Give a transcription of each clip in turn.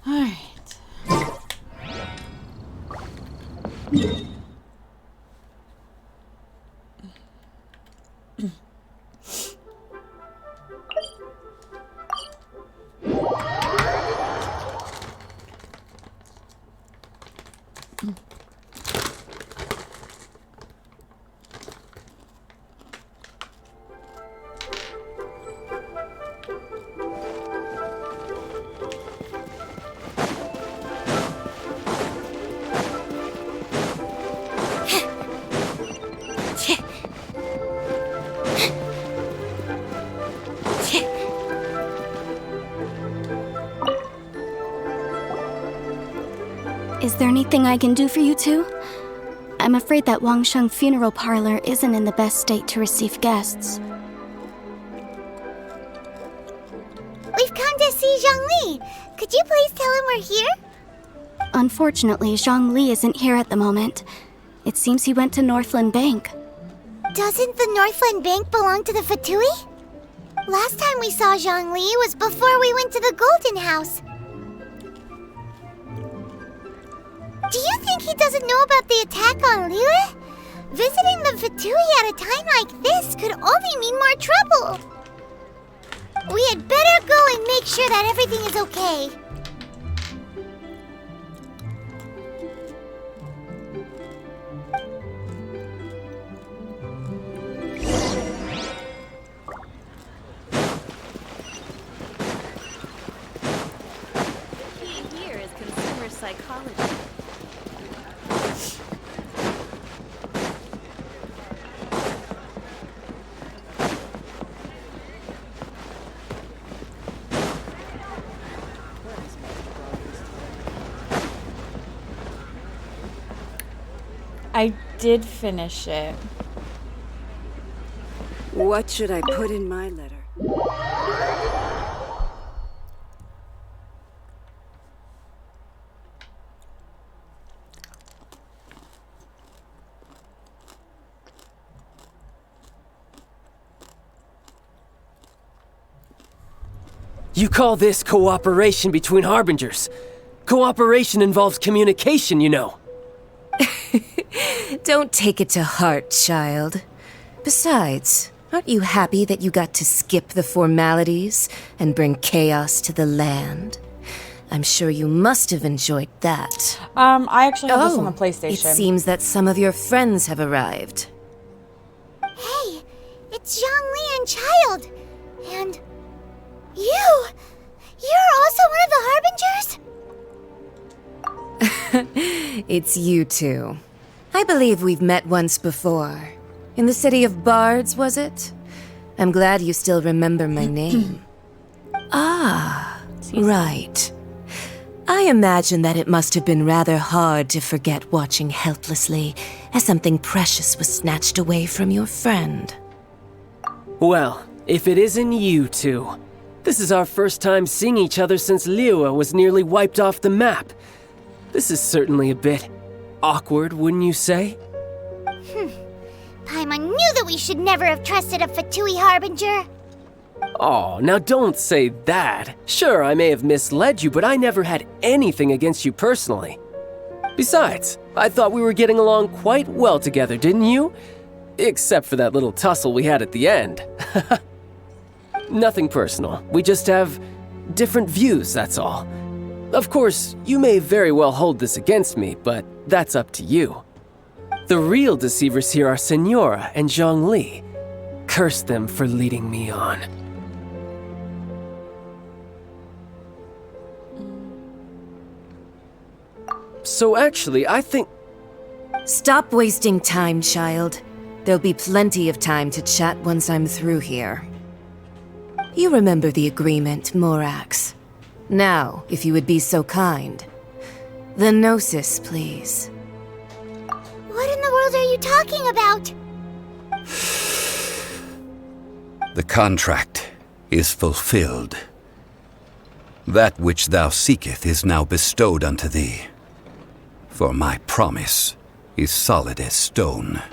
All right. Is there anything I can do for you two? I'm afraid that Wangsheng funeral parlor isn't in the best state to receive guests. We've come to see Zhongli. Could you please tell him we're here? Unfortunately, Zhongli isn't here at the moment. It seems he went to Northland Bank. Doesn't the Northland Bank belong to the Fatui? Last time we saw Zhongli was before we went to the Golden House. Do you think he doesn't know about the attack on Liyue? Visiting the Fatui at a time like this could only mean more trouble. We had better go and make sure that everything is okay. Key here is consumer psychology. I did finish it. What should I put in my letter? You call this cooperation between Harbingers? Cooperation involves communication, you know. Don't take it to heart, child. Besides, aren't you happy that you got to skip the formalities and bring chaos to the land? I'm sure you must have enjoyed that. I actually have this on the PlayStation. It seems that some of your friends have arrived. Hey, it's Zhongli and Child. And you! You're also one of the Harbingers? It's you two. I believe we've met once before. In the city of Bards, was it? I'm glad you still remember my name. Right. I imagine that it must have been rather hard to forget watching helplessly as something precious was snatched away from your friend. Well, if it isn't you two. This is our first time seeing each other since Liyue was nearly wiped off the map. This is certainly a bit awkward, wouldn't you say? Paimon knew that we should never have trusted a Fatui Harbinger. Oh, now don't say that. Sure, I may have misled you, but I never had anything against you personally. Besides, I thought we were getting along quite well together, didn't you? Except for that little tussle we had at the end. Nothing personal. We just have different views, that's all. Of course, you may very well hold this against me, but that's up to you. The real deceivers here are Senora and Zhongli. Curse them for leading me on. So actually, I think... Stop wasting time, child. There'll be plenty of time to chat once I'm through here. You remember the agreement, Morax. Now, if you would be so kind. The Gnosis, please. What in the world are you talking about? The contract is fulfilled. That which thou seeketh is now bestowed unto thee. For my promise is solid as stone.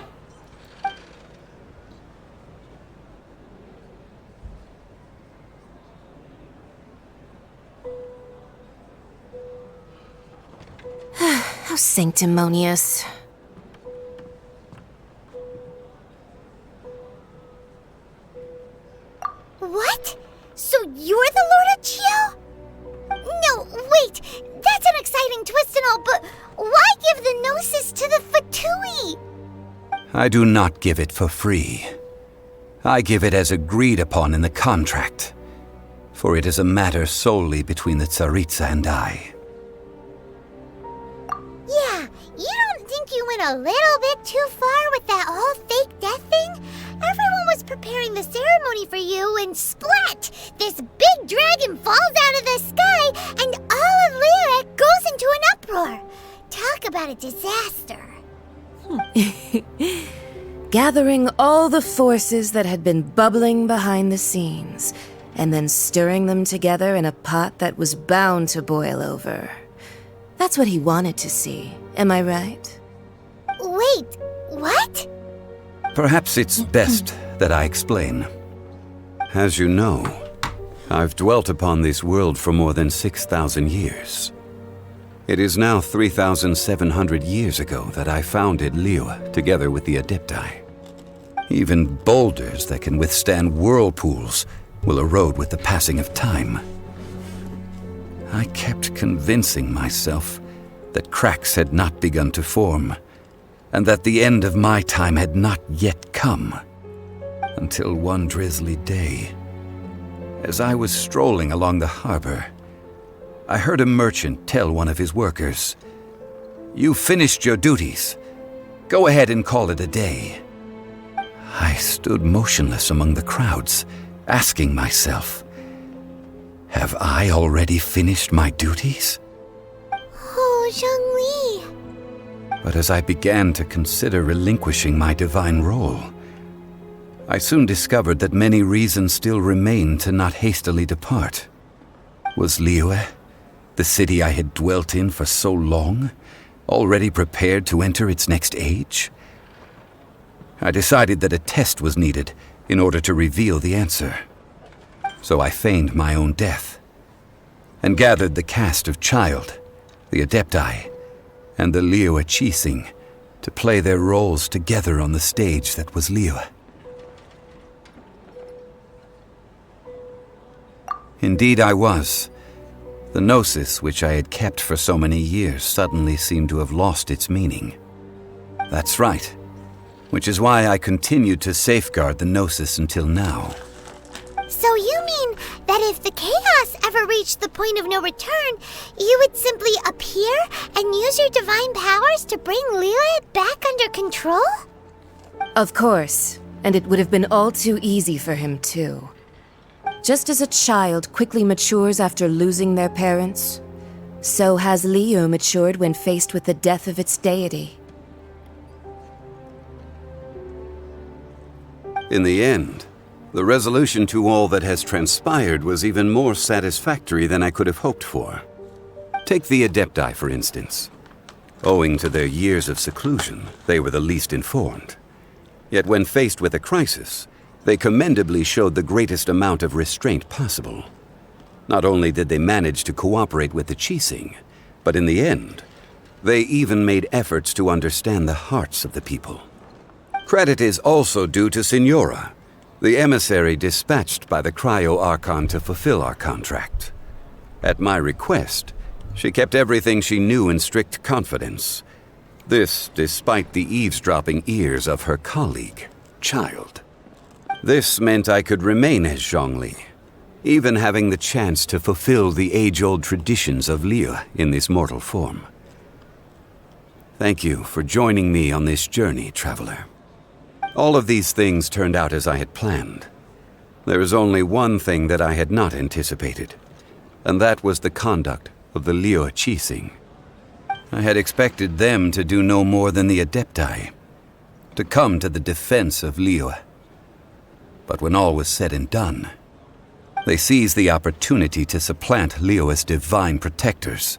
How sanctimonious. What? So you're the Lord of Chiao? No, wait! That's an exciting twist and all, but why give the Gnosis to the Fatui? I do not give it for free. I give it as agreed upon in the contract. For it is a matter solely between the Tsaritsa and I. Yeah, you don't think you went a little bit too far with that whole fake death thing? Everyone was preparing the ceremony for you, and splat! This big dragon falls out of the sky, and all of Liyue goes into an uproar. Talk about a disaster. Gathering all the forces that had been bubbling behind the scenes, and then stirring them together in a pot that was bound to boil over. That's what he wanted to see, am I right? Wait, what? Perhaps it's best that I explain. As you know, I've dwelt upon this world for more than 6,000 years. It is now 3,700 years ago that I founded Liyue together with the Adepti. Even boulders that can withstand whirlpools will erode with the passing of time. I kept convincing myself that cracks had not begun to form, and that the end of my time had not yet come. Until one drizzly day, as I was strolling along the harbor, I heard a merchant tell one of his workers, "You finished your duties. Go ahead and call it a day." I stood motionless among the crowds, asking myself, have I already finished my duties? Oh, Zhongli. But as I began to consider relinquishing my divine role, I soon discovered that many reasons still remained to not hastily depart. Was Liyue, the city I had dwelt in for so long, already prepared to enter its next age? I decided that a test was needed in order to reveal the answer. So I feigned my own death, and gathered the cast of Child, the Adepti, and the Liyue Qixing to play their roles together on the stage that was Liyue. Indeed I was. The gnosis which I had kept for so many years suddenly seemed to have lost its meaning. That's right, which is why I continued to safeguard the gnosis until now. So you mean that if the chaos ever reached the point of no return, you would simply appear and use your divine powers to bring Liyue back under control? Of course, and it would have been all too easy for him too. Just as a child quickly matures after losing their parents, so has Liyue matured when faced with the death of its deity. In the end, the resolution to all that has transpired was even more satisfactory than I could have hoped for. Take the Adepti, for instance. Owing to their years of seclusion, they were the least informed. Yet when faced with a crisis, they commendably showed the greatest amount of restraint possible. Not only did they manage to cooperate with the Qixing, but in the end, they even made efforts to understand the hearts of the people. Credit is also due to Signora, the emissary dispatched by the Cryo-Archon to fulfill our contract. At my request, she kept everything she knew in strict confidence. This despite the eavesdropping ears of her colleague, Child. This meant I could remain as Zhongli, even having the chance to fulfill the age-old traditions of Liyue in this mortal form. Thank you for joining me on this journey, traveler. All of these things turned out as I had planned. There is only one thing that I had not anticipated, and that was the conduct of the Liyue Qixing. I had expected them to do no more than the Adepti, to come to the defense of Liyue. But when all was said and done, they seized the opportunity to supplant Liyue's divine protectors,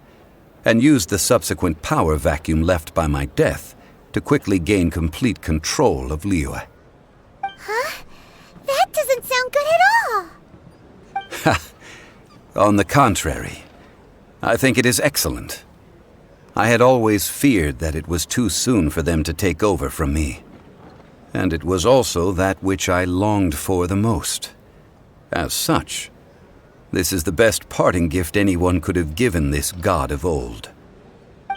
and used the subsequent power vacuum left by my death to quickly gain complete control of Liyue. Huh? That doesn't sound good at all. Ha! On the contrary, I think it is excellent. I had always feared that it was too soon for them to take over from me. And it was also that which I longed for the most. As such, this is the best parting gift anyone could have given this god of old.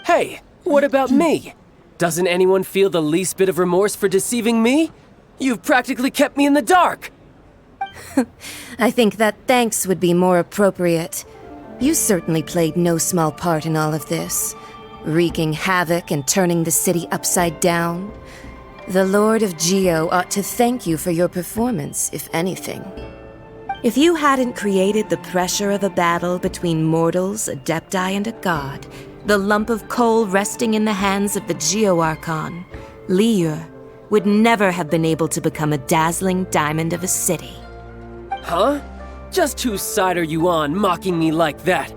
Hey, what about me? Doesn't anyone feel the least bit of remorse for deceiving me? You've practically kept me in the dark! I think that thanks would be more appropriate. You certainly played no small part in all of this, wreaking havoc and turning the city upside down. The Lord of Geo ought to thank you for your performance, if anything. If you hadn't created the pressure of a battle between mortals, Adepti, and a god, the lump of coal resting in the hands of the Geo-Archon, Liu, would never have been able to become a dazzling diamond of a city. Huh? Just whose side are you on, mocking me like that?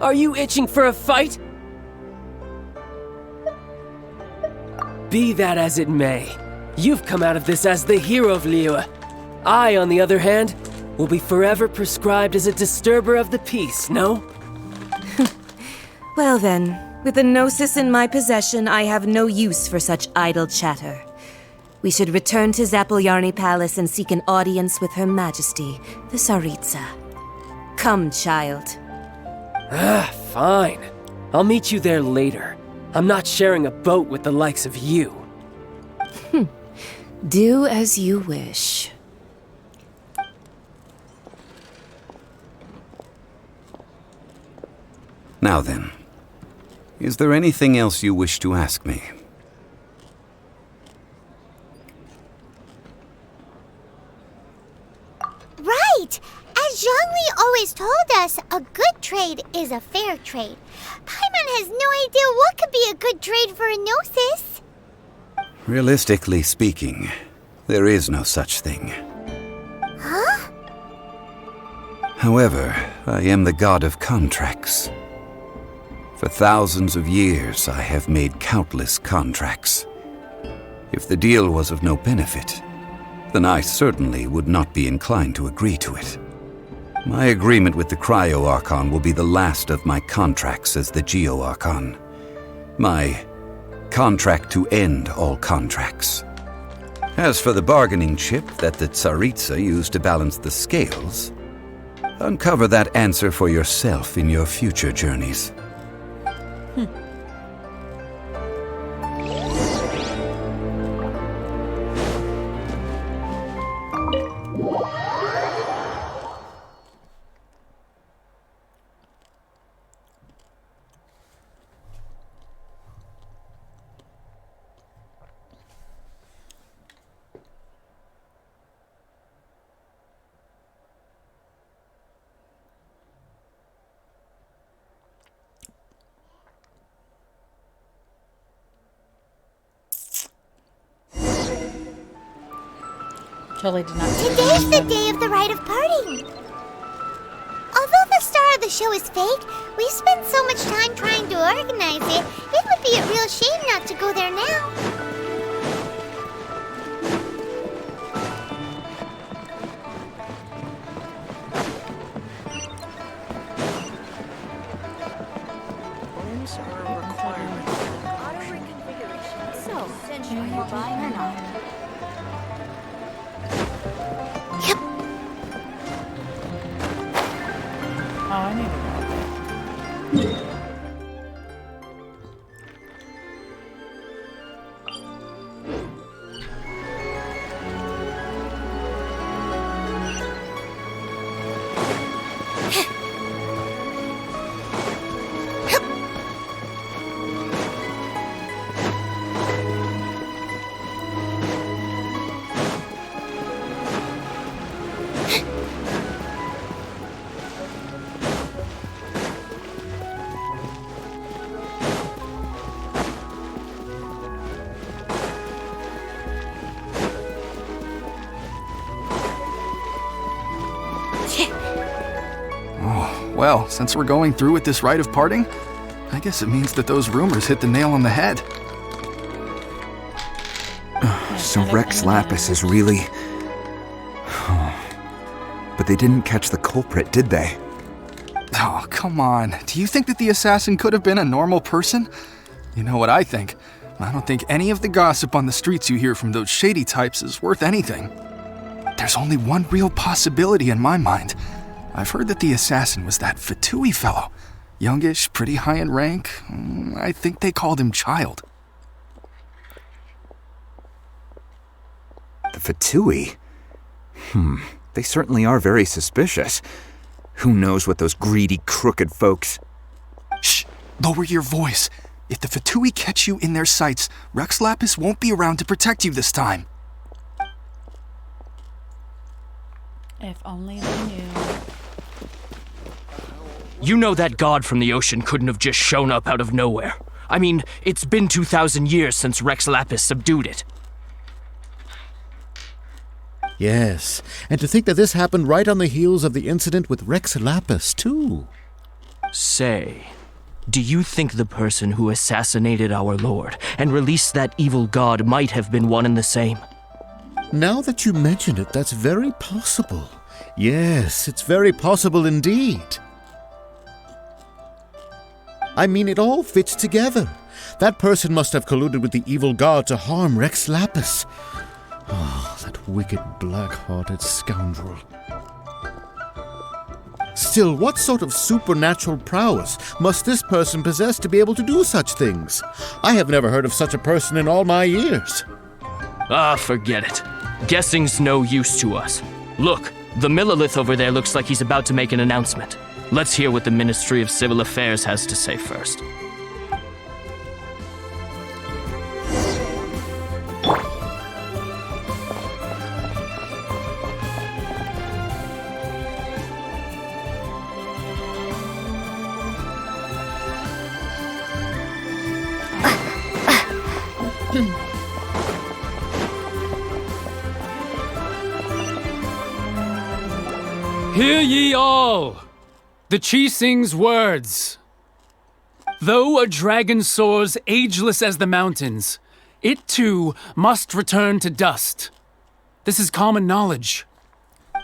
Are you itching for a fight? Be that as it may, you've come out of this as the hero of Liyue. I, on the other hand, will be forever prescribed as a disturber of the peace, no? Well then, with the Gnosis in my possession, I have no use for such idle chatter. We should return to Zapoljarny Palace and seek an audience with Her Majesty, the Tsaritsa. Come, child. Fine. I'll meet you there later. I'm not sharing a boat with the likes of you. Do as you wish. Now then, is there anything else you wish to ask me? Right! As Zhongli always told us, a good trade is a fair trade. Paimon has no idea what could be a good trade for a Gnosis. Realistically speaking, there is no such thing. Huh? However, I am the god of contracts. For thousands of years, I have made countless contracts. If the deal was of no benefit, then I certainly would not be inclined to agree to it. My agreement with the Cryo-Archon will be the last of my contracts as the Geo-Archon. My contract to end all contracts. As for the bargaining chip that the Tsaritsa used to balance the scales, uncover that answer for yourself in your future journeys. Totally did not. Today's the day of the rite of parting. Although the star of the show is fake, we spent so much time trying to organize it, it would be a real shame not to go there now. Rooms are a requirement. Auto reconfiguration. So, are you buying or not? Oh, I need to go. Well, since we're going through with this rite of parting, I guess it means that those rumors hit the nail on the head. So Rex Lapis is really... But they didn't catch the culprit, did they? Oh, come on. Do you think that the assassin could have been a normal person? You know what I think. I don't think any of the gossip on the streets you hear from those shady types is worth anything. There's only one real possibility in my mind. I've heard that the assassin was that Fatui fellow. Youngish, pretty high in rank. I think they called him Child. The Fatui? They certainly are very suspicious. Who knows what those greedy, crooked folks... Shh! Lower your voice. If the Fatui catch you in their sights, Rex Lapis won't be around to protect you this time. If only they knew. You know that god from the ocean couldn't have just shown up out of nowhere. I mean, it's been 2,000 years since Rex Lapis subdued it. Yes, and to think that this happened right on the heels of the incident with Rex Lapis, too. Say, do you think the person who assassinated our lord and released that evil god might have been one and the same? Now that you mention it, that's very possible. Yes, it's very possible indeed. I mean, it all fits together. That person must have colluded with the evil god to harm Rex Lapis. Oh, that wicked, black-hearted scoundrel. Still, what sort of supernatural prowess must this person possess to be able to do such things? I have never heard of such a person in all my years. Ah, forget it. Guessing's no use to us. Look, the Millilith over there looks like he's about to make an announcement. Let's hear what the Ministry of Civil Affairs has to say first. Hear ye all! The Qixing's words. Though a dragon soars ageless as the mountains, it too must return to dust. This is common knowledge.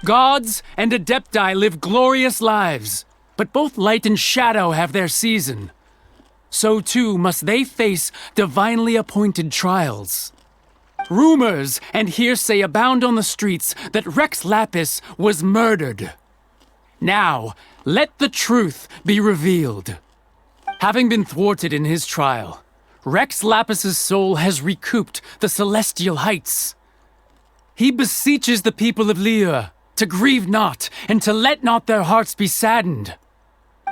Gods and Adepti live glorious lives, but both light and shadow have their season. So too must they face divinely appointed trials. Rumors and hearsay abound on the streets that Rex Lapis was murdered. Now, let the truth be revealed. Having been thwarted in his trial, Rex Lapis's soul has recouped the celestial heights. He beseeches the people of Liyue to grieve not and to let not their hearts be saddened.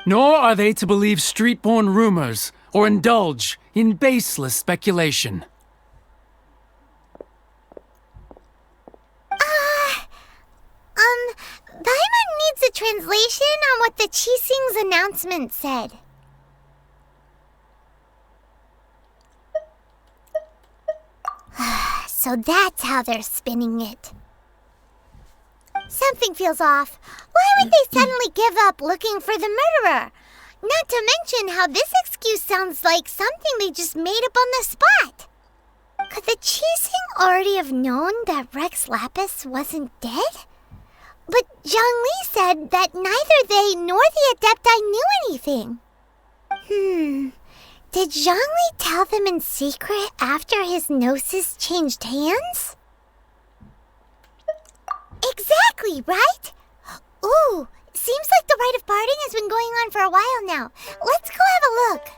Nor are they to believe street-born rumors or indulge in baseless speculation. Paimon needs a translation on what the Qixing's announcement said. So that's how they're spinning it. Something feels off. Why would they suddenly give up looking for the murderer? Not to mention how this excuse sounds like something they just made up on the spot. Could the Qixing already have known that Rex Lapis wasn't dead? But Zhongli said that neither they nor the Adepti knew anything. Did Zhongli tell them in secret after his gnosis changed hands? Exactly, right? Ooh, seems like the rite of parting has been going on for a while now. Let's go have a look.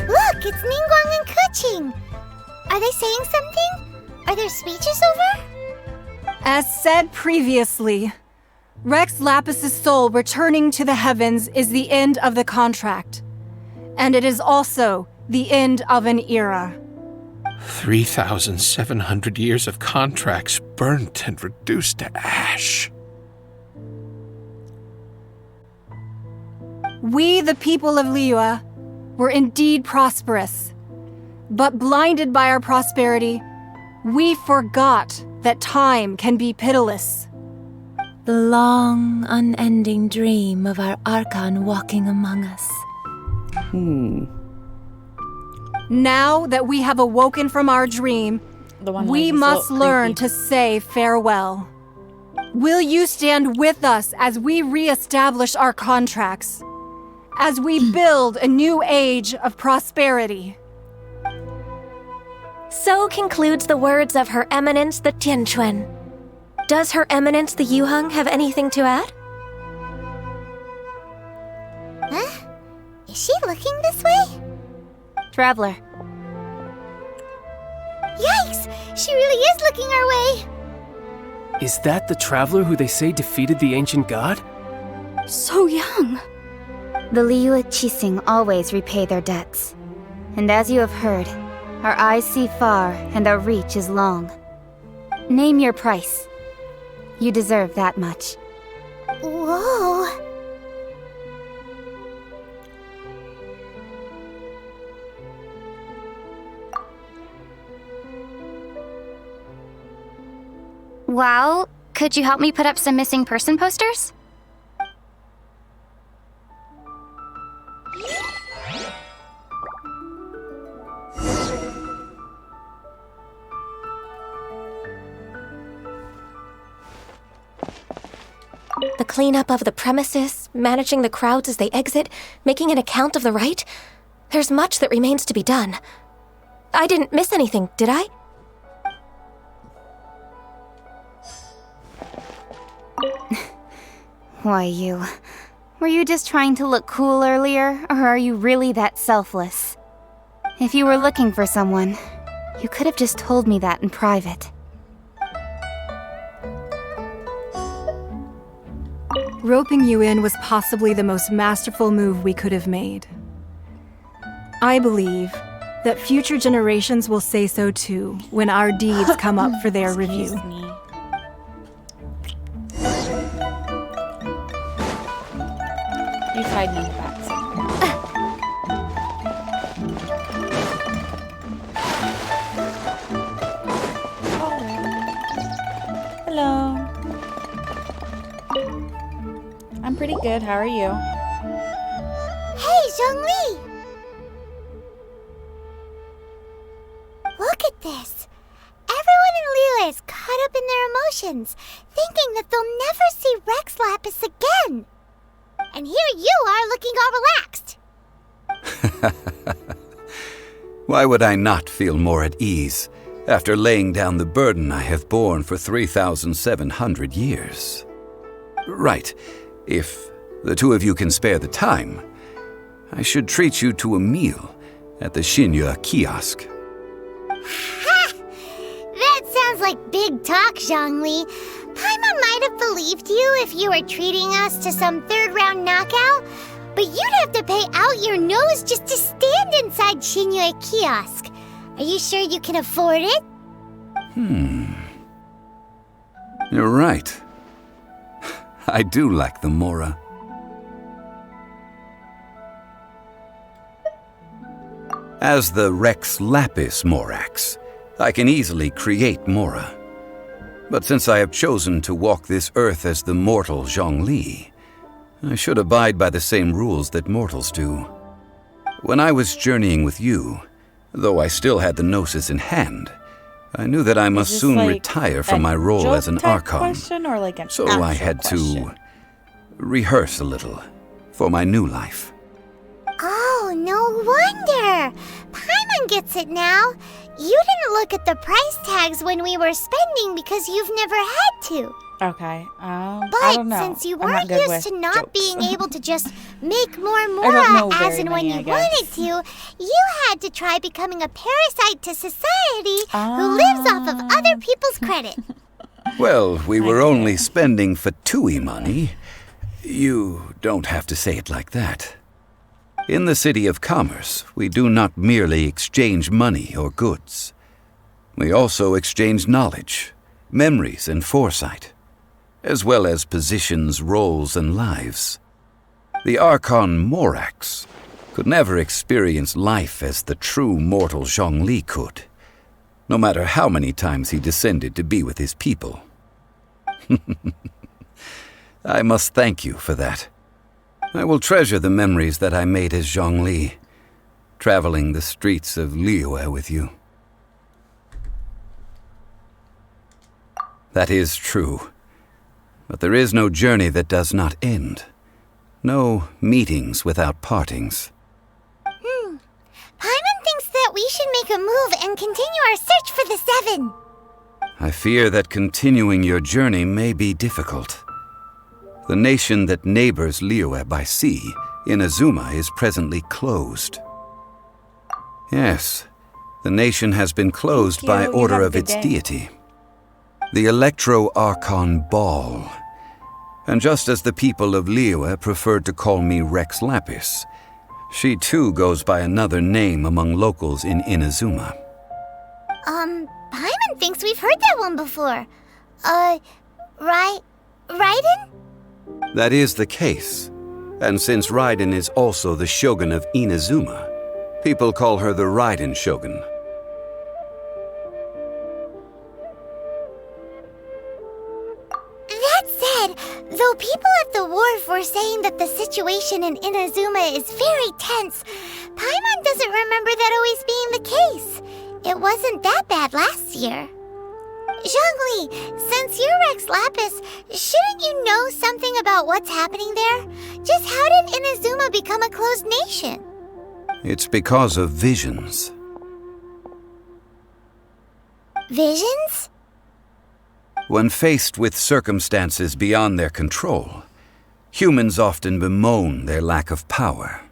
Look, it's Ningguang and Keqing. Are they saying something? Are their speeches over? As said previously, Rex Lapis's soul returning to the heavens is the end of the contract. And it is also the end of an era. 3,700 years of contracts burnt and reduced to ash. We, the people of Liyue, were indeed prosperous. But blinded by our prosperity, we forgot that time can be pitiless. The long, unending dream of our Archon walking among us. Now that we have awoken from our dream, we must learn to say farewell. Will you stand with us as we re-establish our contracts? As we build a new age of prosperity? So concludes the words of Her Eminence the Tianquan. Does Her Eminence the Yuheng have anything to add? Huh? Is she looking this way? Traveler. Yikes! She really is looking our way! Is that the traveler who they say defeated the ancient god? So young. The Liyue Qixing always repay their debts. And as you have heard, our eyes see far and our reach is long. Name your price. You deserve that much. Whoa. Well, could you help me put up some missing person posters? The cleanup of the premises, managing the crowds as they exit, making an account of the rite. There's much that remains to be done. I didn't miss anything, did I? Why, you... Were you just trying to look cool earlier, or are you really that selfless? If you were looking for someone, you could have just told me that in private. Roping you in was possibly the most masterful move we could have made. I believe that future generations will say so too when our deeds come up for their review. He's hiding in the back somewhere. Hello. I'm pretty good. How are you? Hey, Zhongli! Look at this. Everyone in Liyue is caught up in their emotions, thinking that they'll never see Rex Lapis again. And here you are looking all relaxed. Why would I not feel more at ease after laying down the burden I have borne for 3,700 years? Right. If the two of you can spare the time, I should treat you to a meal at the Xinyue kiosk. Ha! That sounds like big talk, Zhongli. Paimon might have believed you if you were treating us to some third-round knockout, but you'd have to pay out your nose just to stand inside Xinyue kiosk. Are you sure you can afford it? You're right. I do lack the mora. As the Rex Lapis Morax, I can easily create mora. But since I have chosen to walk this earth as the mortal Zhongli, I should abide by the same rules that mortals do. When I was journeying with you, though I still had the gnosis in hand, I knew that I must soon retire from my role as an Archon. Or like an So I had to rehearse a little for my new life. Oh, no wonder. Paimon gets it now. You didn't look at the price tags when we were spending because you've never had to. Okay. I But don't know. since you I'm not weren't good used to with not jokes. being able to just make more don't mora know as very and when many, you I guess. wanted to, you had to try becoming a parasite to society who lives off of other people's credit. Well, we were only spending Fatui money. You don't have to say it like that. In the City of Commerce, we do not merely exchange money or goods. We also exchange knowledge, memories, and foresight, as well as positions, roles, and lives. The Archon Morax could never experience life as the true mortal Zhongli could, no matter how many times he descended to be with his people. I must thank you for that. I will treasure the memories that I made as Zhongli, traveling the streets of Liyue with you. That is true. But there is no journey that does not end. No meetings without partings. Paimon thinks that we should make a move and continue our search for the Seven. I fear that continuing your journey may be difficult. The nation that neighbors Liyue by sea, Inazuma, is presently closed. Yes, the nation has been closed by You order have a of good its day. deity. The Electro-Archon Ball. And just as the people of Liyue preferred to call me Rex Lapis, she too goes by another name among locals in Inazuma. Paimon thinks we've heard that one before. Raiden? That is the case. And since Raiden is also the shogun of Inazuma, people call her the Raiden Shogun. That said, though people at the wharf were saying that the situation in Inazuma is very tense, Paimon doesn't remember that always being the case. It wasn't that bad last year. Zhongli, since you're Rex Lapis, shouldn't you know something about what's happening there? Just how did Inazuma become a closed nation? It's because of visions. Visions? When faced with circumstances beyond their control, humans often bemoan their lack of power.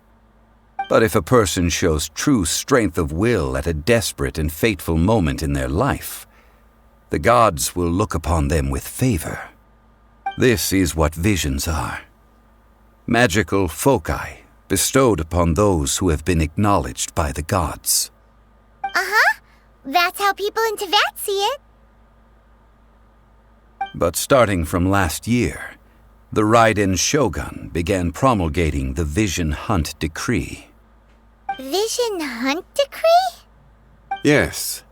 But if a person shows true strength of will at a desperate and fateful moment in their life, the gods will look upon them with favor. This is what visions are. Magical foci bestowed upon those who have been acknowledged by the gods. Uh-huh. That's how people in Teyvat see it. But starting from last year, the Raiden Shogun began promulgating the Vision Hunt Decree. Vision Hunt Decree? Yes.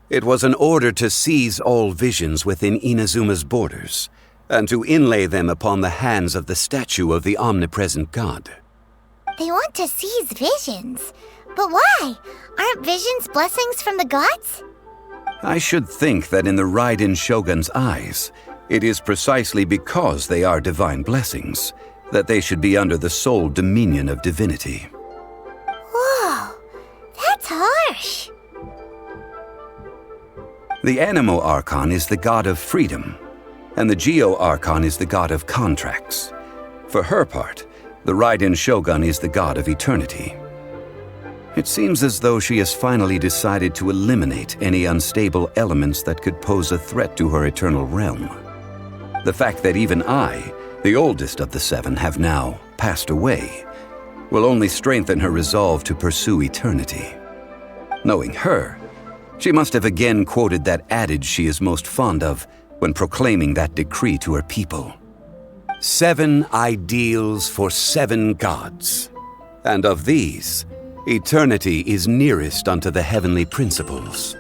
It was an order to seize all visions within Inazuma's borders, and to inlay them upon the hands of the statue of the omnipresent god. They want to seize visions. But why? Aren't visions blessings from the gods? I should think that in the Raiden Shogun's eyes, it is precisely because they are divine blessings that they should be under the sole dominion of divinity. Whoa, that's harsh. The Animo Archon is the god of freedom, and the Geo Archon is the god of contracts. For her part, the Raiden Shogun is the god of eternity. It seems as though she has finally decided to eliminate any unstable elements that could pose a threat to her eternal realm. The fact that even I, the oldest of the seven, have now passed away, will only strengthen her resolve to pursue eternity. Knowing her, she must have again quoted that adage she is most fond of when proclaiming that decree to her people. 7 ideals for 7 gods, and of these, eternity is nearest unto the heavenly principles.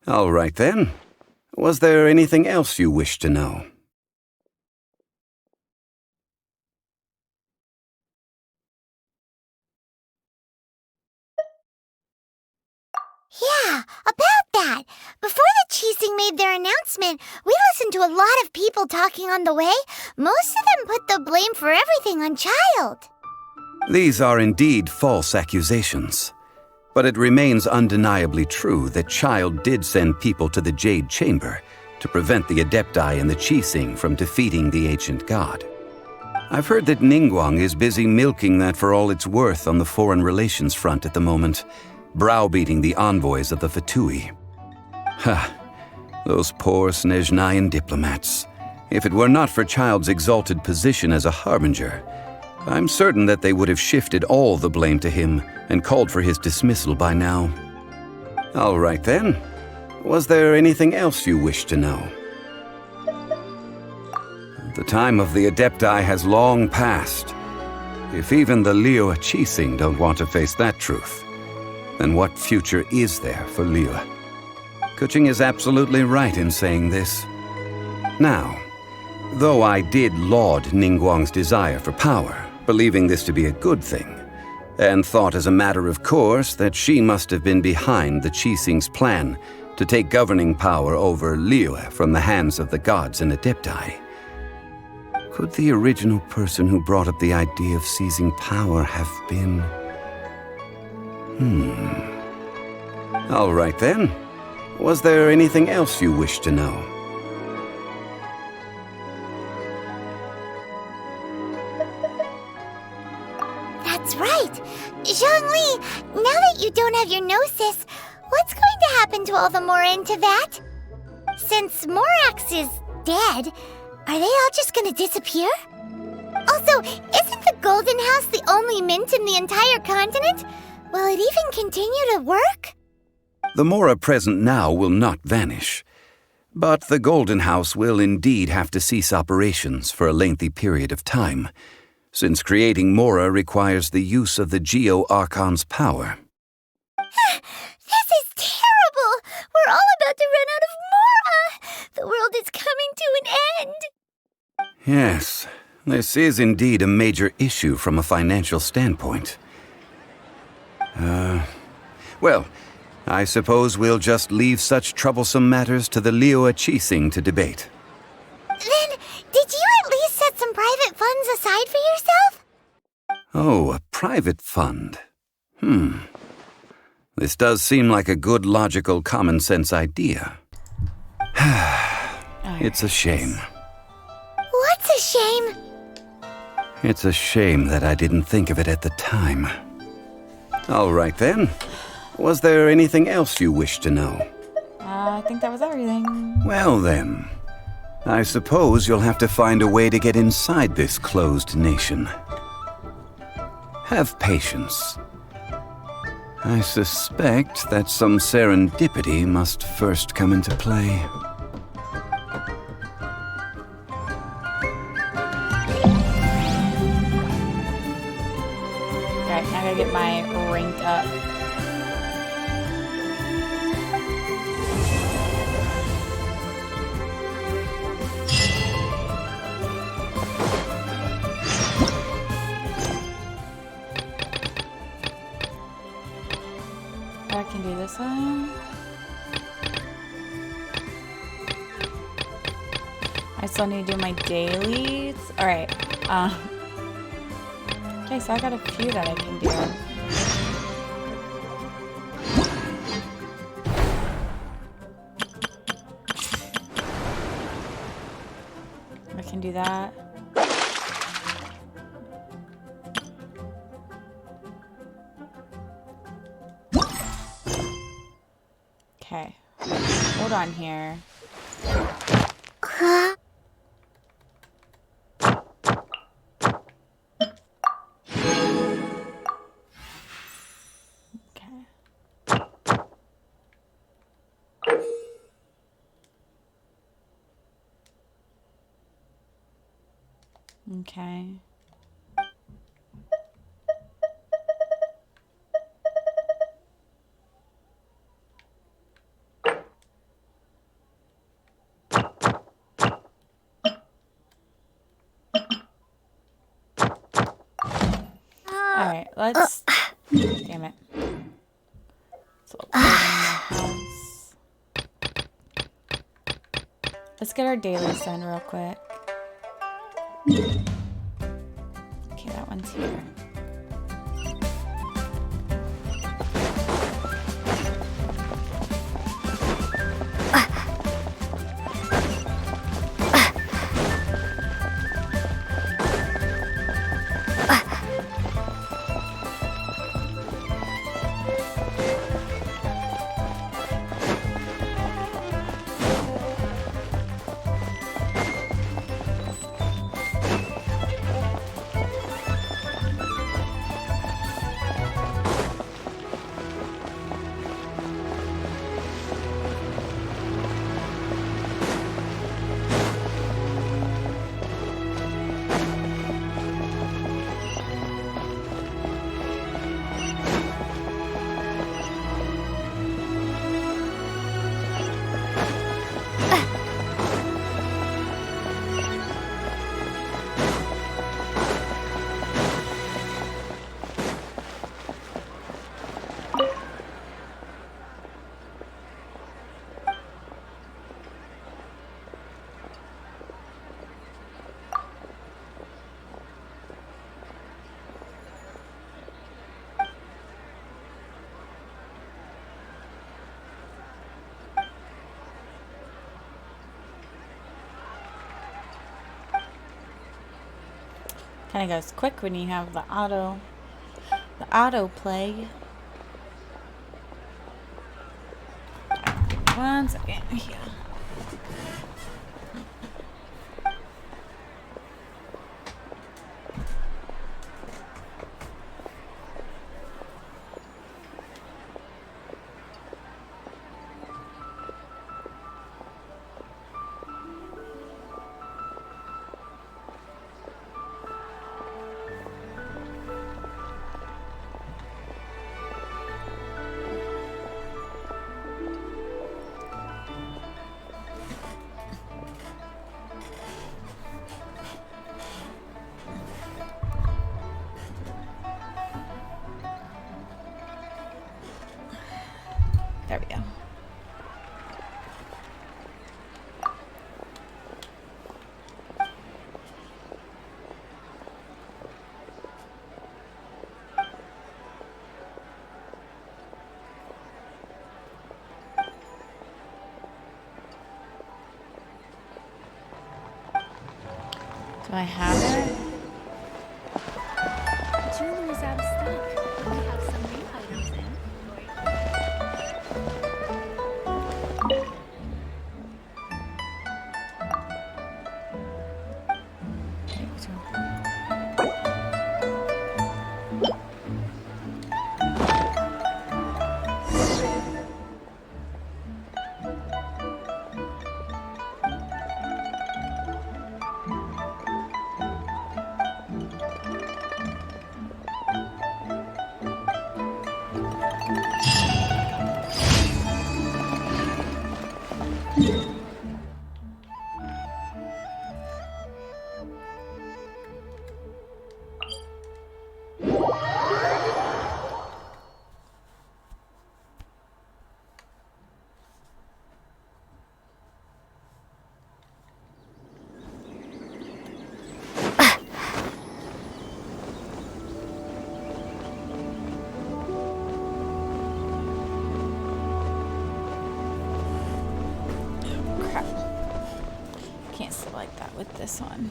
All right then. Was there anything else you wished to know? Yeah, about that. Before the Cheesing made their announcement, we listened to a lot of people talking on the way. Most of them put the blame for everything on Child. These are indeed false accusations. But it remains undeniably true that Child did send people to the Jade Chamber to prevent the Adepti and the Cheesing from defeating the ancient god. I've heard that Ningguang is busy milking that for all it's worth on the foreign relations front at the moment, browbeating the envoys of the Fatui. Ha! Those poor Snezhnayan diplomats. If it were not for Child's exalted position as a harbinger, I'm certain that they would have shifted all the blame to him and called for his dismissal by now. All right then. Was there anything else you wished to know? The time of the Adepti has long passed. If even the Liyue Cheesing don't want to face that truth, then what future is there for Liyue? Keqing is absolutely right in saying this. Now, though I did laud Ningguang's desire for power, believing this to be a good thing, and thought as a matter of course that she must have been behind the Cheesing's plan to take governing power over Liyue from the hands of the gods and Adepti. Could the original person who brought up the idea of seizing power have been... All right then. Was there anything else you wished to know? That's right. Zhongli, now that you don't have your gnosis, what's going to happen to all the Mora in Teyvat? Since Morax is dead, are they all just gonna disappear? Also, isn't the Golden House the only mint in the entire continent? Will it even continue to work? The Mora present now will not vanish, but the Golden House will indeed have to cease operations for a lengthy period of time, since creating Mora requires the use of the Geo-Archon's power. This is terrible! We're all about to run out of Mora! The world is coming to an end! Yes, this is indeed a major issue from a financial standpoint. Well, I suppose we'll just leave such troublesome matters to the Liyue Cheesing to debate. Then, did you at least set some private funds aside for yourself? Oh, a private fund. This does seem like a good, logical, common-sense idea. It's a shame. What's a shame? It's a shame that I didn't think of it at the time. All right then. Was there anything else you wished to know? I think that was everything. Well then, I suppose you'll have to find a way to get inside this closed nation. Have patience. I suspect that some serendipity must first come into play. Okay, now I gotta get my rank up. I can do this one. I still need to do my dailies. Alright. Okay, so I got a few that I can do. I can do that. Okay. Hold on here. Okay. Let's. Damn it. So opening the house. Let's get our dailies done real quick. Okay, that one's here. Kind of goes quick when you have the auto play. One second here. There we go. Do I have it? Jewelry's out of stock. We have some new items in. Like that with this one.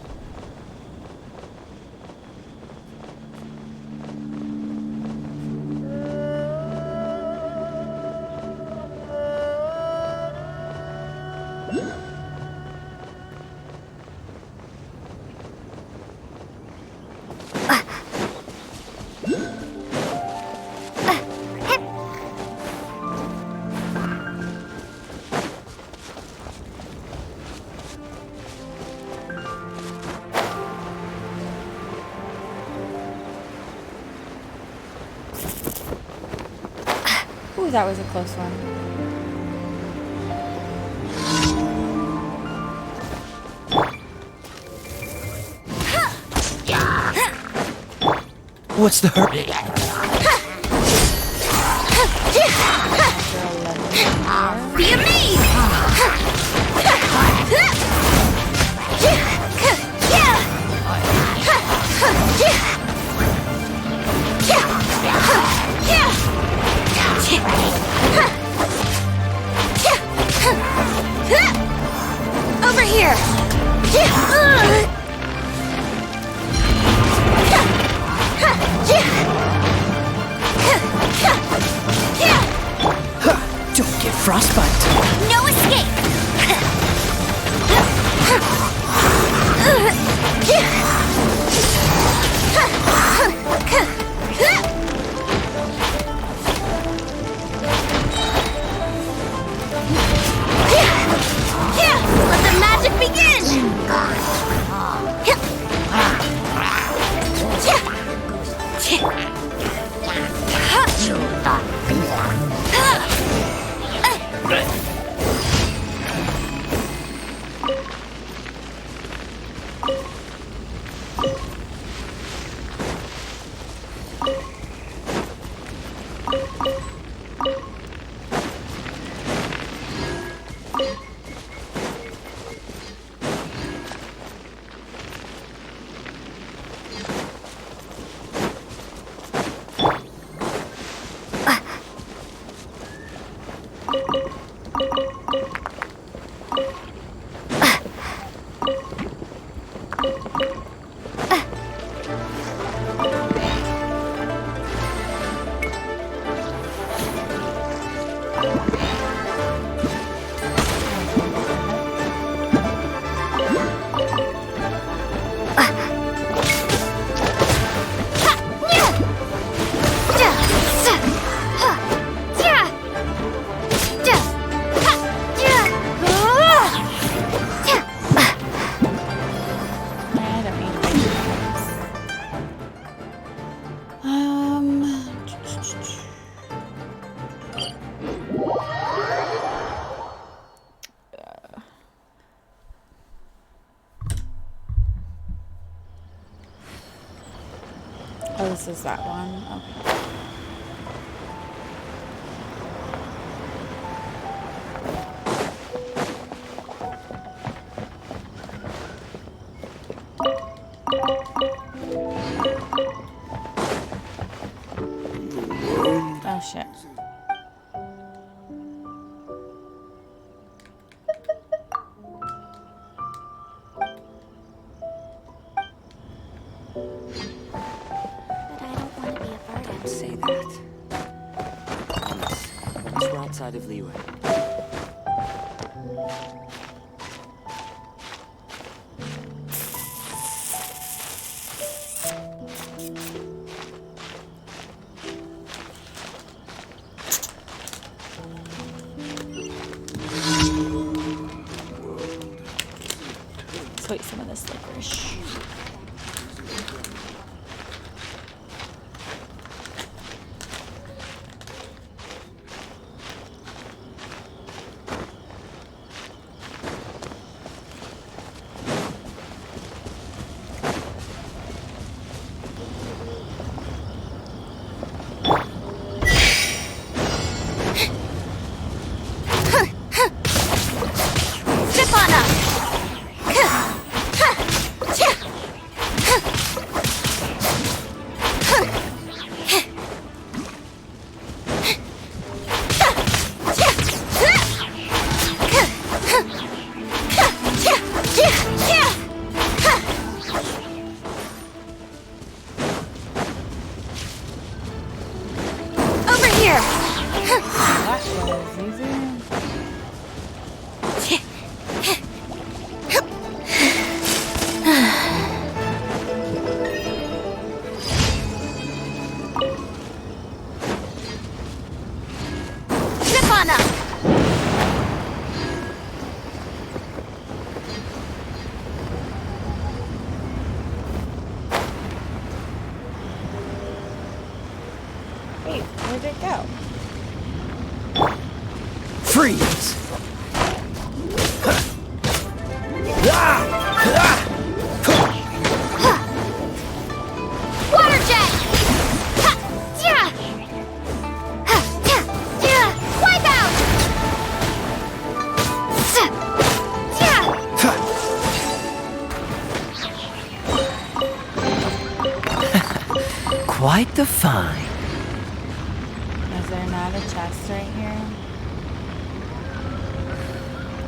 Ooh, that was a close one. What's the hurry? Be amazed! Over here! Don't get frostbite. No escape! Let the magic begin! Oh, this is that one. Okay. Oh shit. Say that. Yes, we're outside of Liyue. Let's eat some of this licorice. Wait, where'd it go? Freeze! Water jet! Quite the find. Is there not a chest right here?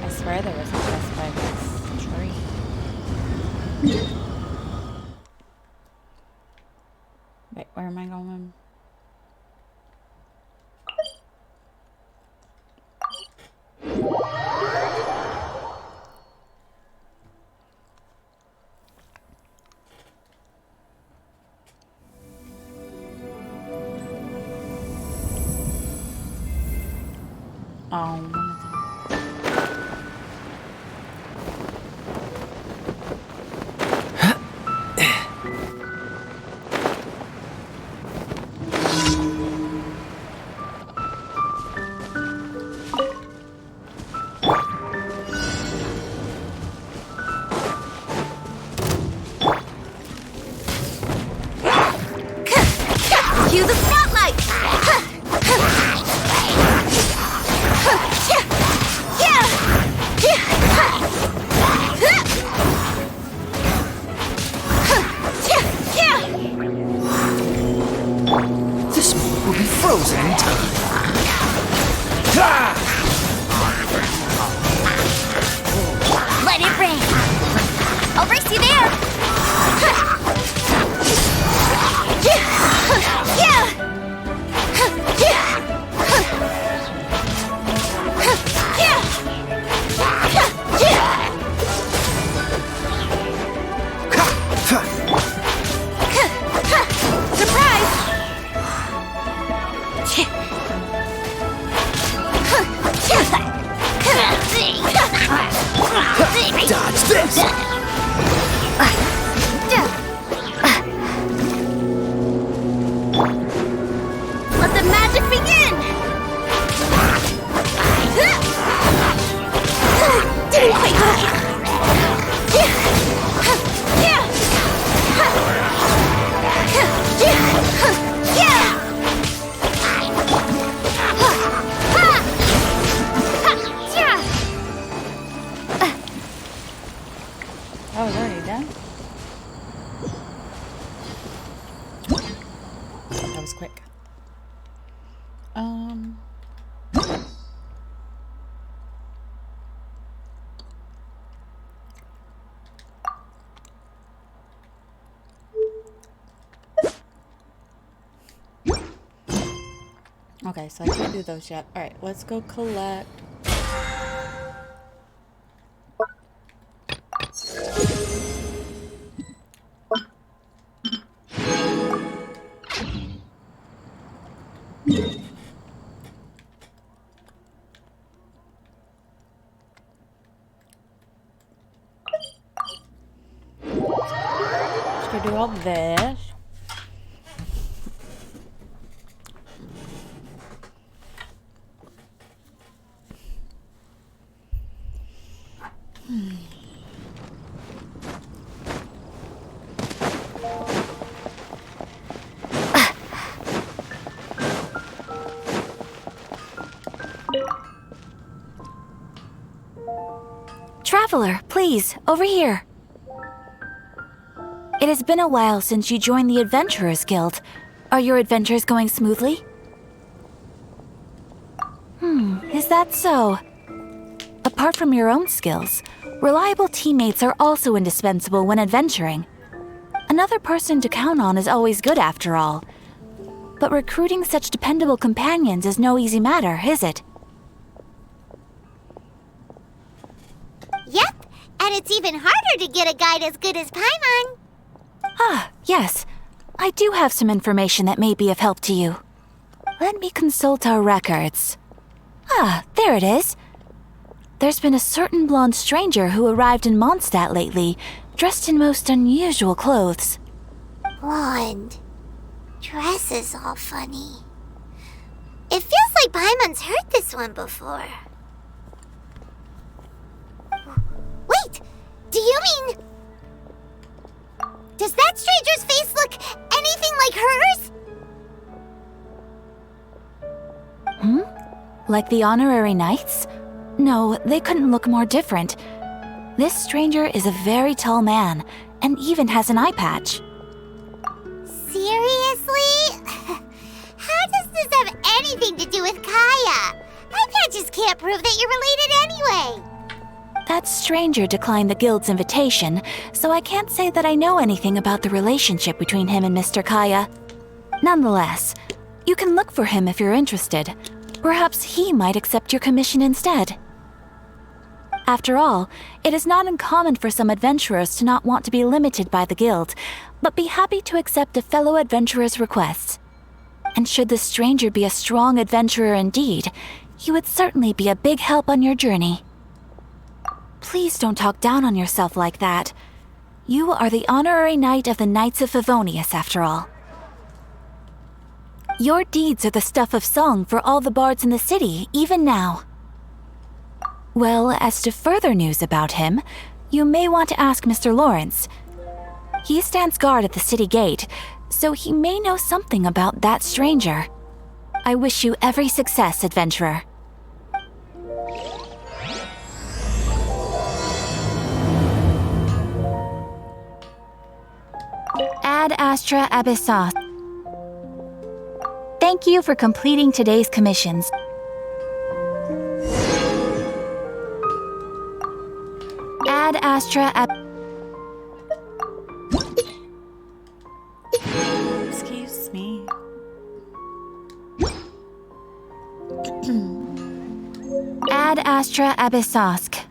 I swear there was a chest by this tree. Wait, where am I going? Cue the spotlight! This will be frozen in time. Let it rain! I'll race you there! Dodge this! Let the magic begin! Didn't quite work! Oh, it's already done? That was quick. Okay, so I can't do those yet. Alright, let's go collect. Let's go do all this. Traveler, please, over here. It has been a while since you joined the Adventurers Guild. Are your adventures going smoothly? Is that so? Apart from your own skills, reliable teammates are also indispensable when adventuring. Another person to count on is always good after all. But recruiting such dependable companions is no easy matter, is it? Yep, and it's even harder to get a guide as good as Paimon. Ah, yes. I do have some information that may be of help to you. Let me consult our records. Ah, there it is. There's been a certain blonde stranger who arrived in Mondstadt lately, dressed in most unusual clothes. Blonde. Dresses all funny. It feels like Paimon's heard this one before. Wait! Do you mean... Does that stranger's face look anything like hers? Like the honorary knights? No, they couldn't look more different. This stranger is a very tall man, and even has an eye patch. Seriously? with Kaya. Eye patches can't prove that you're related anyway. That stranger declined the guild's invitation, so I can't say that I know anything about the relationship between him and Mr. Kaya. Nonetheless, you can look for him if you're interested. Perhaps he might accept your commission instead. After all, it is not uncommon for some adventurers to not want to be limited by the guild, but be happy to accept a fellow adventurer's requests. And should the stranger be a strong adventurer indeed, he would certainly be a big help on your journey. Please don't talk down on yourself like that. You are the honorary knight of the Knights of Favonius, after all. Your deeds are the stuff of song for all the bards in the city, even now. Well, as to further news about him, you may want to ask Mr. Lawrence. He stands guard at the city gate, so he may know something about that stranger. I wish you every success, adventurer. Ad Astra Abyssos. Thank you for completing today's commissions. Ad Astra Excuse me. Ad Astra Abyssosk.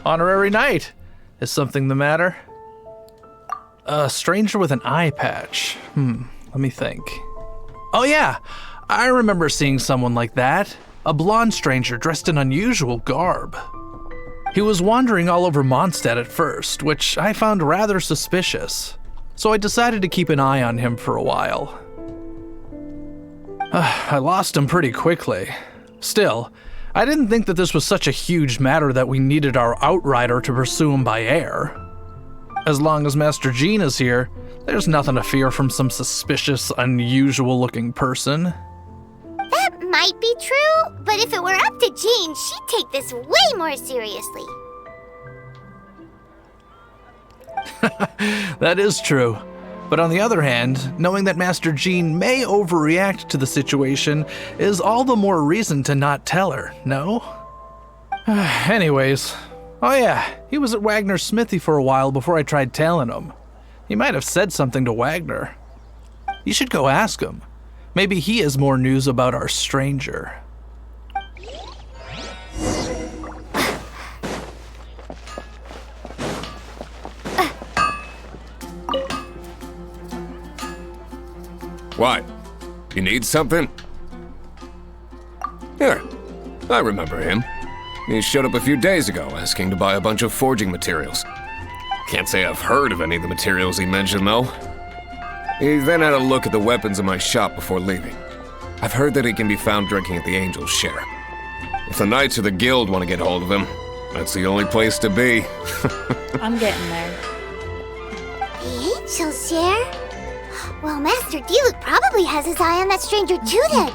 Honorary knight. Is something the matter? A stranger with an eye patch. Let me think. Oh yeah, I remember seeing someone like that. A blonde stranger dressed in unusual garb. He was wandering all over Mondstadt at first, which I found rather suspicious. So I decided to keep an eye on him for a while. I lost him pretty quickly. Still, I didn't think that this was such a huge matter that we needed our outrider to pursue him by air. As long as Master Jean is here, there's nothing to fear from some suspicious, unusual-looking person. That might be true, but if it were up to Jean, she'd take this way more seriously. That is true. But on the other hand, knowing that Master Jean may overreact to the situation is all the more reason to not tell her, no? Anyways, oh yeah, he was at Wagner's smithy for a while before I tried tailing him. He might have said something to Wagner. You should go ask him. Maybe he has more news about our stranger. What? You need something? Here, I remember him. He showed up a few days ago asking to buy a bunch of forging materials. Can't say I've heard of any of the materials he mentioned, though. He then had a look at the weapons in my shop before leaving. I've heard that he can be found drinking at the Angel's Share. If the Knights of the Guild want to get hold of him, that's the only place to be. I'm getting there. The Angel's Share? Well, Master Diluc probably has his eye on that stranger too then.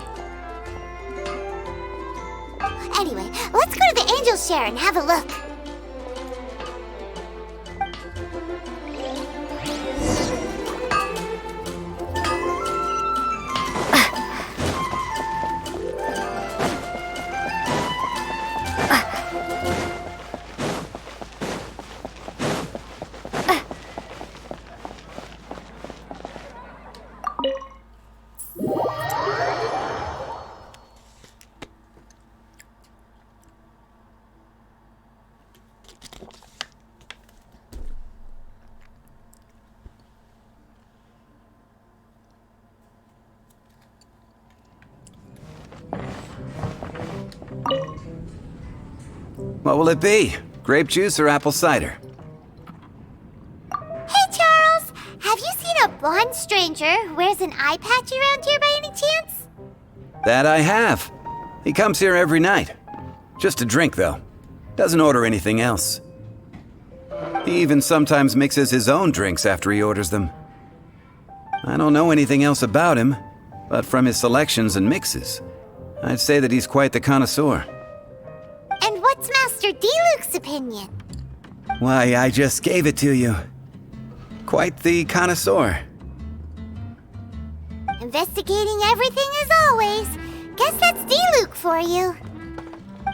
Anyway, let's go to the Angel's Share and have a look. What will it be? Grape juice or apple cider? Hey, Charles! Have you seen a blonde stranger who wears an eye patch around here by any chance? That I have. He comes here every night. Just to drink, though. Doesn't order anything else. He even sometimes mixes his own drinks after he orders them. I don't know anything else about him, but from his selections and mixes, I'd say that he's quite the connoisseur. And what's Master D-Luke's opinion? Why, I just gave it to you. Quite the connoisseur. Investigating everything as always. Guess that's D-Luke for you.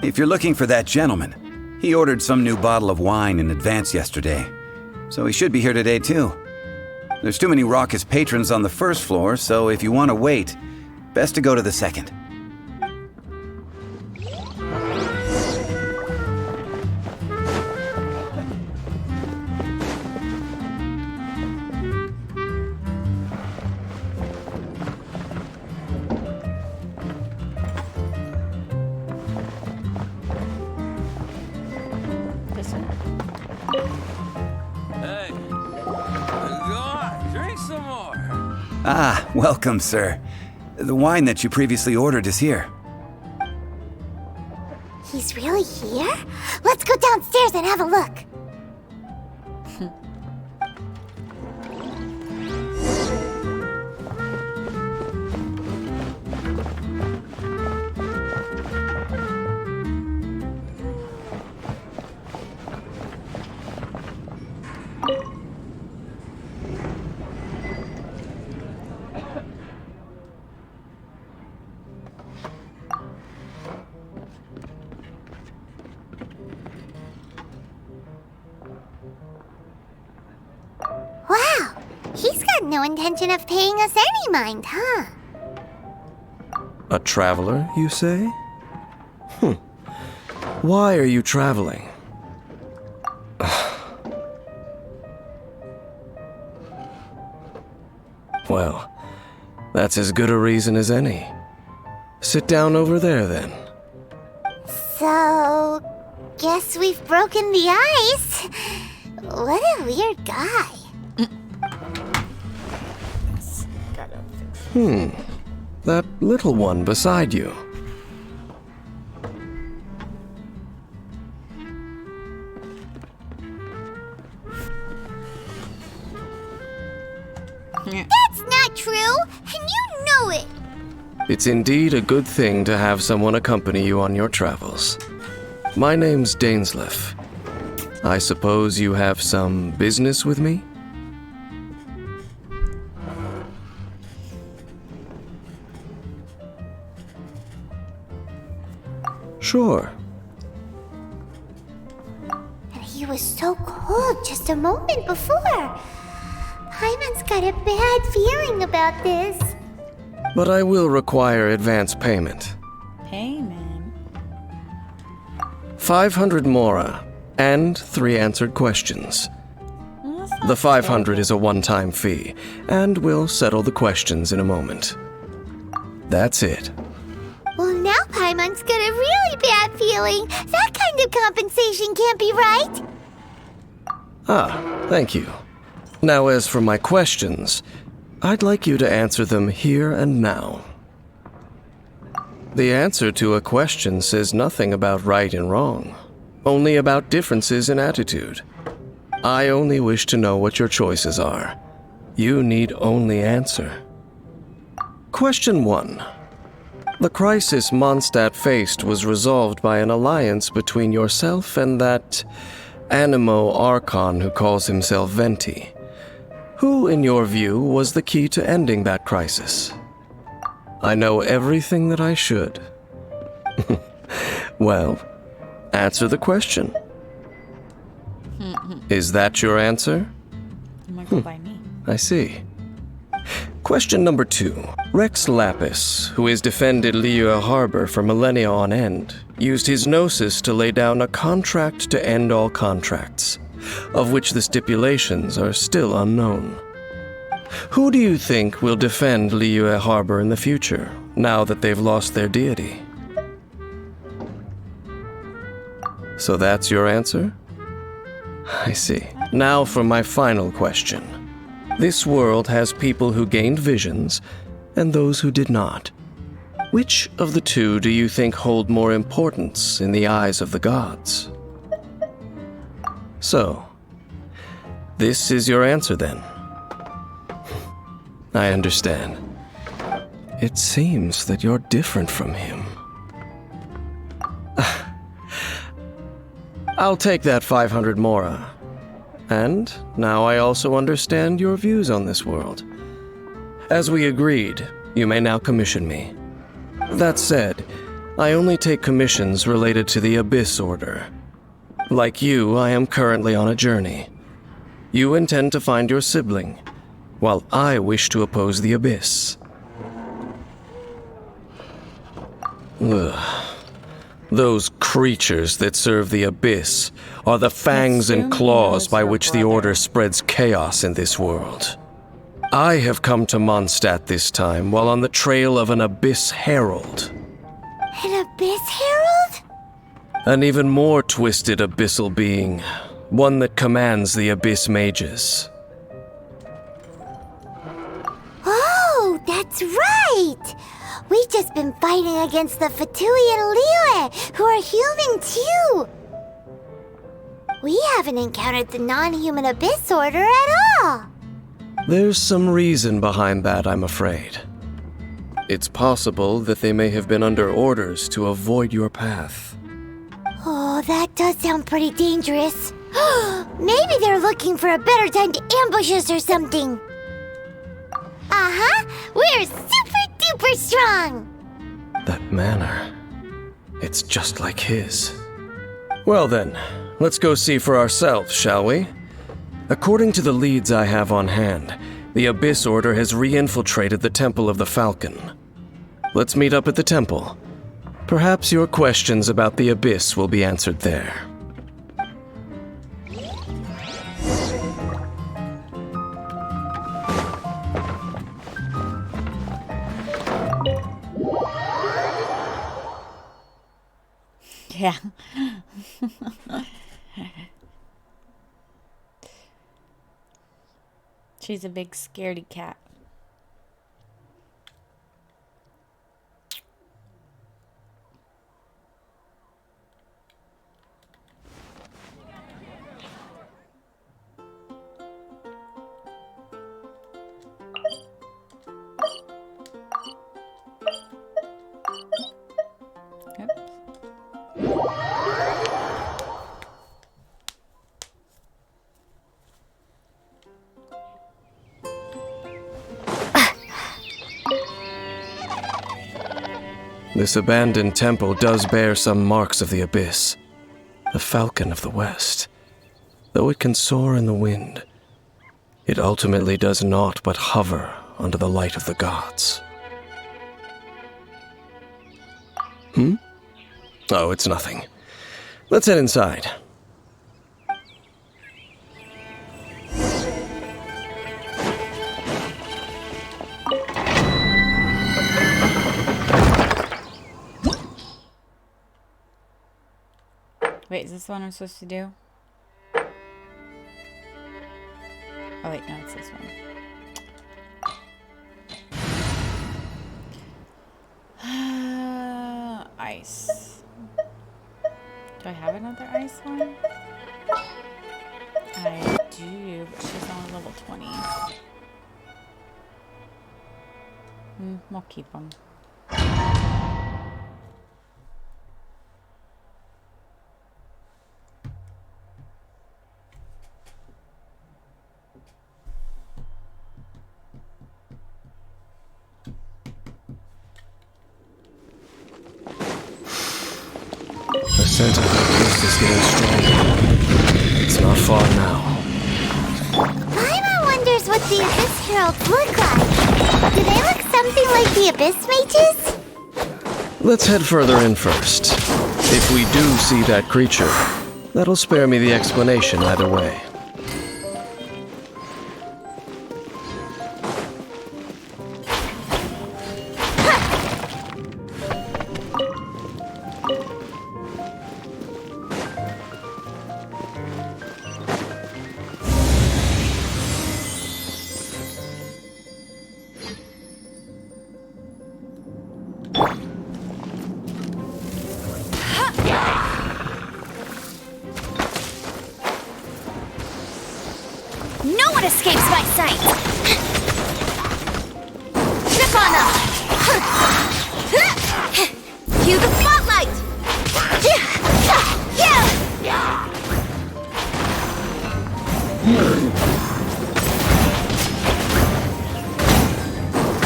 If you're looking for that gentleman, he ordered some new bottle of wine in advance yesterday, so he should be here today too. There's too many raucous patrons on the first floor, so if you want to wait, best to go to the second. Ah, welcome, sir. The wine that you previously ordered is here. He's really here? Let's go downstairs and have a look. Wow, he's got no intention of paying us any mind, huh? A traveler, you say? Why are you traveling? Well, that's as good a reason as any. Sit down over there, then. So, guess we've broken the ice. What a weird guy. That little one beside you. That's not true, and you know it. It's indeed a good thing to have someone accompany you on your travels. My name's Dainsleif. I suppose you have some business with me? Sure. And he was so cold just a moment before. Paimon's got a bad feeling about this. But I will require advance payment. Payment? 500 mora, and 3 answered questions. The 500 is a one-time fee, and we'll settle the questions in a moment. That's it. Well, now Paimon's got a really bad feeling. That kind of compensation can't be right. Ah, thank you. Now, as for my questions, I'd like you to answer them here and now. The answer to a question says nothing about right and wrong, only about differences in attitude. I only wish to know what your choices are. You need only answer. Question 1. The crisis Mondstadt faced was resolved by an alliance between yourself and that Animo Archon who calls himself Venti. Who, in your view, was the key to ending that crisis? I know everything that I should. Well, answer the question. Is that your answer? I'm gonna go by me. I see. Question number 2. Rex Lapis, who has defended Liyue Harbor for millennia on end, used his gnosis to lay down a contract to end all contracts, of which the stipulations are still unknown. Who do you think will defend Liyue Harbor in the future, now that they've lost their deity? So that's your answer? I see. Now for my final question. This world has people who gained visions and those who did not. Which of the two do you think hold more importance in the eyes of the gods? So, this is your answer then. I understand. It seems that you're different from him. I'll take that 500 mora. And now I also understand your views on this world. As we agreed, you may now commission me. That said, I only take commissions related to the Abyss Order. Like you, I am currently on a journey. You intend to find your sibling, while I wish to oppose the Abyss. Ugh. Those creatures that serve the Abyss are the fangs and claws by which the Order spreads chaos in this world. I have come to Mondstadt this time while on the trail of an Abyss Herald. An Abyss Herald? An even more twisted abyssal being, one that commands the Abyss Mages. Oh, that's right! We've just been fighting against the Fatui and Liyue, who are human too! We haven't encountered the non-human Abyss Order at all! There's some reason behind that, I'm afraid. It's possible that they may have been under orders to avoid your path. Oh, that does sound pretty dangerous. Maybe they're looking for a better time to ambush us or something. Uh-huh, we're super duper strong! That manner, it's just like his. Well then, let's go see for ourselves, shall we? According to the leads I have on hand, the Abyss Order has re-infiltrated the Temple of the Falcon. Let's meet up at the temple. Perhaps your questions about the Abyss will be answered there. Yeah. She's a big scaredy cat. This abandoned temple does bear some marks of the Abyss. The Falcon of the West. Though it can soar in the wind, it ultimately does naught but hover under the light of the gods. Oh, it's nothing. Let's head inside. Wait, is this the one I'm supposed to do? Oh wait, no, it's this one. Ice. Do I have another ice one? I do, but she's on level 20. We'll keep them. The scent of the Abyss is getting stronger. It's not far now. Paimon wonders what the Abyss Heralds look like. Do they look something like the Abyss Mages? Let's head further in first. If we do see that creature, that'll spare me the explanation either way. sight. Step on up. Cue the spotlight.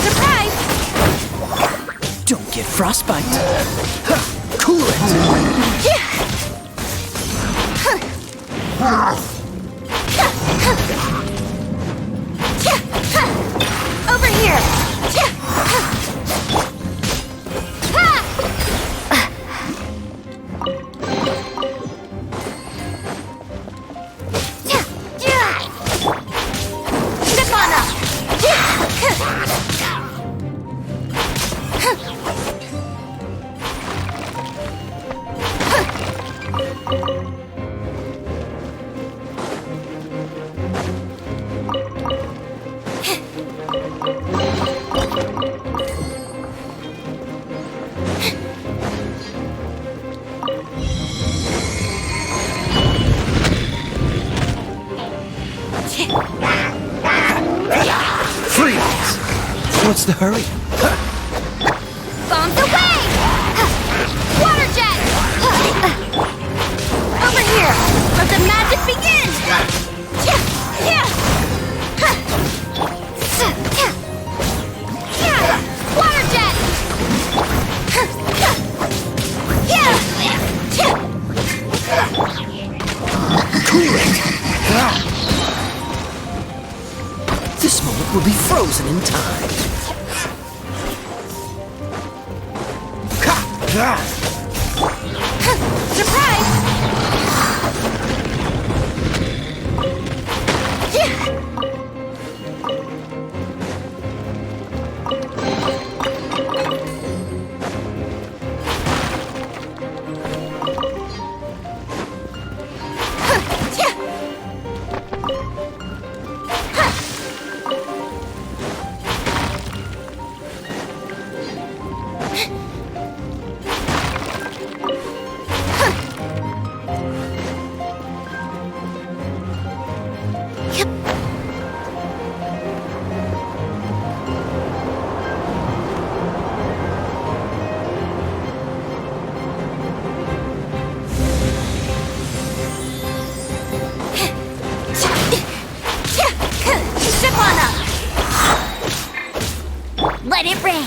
Surprise! Don't get frostbite. Cool it. Over here. Step on up. Freeze! What's the hurry? Bombs away! Water jet! Over here! Let the magic begin! Water jet! Cool it! This moment will be frozen in time. Surprise! Step on up! Let it rain!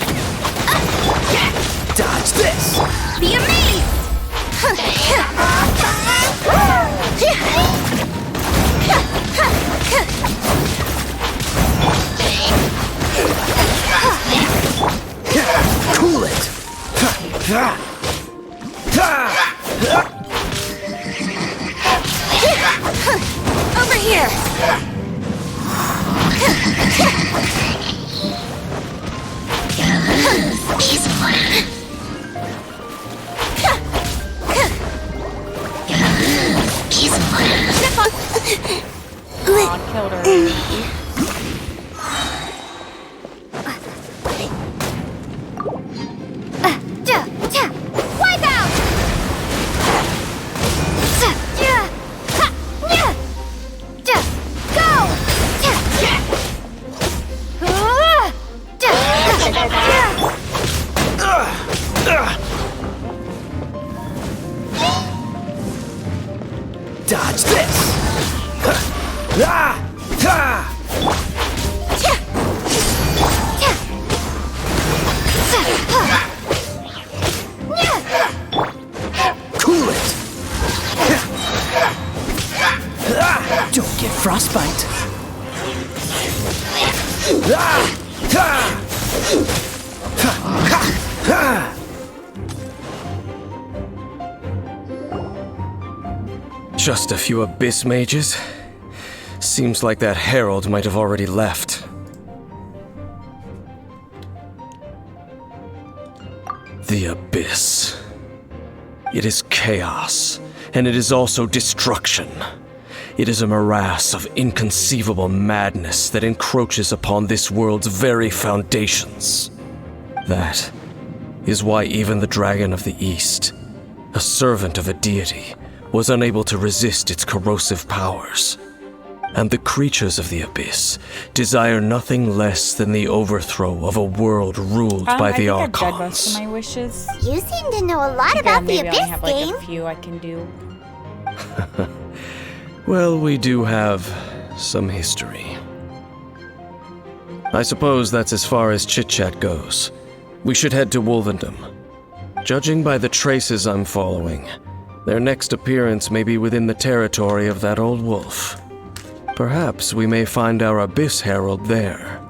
Dodge this! Be amazed! Cool it! Over here! Step on! Killed her. Wipe out! Go! Dodge this! Cool it! Don't get frostbite. Just a few abyss mages? Seems like that herald might have already left. The abyss. It is chaos, and it is also destruction. It is a morass of inconceivable madness that encroaches upon this world's very foundations. That is why even the Dragon of the East, a servant of a deity, was unable to resist its corrosive powers. And the creatures of the abyss desire nothing less than the overthrow of a world ruled by the I think I've done most of Archons. my wishes. You seem to know a lot Okay, about the maybe I only Abyss have like game. a few I can do. Well, we do have some history. I suppose that's as far as chit-chat goes. We should head to Wolvendom. Judging by the traces I'm following, their next appearance may be within the territory of that old wolf. Perhaps we may find our Abyss Herald there.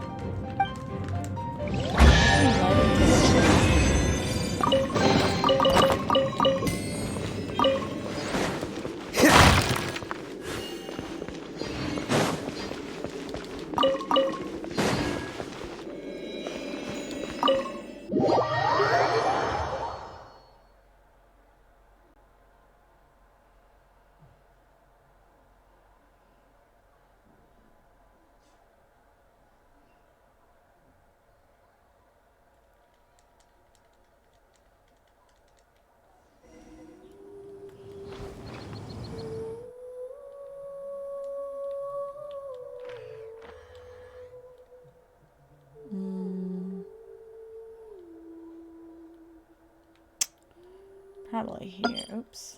Probably here. Oops.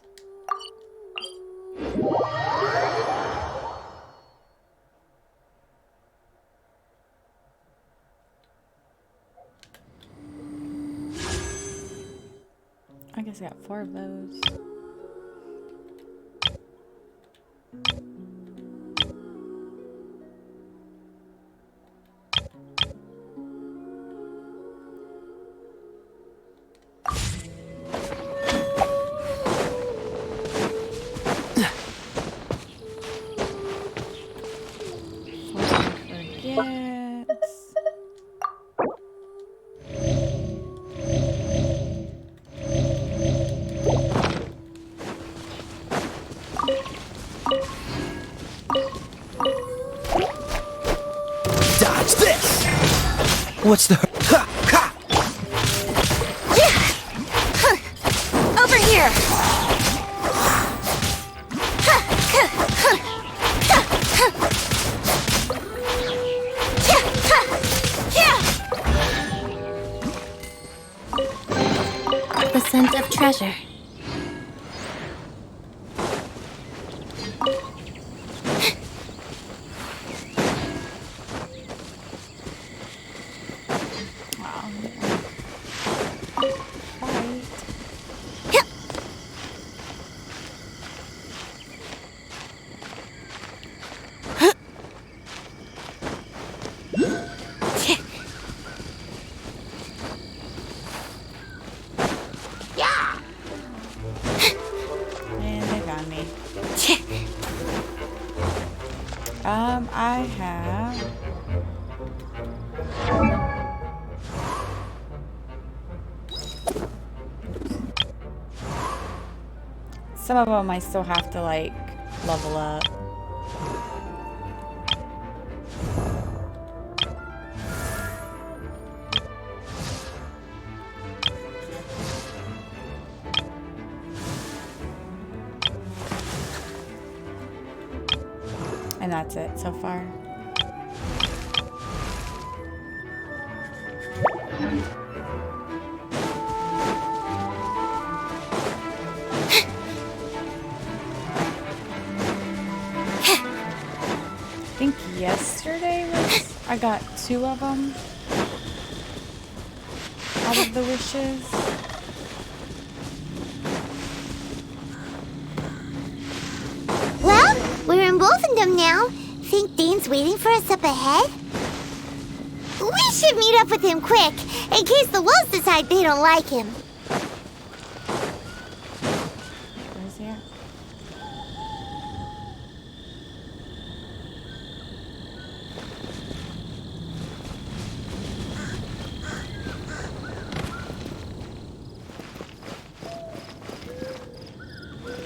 I guess I got 4 of those. Dodge this! What's the... Ha! Ha! Over here! The scent of treasure. And they got me. I have... Some of them I still have to, like, level up. And that's it so far. I think yesterday was... I got 2 of them out of the wishes. Well, we're in Wolfendom now. Think Dane's waiting for us up ahead? We should meet up with him quick, in case the wolves decide they don't like him. Where's he at?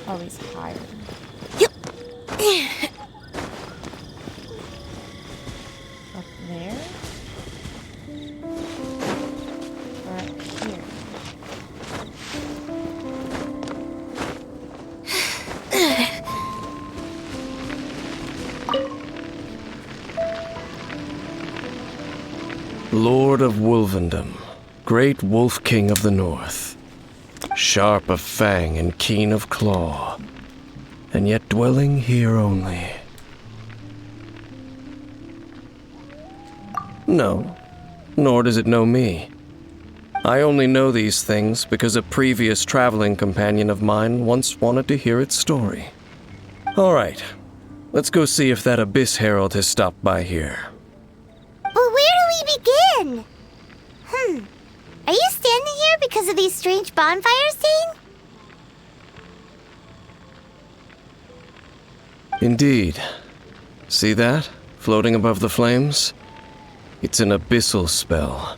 Oh, he's higher. Up there? Or up here? Lord of Wolvendom, great Wolf King of the North, sharp of fang and keen of claw, and yet dwelling here only. No, nor does it know me. I only know these things because a previous traveling companion of mine once wanted to hear its story. All right, let's go see if that Abyss Herald has stopped by here. But where do we begin? Are you standing here because of these strange bonfires, Dane? Indeed. See that? Floating above the flames? It's an abyssal spell.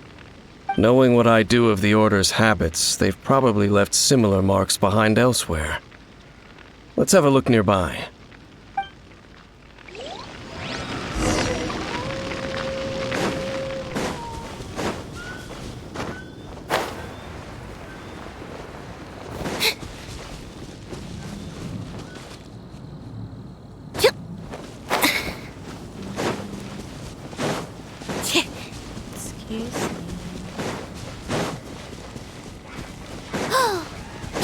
Knowing what I do of the Order's habits, they've probably left similar marks behind elsewhere. Let's have a look nearby.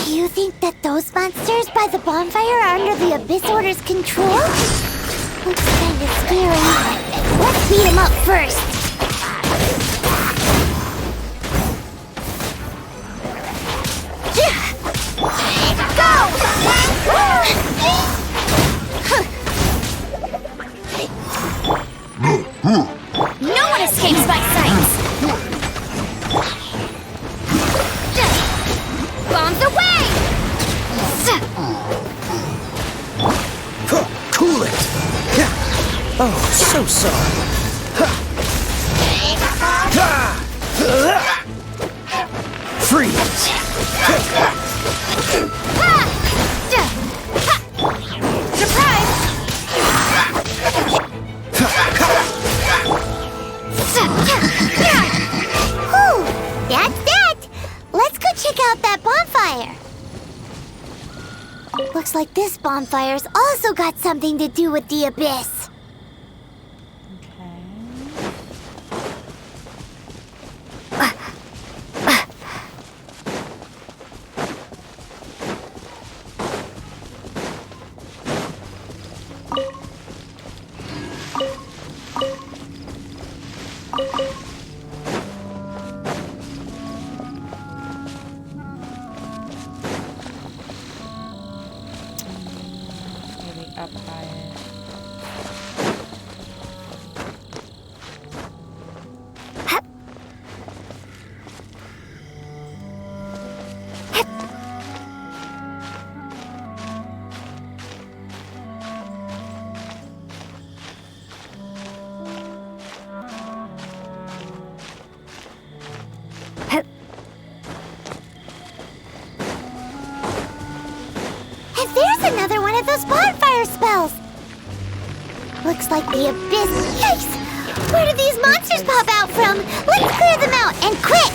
Do you think that those monsters by the bonfire are under the Abyss Order's control? Looks kinda scary. Let's beat them up first. No one escapes my sights! Bombs away! Cool it! Oh, so sorry. Freeze! Surprise! Whew, that's that! Let's go check out that bonfire. Looks like this bonfire's also got something to do with the Abyss. Maybe up higher. And there's another one of those bonfire spells! Looks like the Abyss. Yikes! Where did these monsters pop out from? Let's clear them out, and quick!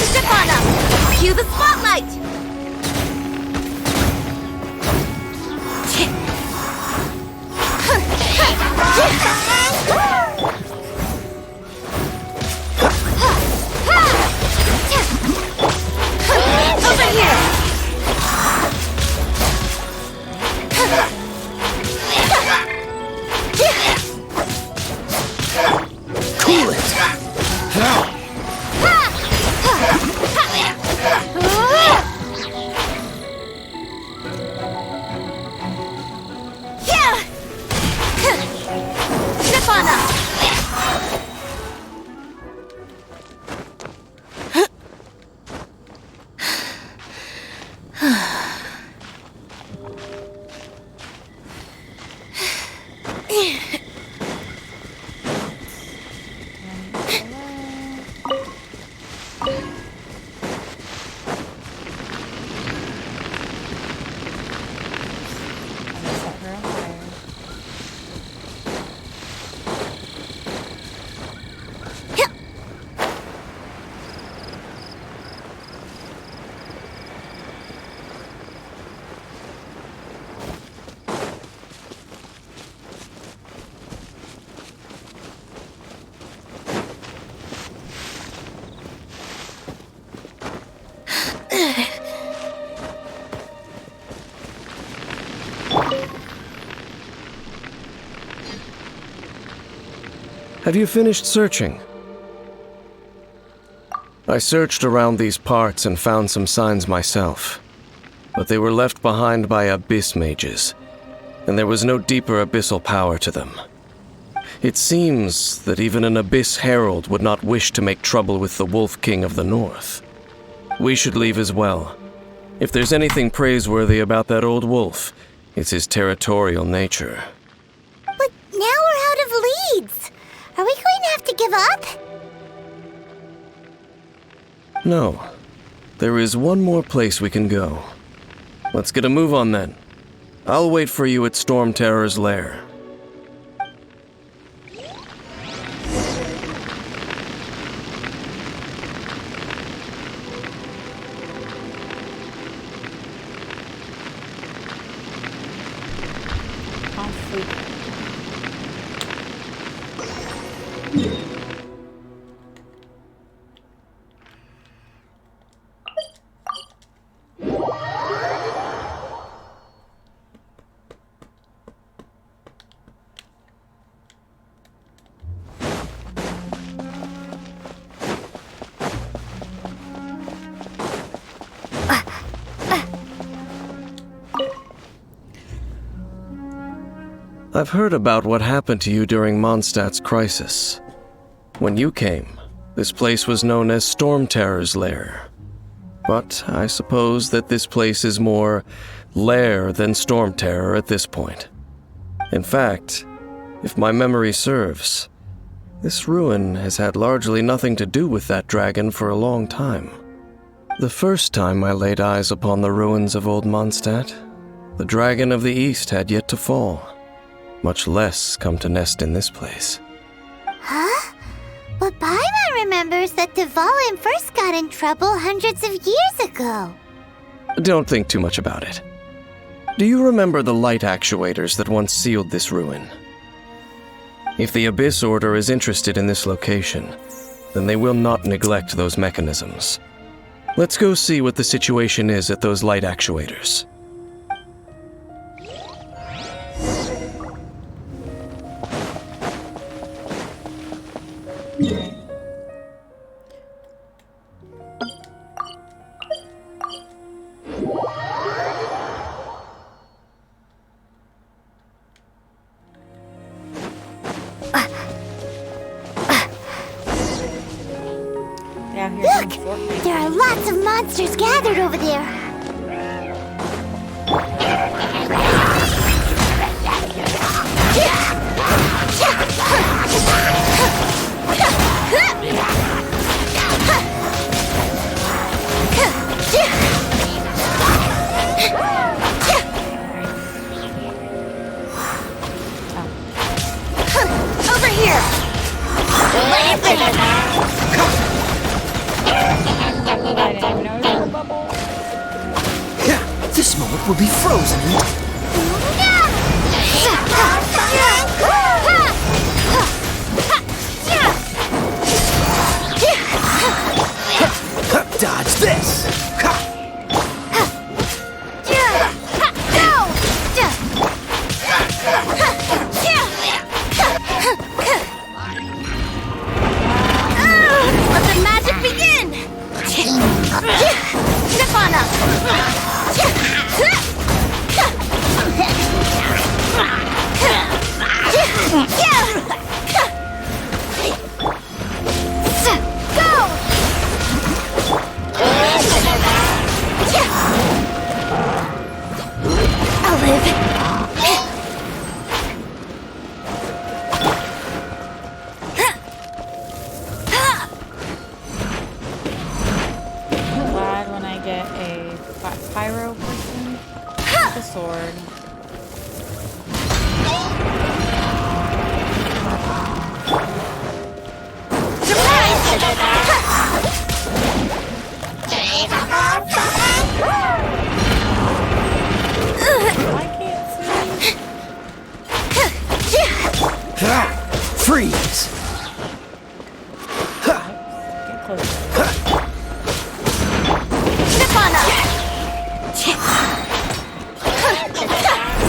Step on up! Cue the spotlight! Over here! Cool it! Have you finished searching? I searched around these parts and found some signs myself, but they were left behind by abyss mages, and there was no deeper abyssal power to them. It seems that even an abyss herald would not wish to make trouble with the Wolf King of the North. We should leave as well. If there's anything praiseworthy about that old wolf, it's his territorial nature. But now we're out of leads. Are we going to have to give up? No. There is one more place we can go. Let's get a move on then. I'll wait for you at Storm Terror's lair. I've heard about what happened to you during Mondstadt's crisis. When you came, this place was known as Storm Terror's lair. But I suppose that this place is more lair than Storm Terror at this point. In fact, if my memory serves, this ruin has had largely nothing to do with that dragon for a long time. The first time I laid eyes upon the ruins of Old Mondstadt, the dragon of the East had yet to fall, much less come to nest in this place. Huh? But Paimon remembers that Dvalin first got in trouble hundreds of years ago. Don't think too much about it. Do you remember the light actuators that once sealed this ruin? If the Abyss Order is interested in this location, then they will not neglect those mechanisms. Let's go see what the situation is at those light actuators. Look! There are lots of monsters gathered over there. Over here! This moment will be frozen in dodge this! Let the magic begin! Step on up! I'll live. I'm glad when I get a pyro person with a sword. Freeze! Get closer. Step on up!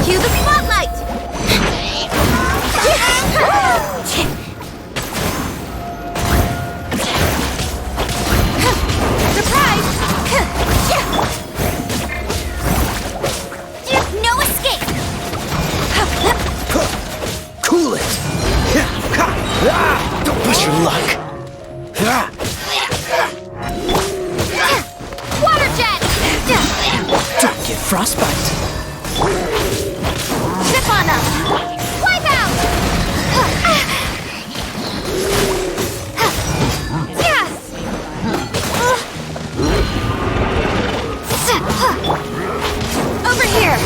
Cue the spotlight! frostbite. Zip on them! Wipe out! Over here!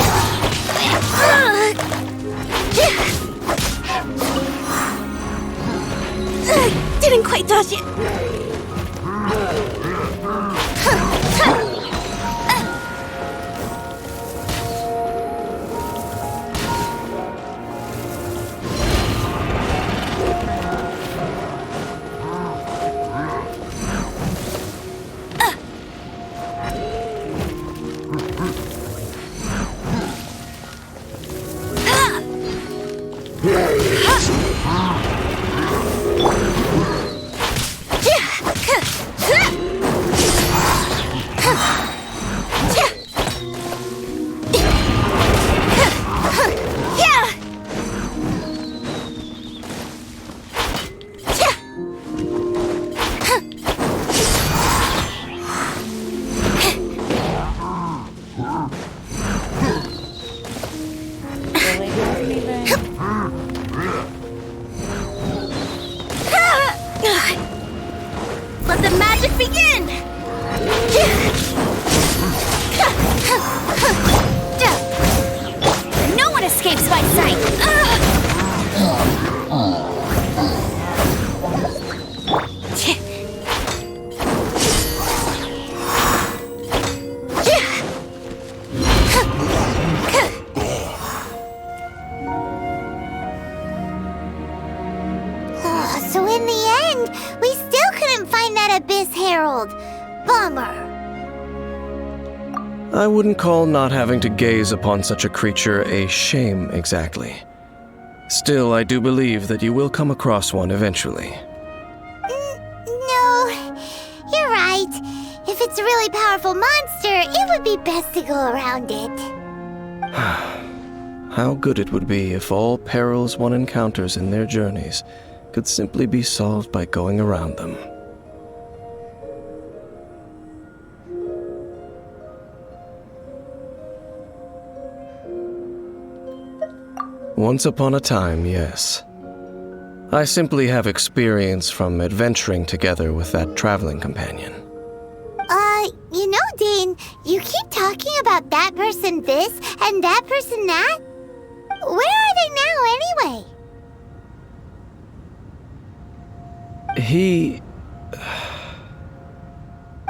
Didn't quite touch it. Let the magic begin! No one escapes my sight. So in the end, we still couldn't find that Abyss Herald. Bummer. I wouldn't call not having to gaze upon such a creature a shame exactly. Still, I do believe that you will come across one eventually. No, you're right. If it's a really powerful monster, it would be best to go around it. How good it would be if all perils one encounters in their journeys could simply be solved by going around them. Once upon a time, yes. I simply have experience from adventuring together with that traveling companion. You know, Dane, you keep talking about that person this and that person that. Where are they now, anyway? He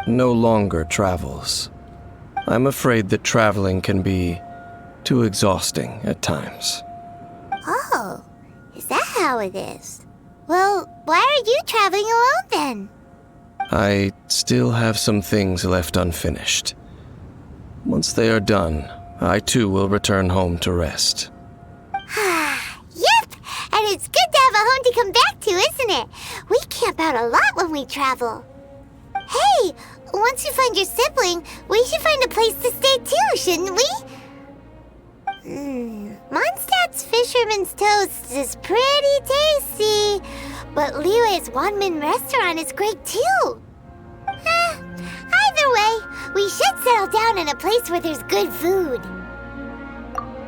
no longer travels. I'm afraid that traveling can be too exhausting at times. Oh, is that how it is? Well, why are you traveling alone then? I still have some things left unfinished. Once they are done, I too will return home to rest. Yep, and it's good to have a home to come back to, isn't it? We camp out a lot when we travel. Hey, once you find your sibling, we should find a place to stay too, shouldn't we? Mondstadt's Fisherman's Toast is pretty tasty, but Liyue's one-man restaurant is great too. Either way, we should settle down in a place where there's good food.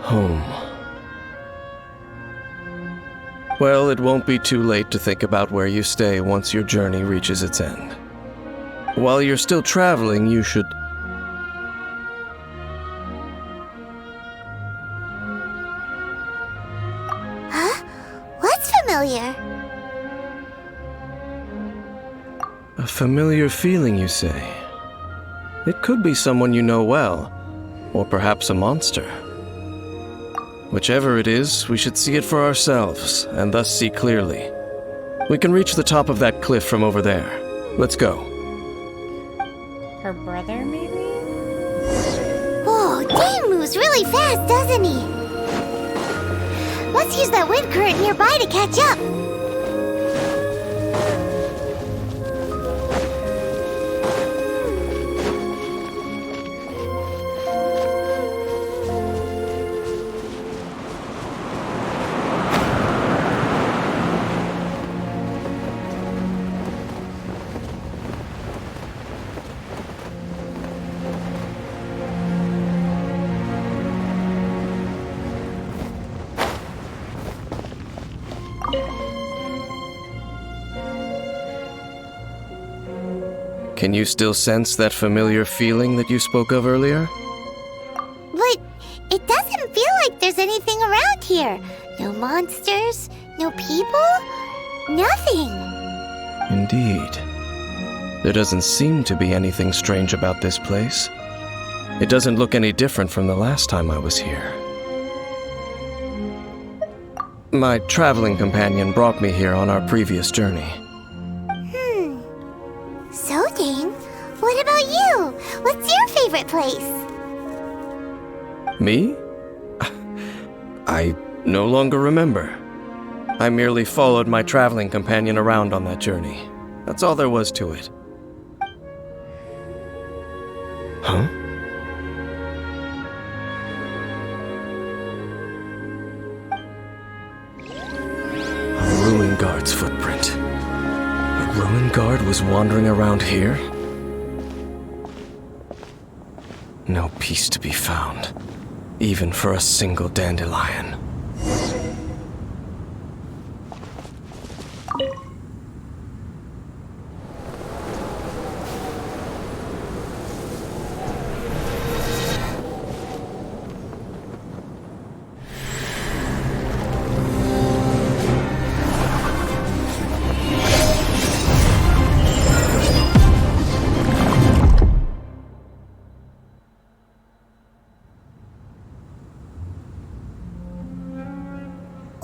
Home. Well, it won't be too late to think about where you stay once your journey reaches its end. While you're still traveling, you should... Huh? What's familiar? A familiar feeling, you say? It could be someone you know well, or perhaps a monster. Whichever it is, we should see it for ourselves, and thus see clearly. We can reach the top of that cliff from over there. Let's go. Her brother, maybe? Oh, Dane moves really fast, doesn't he? Let's use that wind current nearby to catch up. Can you still sense that familiar feeling that you spoke of earlier? But it doesn't feel like there's anything around here. No monsters, no people, nothing. Indeed. There doesn't seem to be anything strange about this place. It doesn't look any different from the last time I was here. My traveling companion brought me here on our previous journey. So, Dane, what about you? What's your favorite place? Me? I no longer remember. I merely followed my traveling companion around on that journey. That's all there was to it. Huh? A ruin guard's footprint. A ruin guard was wandering around here? No peace to be found, even for a single dandelion.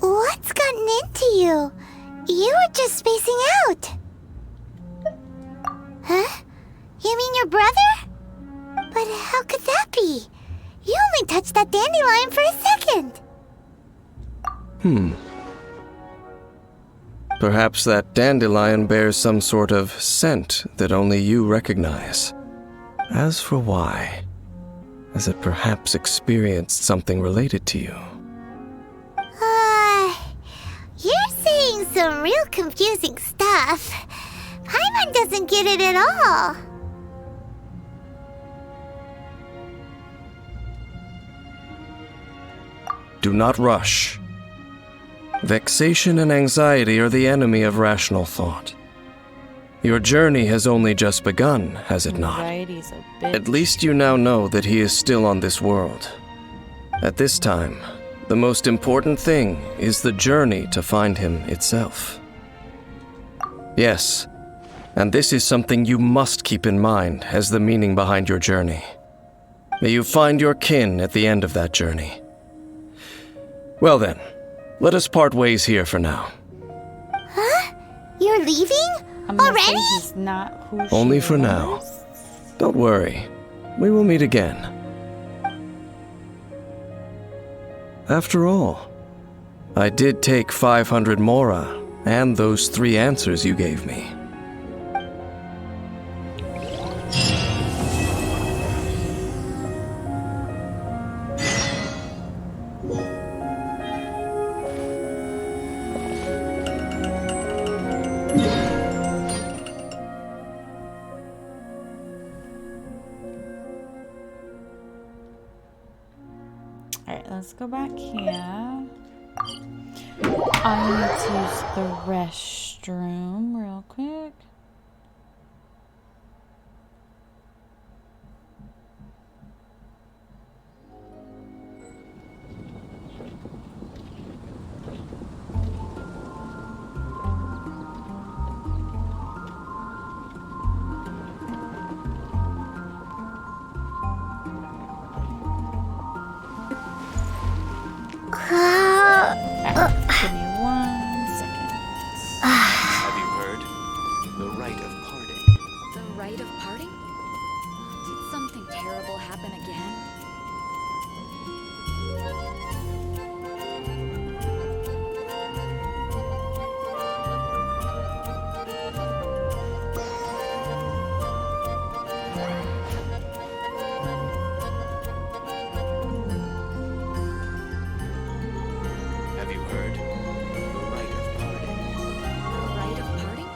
What's gotten into you? You were just spacing out. Huh? You mean your brother? But how could that be? You only touched that dandelion for a second. Perhaps that dandelion bears some sort of scent that only you recognize. As for why, has it perhaps experienced something related to you? You're saying some real confusing stuff. Paimon doesn't get it at all. Do not rush. Vexation and anxiety are the enemy of rational thought. Your journey has only just begun, has it not? Anxiety's a bitch. At least you now know that he is still on this world. At this time, the most important thing is the journey to find him itself. Yes, and this is something you must keep in mind as the meaning behind your journey. May you find your kin at the end of that journey. Well then, let us part ways here for now. Huh? You're leaving? Already? He's not who Only she for was. now. Don't worry, we will meet again. After all, I did take 500 mora and those 3 answers you gave me. Alright, let's go back here. I need to use the restroom real quick. Give me 1 second. Have you heard? The rite of parting. The rite of parting? Did something terrible happen again? Have you heard? The rite of parting. The rite of parting?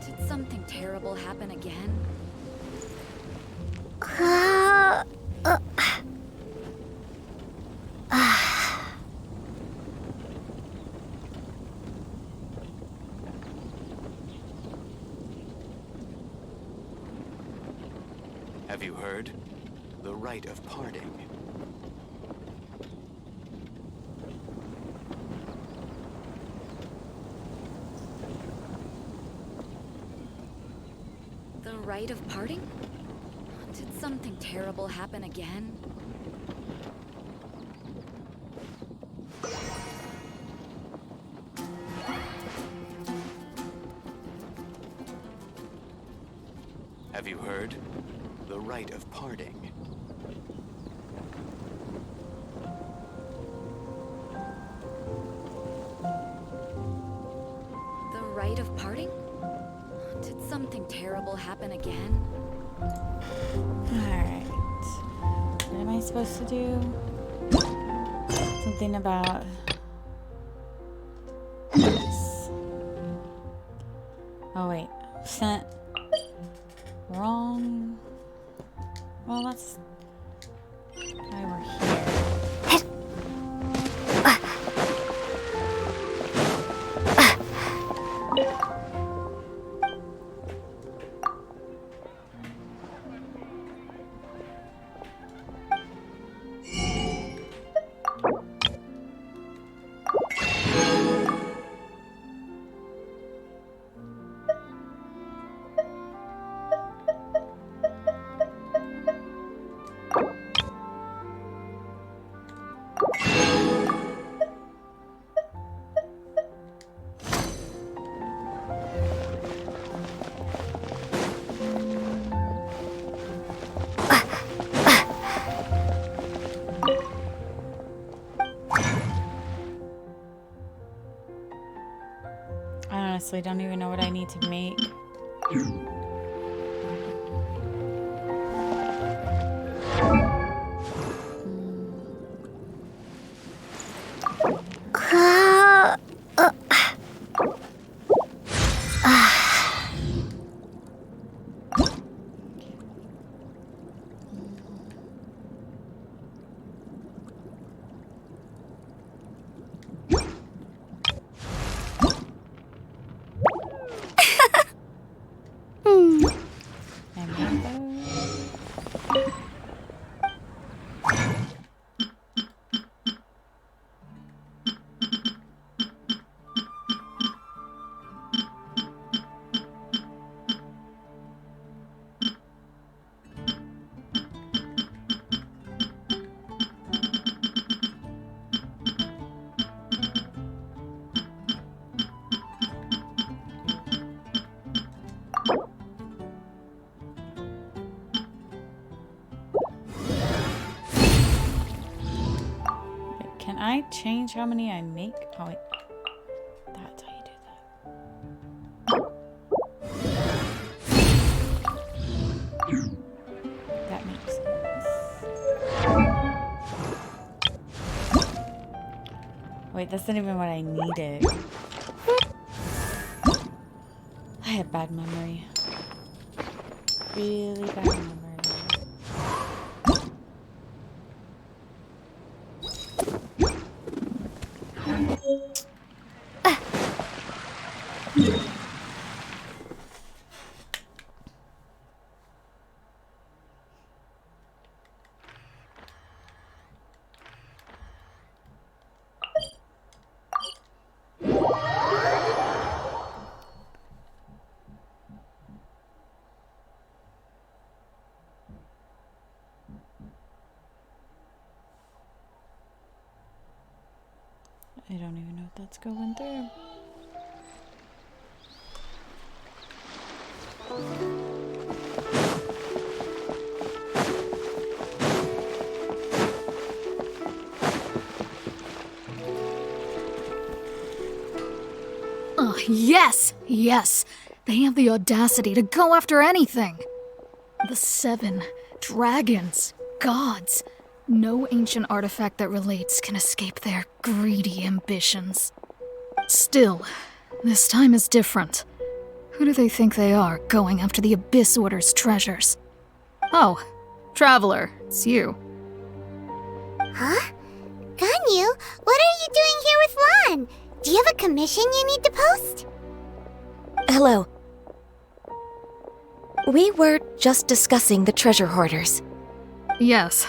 Did something terrible happen again? Have you heard? The rite of parting. The rite of parting? Did something terrible happen again? Have you heard? The rite of parting. The rite of parting? Did something terrible happen again? Alright. What am I supposed to do? Something about this. Oh wait. Wrong. Well, that's why we're here. I honestly don't even know what I need to make. Can I change how many I make? Oh wait. That's how you do that. That makes sense. Wait, that's not even what I needed. I have bad memory. Really bad memory. I don't even know if that's going through. Oh, yes! Yes! They have the audacity to go after anything! The 7 dragons, gods. No ancient artifact that relates can escape their greedy ambitions. Still, this time is different. Who do they think they are, going after the Abyss Order's treasures? Oh, Traveler, it's you. Huh? Ganyu, what are you doing here with Lan? Do you have a commission you need to post? Hello. We were just discussing the treasure hoarders. Yes.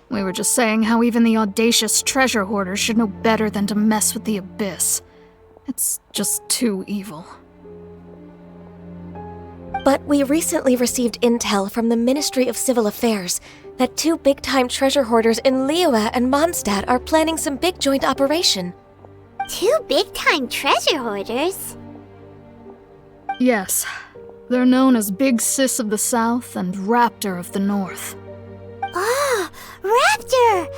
We were just saying how even the audacious treasure hoarders should know better than to mess with the Abyss. It's just too evil. But we recently received intel from the Ministry of Civil Affairs that 2 big-time treasure hoarders in Liyue and Mondstadt are planning some big joint operation. 2 big-time treasure hoarders? Yes. They're known as Big Sis of the South and Raptor of the North. Oh, Raptor!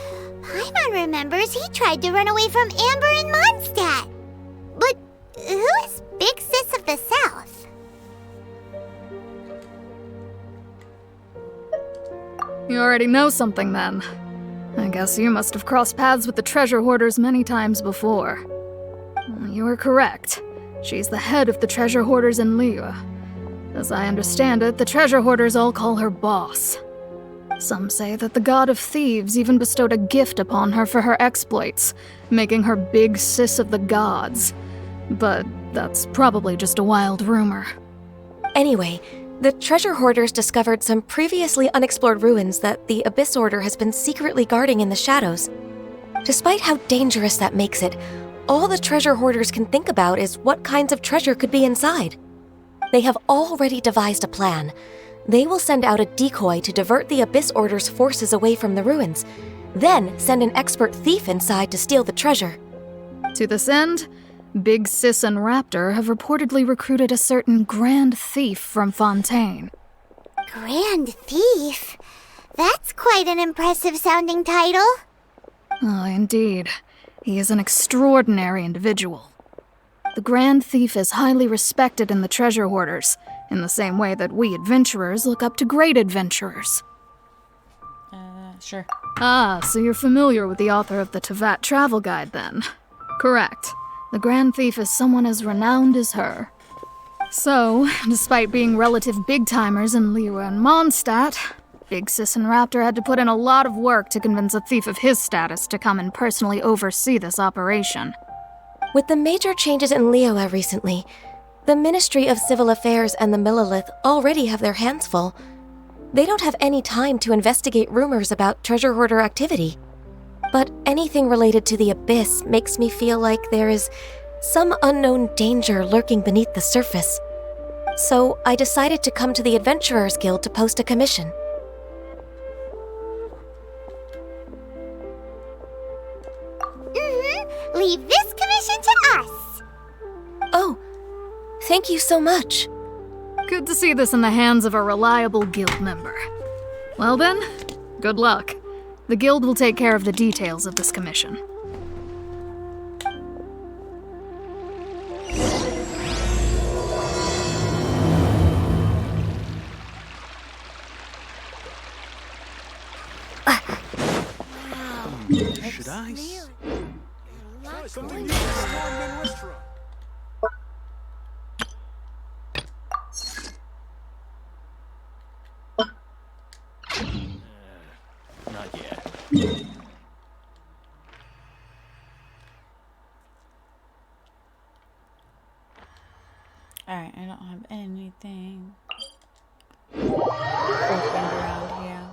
Paimon remembers he tried to run away from Amber in Mondstadt. But who is Big Sis of the South? You already know something then. I guess you must have crossed paths with the treasure hoarders many times before. You are correct. She's the head of the treasure hoarders in Liyue. As I understand it, the treasure hoarders all call her boss. Some say that the god of thieves even bestowed a gift upon her for her exploits, making her Big Sis of the gods. But that's probably just a wild rumor. Anyway, the treasure hoarders discovered some previously unexplored ruins that the Abyss Order has been secretly guarding in the shadows. Despite how dangerous that makes it, all the treasure hoarders can think about is what kinds of treasure could be inside. They have already devised a plan. They will send out a decoy to divert the Abyss Order's forces away from the ruins, then send an expert thief inside to steal the treasure. To this end, Big Sis and Raptor have reportedly recruited a certain Grand Thief from Fontaine. Grand Thief? That's quite an impressive sounding title. Oh, indeed. He is an extraordinary individual. The Grand Thief is highly respected in the treasure hoarders, in the same way that we adventurers look up to great adventurers. Sure. Ah, so you're familiar with the author of the Tevat Travel Guide, then? Correct. The Grand Thief is someone as renowned as her. So, despite being relative big-timers in Liyue and Mondstadt, Big Sis and Raptor had to put in a lot of work to convince a thief of his status to come and personally oversee this operation. With the major changes in Liyue recently, the Ministry of Civil Affairs and the Millelith already have their hands full. They don't have any time to investigate rumors about treasure hoarder activity. But anything related to the Abyss makes me feel like there is some unknown danger lurking beneath the surface. So I decided to come to the Adventurers Guild to post a commission. Leave this commission to us. Oh, thank you so much. Good to see this in the hands of a reliable guild member. Well then, good luck. The guild will take care of the details of this commission. Should I? Not yet. Alright, I don't have anything opened around here.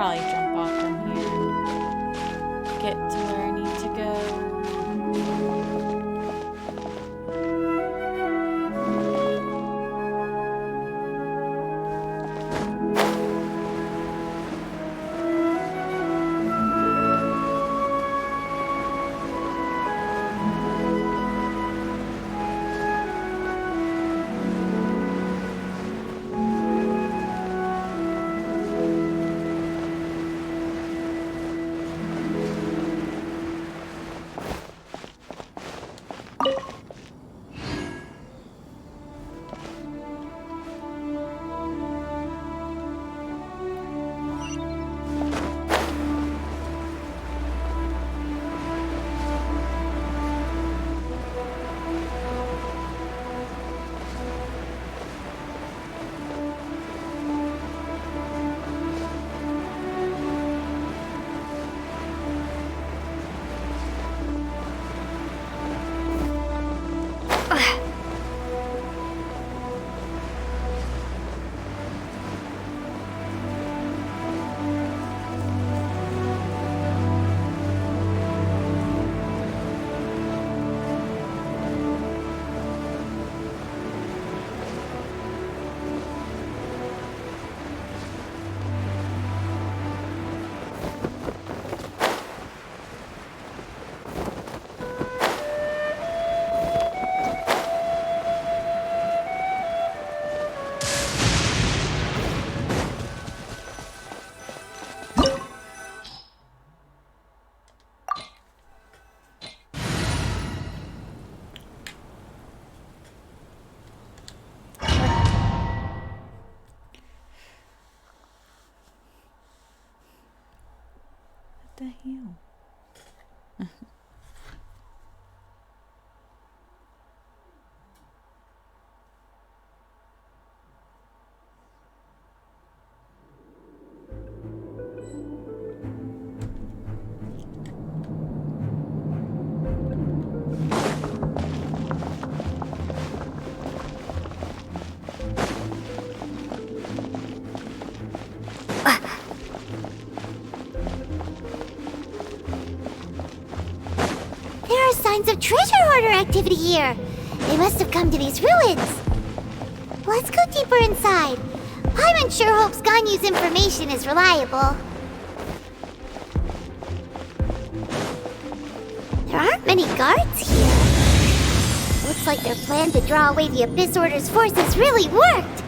Probably jump off from here and get to where I need to go. the hell? There are signs of treasure hoarder activity here. They must have come to these ruins. Let's go deeper inside. Paimon sure hopes Ganyu's information is reliable. There aren't many guards here. Looks like their plan to draw away the Abyss Order's forces really worked.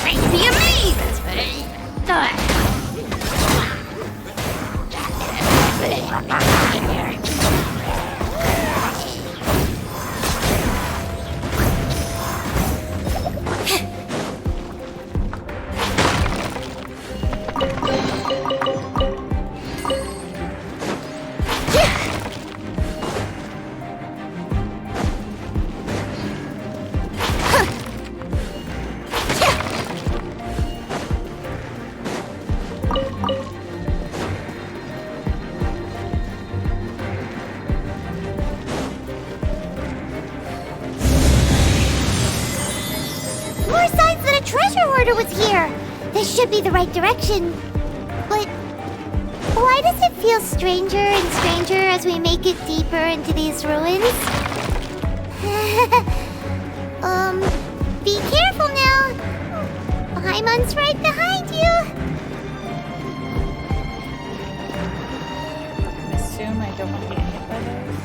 Make me amazed! More signs that a treasure hoarder was here. This should be the right direction. But why does it feel stranger and stranger as we make it deeper into these ruins? Be careful now. Paimon's right behind you. Assume I don't want to get hit by those.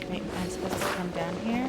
Wait, I'm supposed to come down here?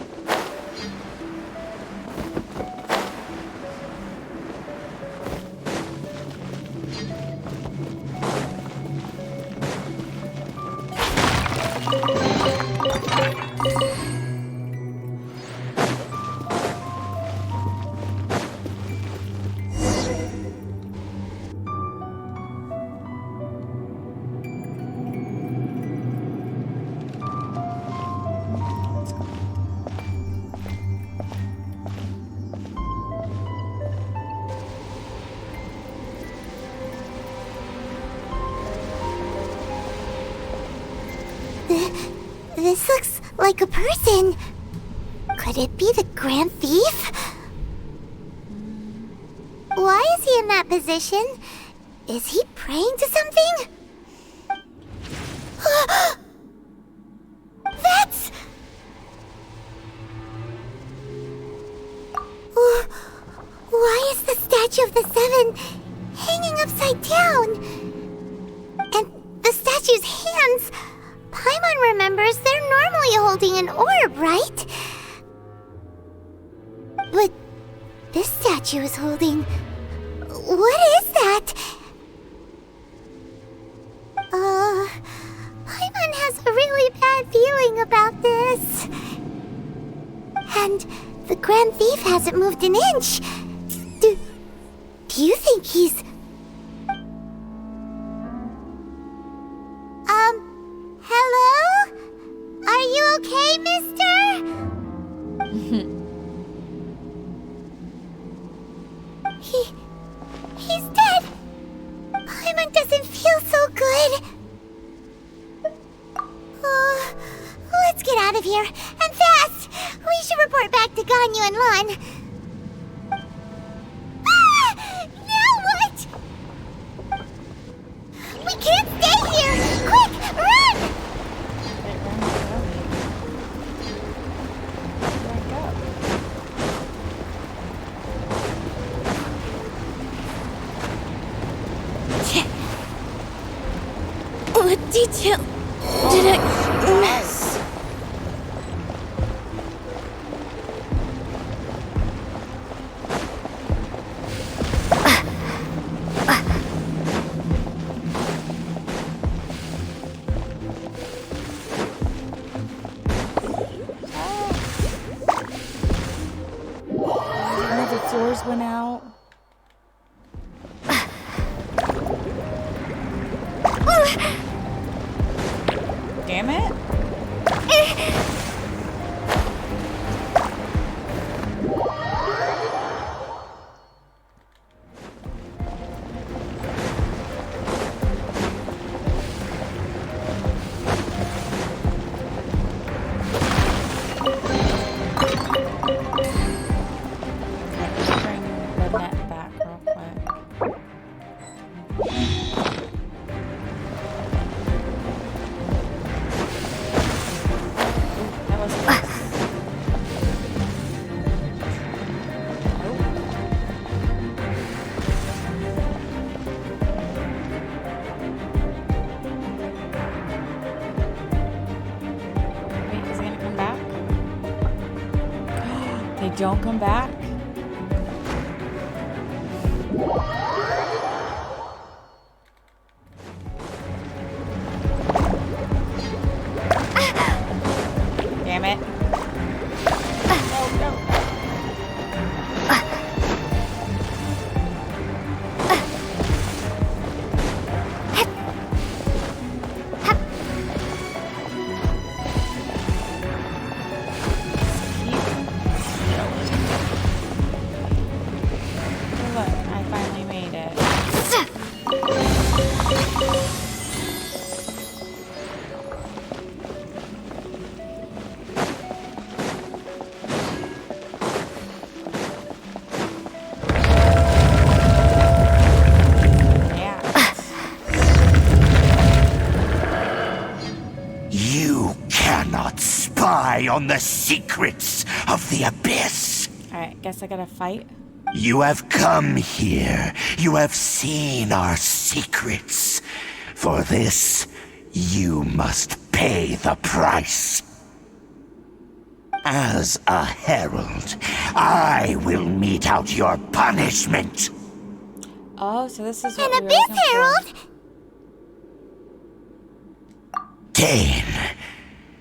This looks like a person. Could it be the Grand Thief? Why is he in that position? Is he praying to something? That's... Why is the statue of the Seven hanging upside down? And the statue's hands... Paimon remembers they're normally holding an orb, right? But this statue is holding... What is that? Paimon has a really bad feeling about this. And the Grand Thief hasn't moved an inch. Do you think he's... Hello? Are you okay, mister? He's dead. Paimon doesn't feel so good. Let's get out of here, and fast! We should report back to Ganyu and Lon. Now what? We can't stay here! Quick, run! What detail did I miss? One of the floors went out. Damn it. Bring the net back real quick. That was close. Wait, is he gonna come back? They don't come back? Damn it. No, no. Look, I finally made it. You cannot spy on the secrets of the Abyss. Alright, guess I gotta fight. You have come here. You have seen our secrets. For this, you must pay the price. As a herald, I will mete out your punishment. Oh, so this is what An we were Abyss looking for. Herald?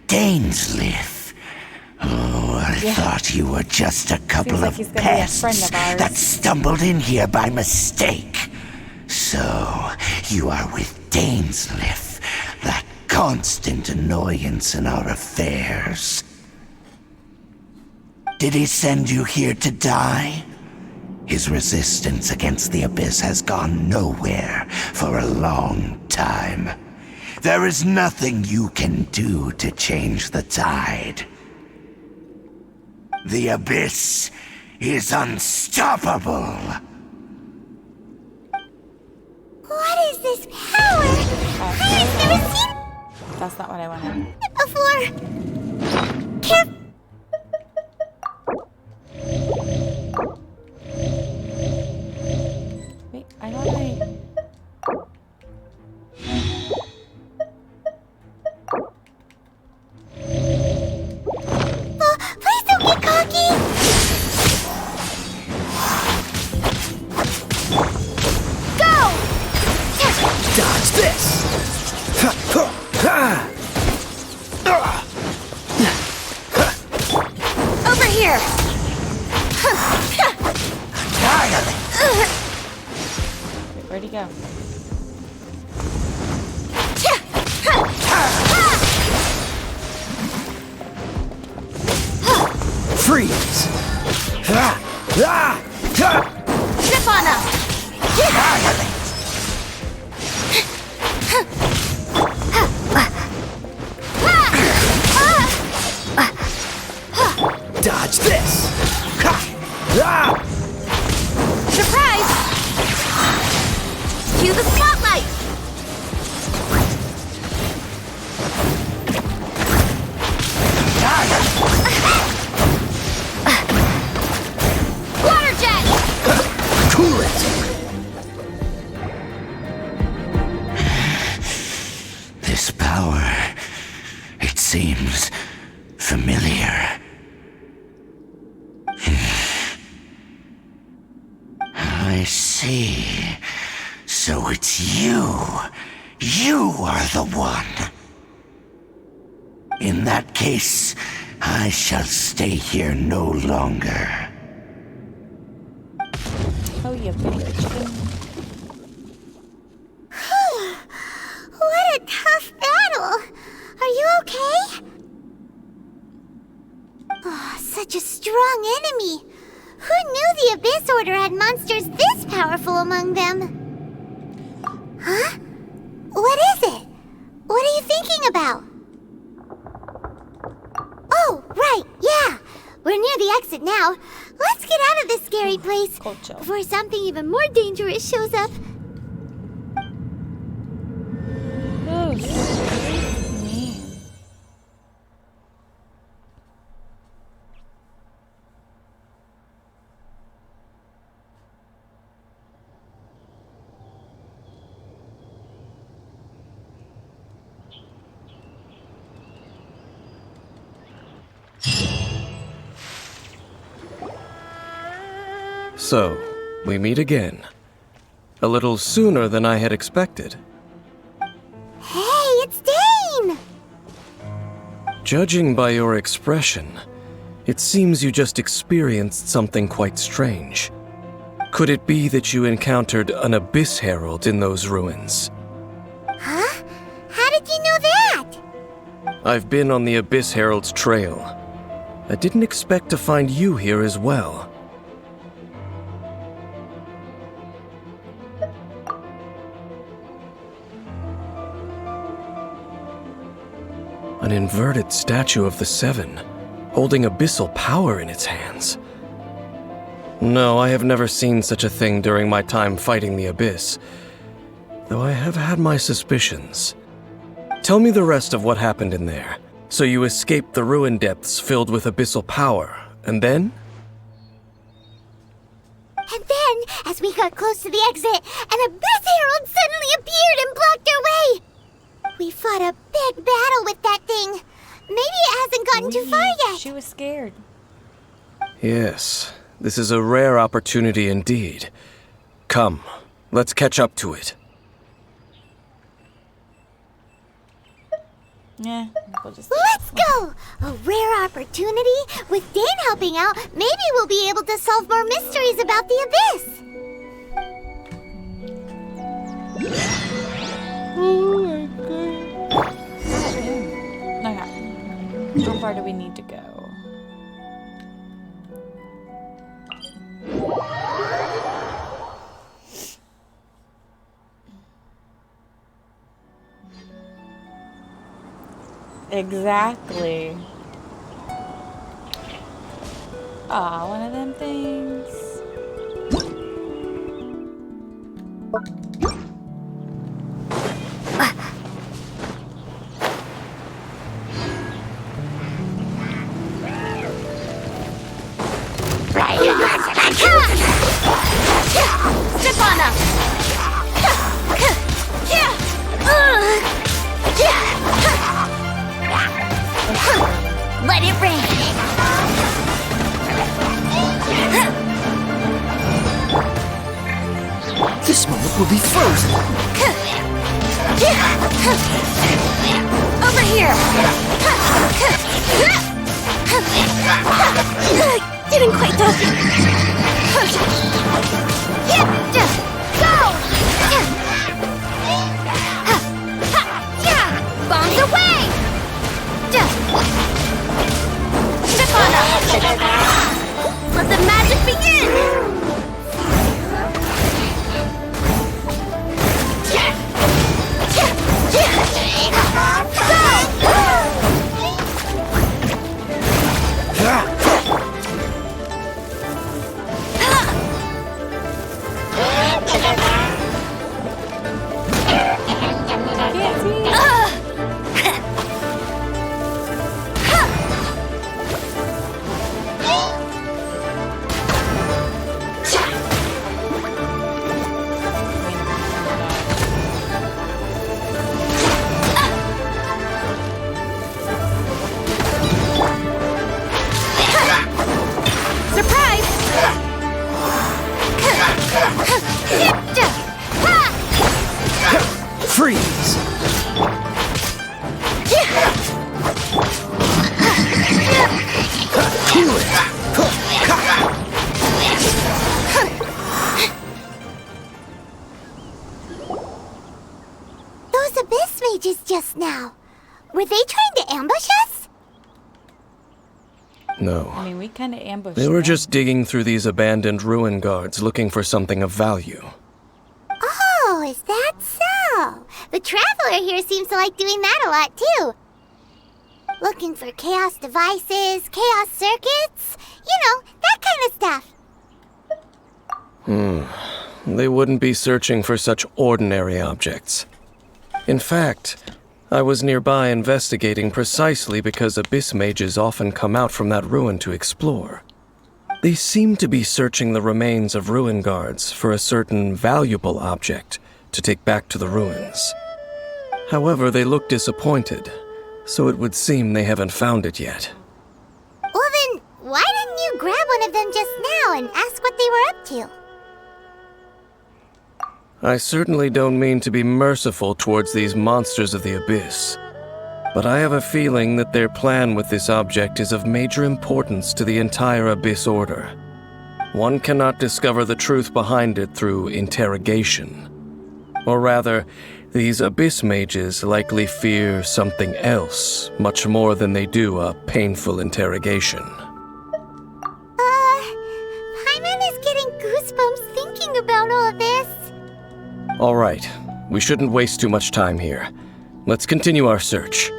Dainsleif. Oh, I thought you were just a couple Seems like of he's gonna be a pests friend of ours. that stumbled in here by mistake. So, you are with Dainsleif, that constant annoyance in our affairs. Did he send you here to die? His resistance against the Abyss has gone nowhere for a long time. There is nothing you can do to change the tide. The Abyss is unstoppable. What is this power? I've never seen That's not what I wanted. it before. Care- Wait, I thought I... Oh, please don't get cocky. Go! Dodge this! Over here. Where'd he go? Freeze! Trip on him. Dodge this! Surprise! Cue the spotlight. Water jet. Cool it! power. It seems familiar. I see. So it's you. You are the one. In that case, I shall stay here no longer. Oh, you bitch. What a tough battle! Are you okay? Oh, such a strong enemy! Who knew the Abyss Order had monsters this powerful among them? Huh? What is it? What are you thinking about? Oh, right, yeah! We're near the exit now. Let's get out of this scary place before something even more dangerous shows up. Oh, So, we meet again. A little sooner than I had expected. Hey, it's Dane! Judging by your expression, it seems you just experienced something quite strange. Could it be that you encountered an Abyss Herald in those ruins? Huh? How did you know that? I've been on the Abyss Herald's trail. I didn't expect to find you here as well. An inverted statue of the Seven, holding abyssal power in its hands. No, I have never seen such a thing during my time fighting the Abyss, though I have had my suspicions. Tell me the rest of what happened in there. So you escaped the ruin depths filled with abyssal power, and then? And then, as we got close to the exit, an Abyss Herald suddenly appeared and blocked our way! We fought a big battle with that thing. Maybe it hasn't gotten too far yet. She was scared. Yes, this is a rare opportunity indeed. Come, let's catch up to it. Yeah, we'll just... Let's go! A rare opportunity? With Dane helping out, maybe we'll be able to solve more mysteries about the Abyss! Oh my god. Okay. How far do we need to go? Exactly. Aw, one of them things. Step on up! Let it rain! This moment will be frozen. Over here! Didn't quite though. Go! Bombs away! Step on up! Let the magic begin! Go! Freeze! Cool it! Those abyss mages just now. Were they trying to ambush us? No. I mean, we kind of ambushed They were them. just digging through these abandoned ruin guards looking for something of value. Oh, is that so? The Traveler here seems to like doing that a lot, too. Looking for chaos devices, chaos circuits, you know, that kind of stuff. They wouldn't be searching for such ordinary objects. In fact, I was nearby investigating precisely because abyss mages often come out from that ruin to explore. They seem to be searching the remains of ruin guards for a certain valuable object to take back to the ruins. However, they look disappointed, so it would seem they haven't found it yet. Well then, why didn't you grab one of them just now and ask what they were up to? I certainly don't mean to be merciful towards these monsters of the abyss, but I have a feeling that their plan with this object is of major importance to the entire Abyss Order. One cannot discover the truth behind it through interrogation. Or rather, these Abyss mages likely fear something else much more than they do a painful interrogation. Paimon is getting goosebumps thinking about all this. All right, we shouldn't waste too much time here. Let's continue our search.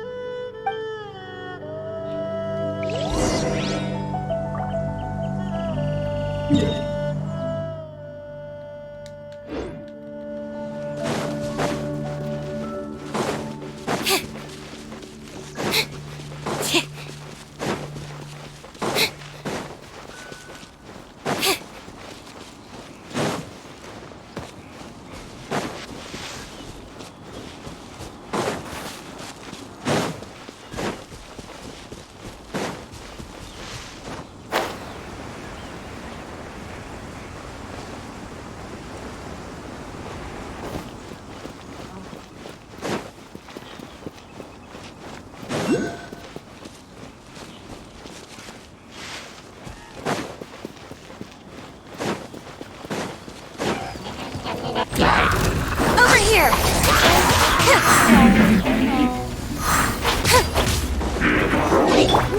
Over here!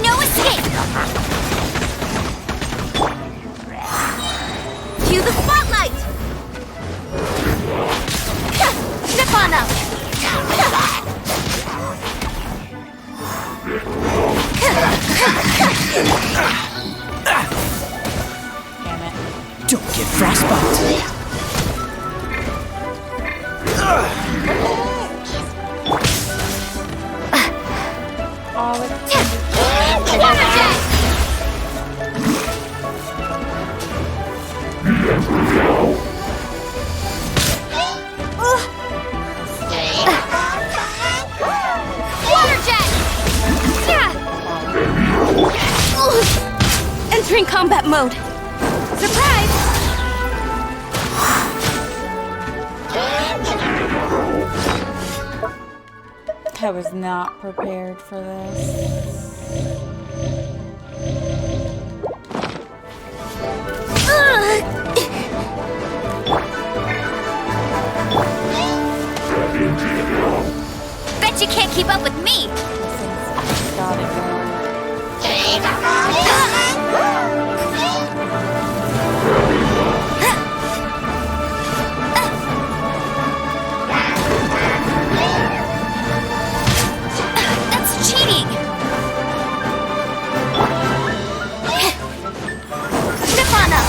No escape! Cue the spotlight! Zip on up! Don't get frostbite! Entering combat mode. Surprise! I was not prepared for this. Bet you can't keep up with me! Got it going. That's cheating! Step on up!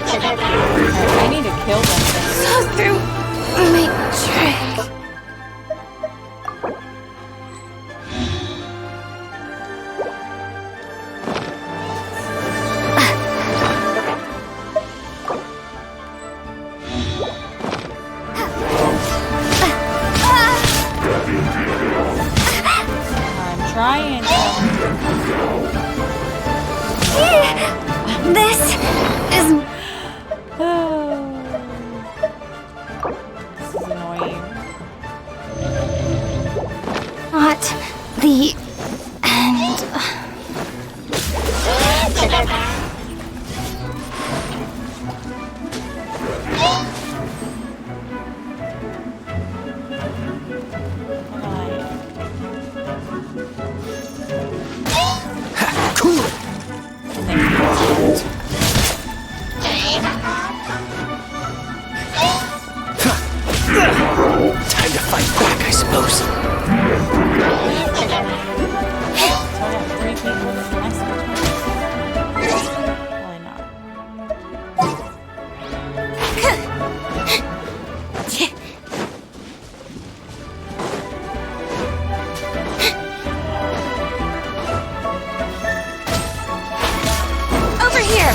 I need to kill them. So through my trick. I'm trying. This is This is annoying. not the end. Cool. Time to fight back, I suppose. Probably not. Over here.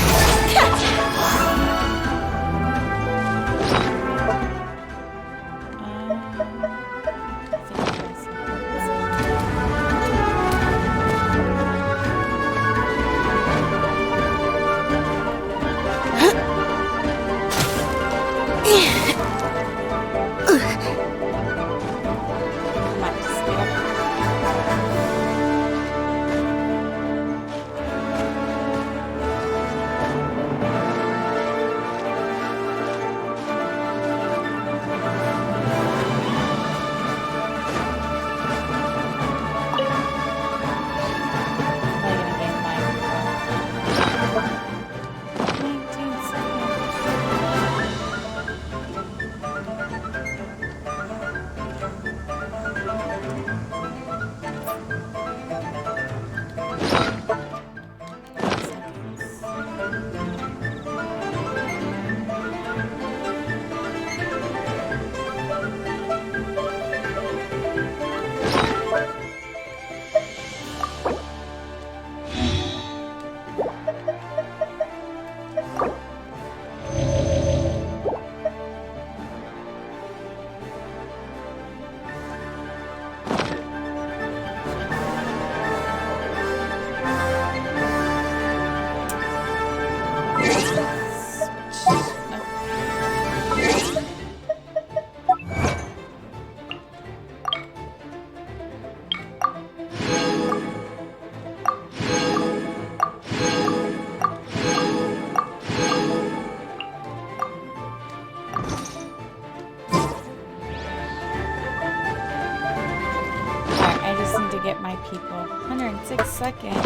To get my people. 106 seconds.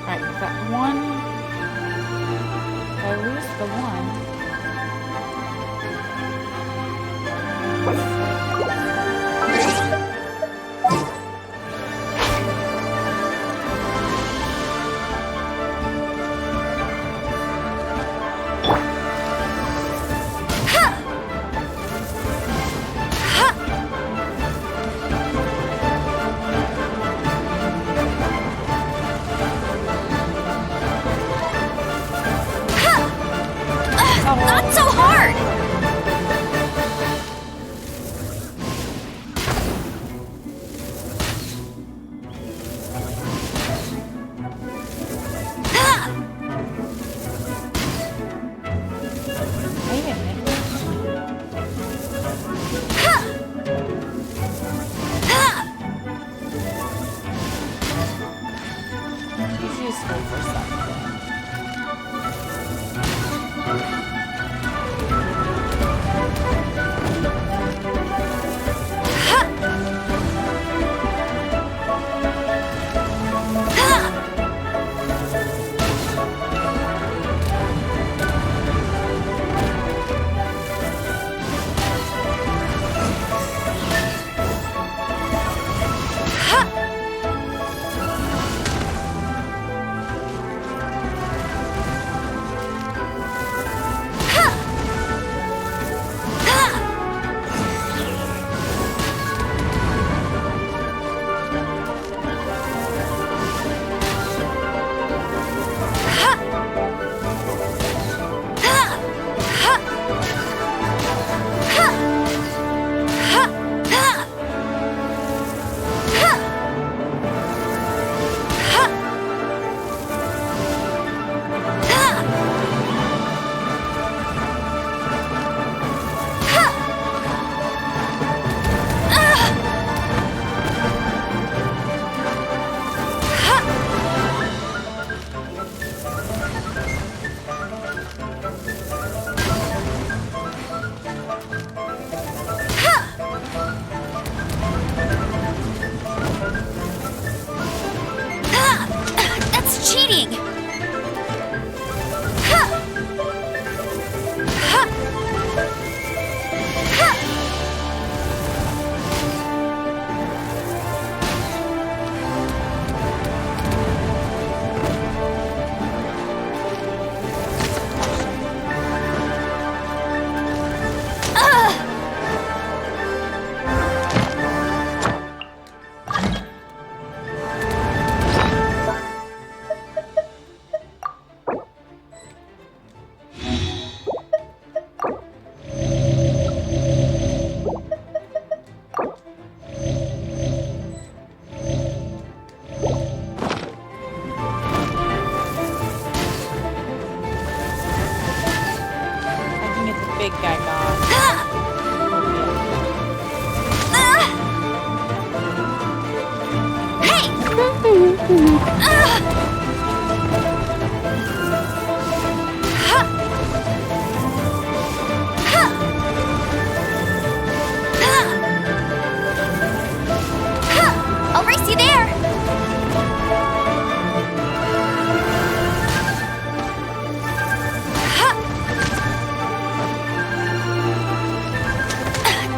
Alright, we've got one. I lose the one. Oh, useful for something. That's cheating! Big guy gone. I'll race you there!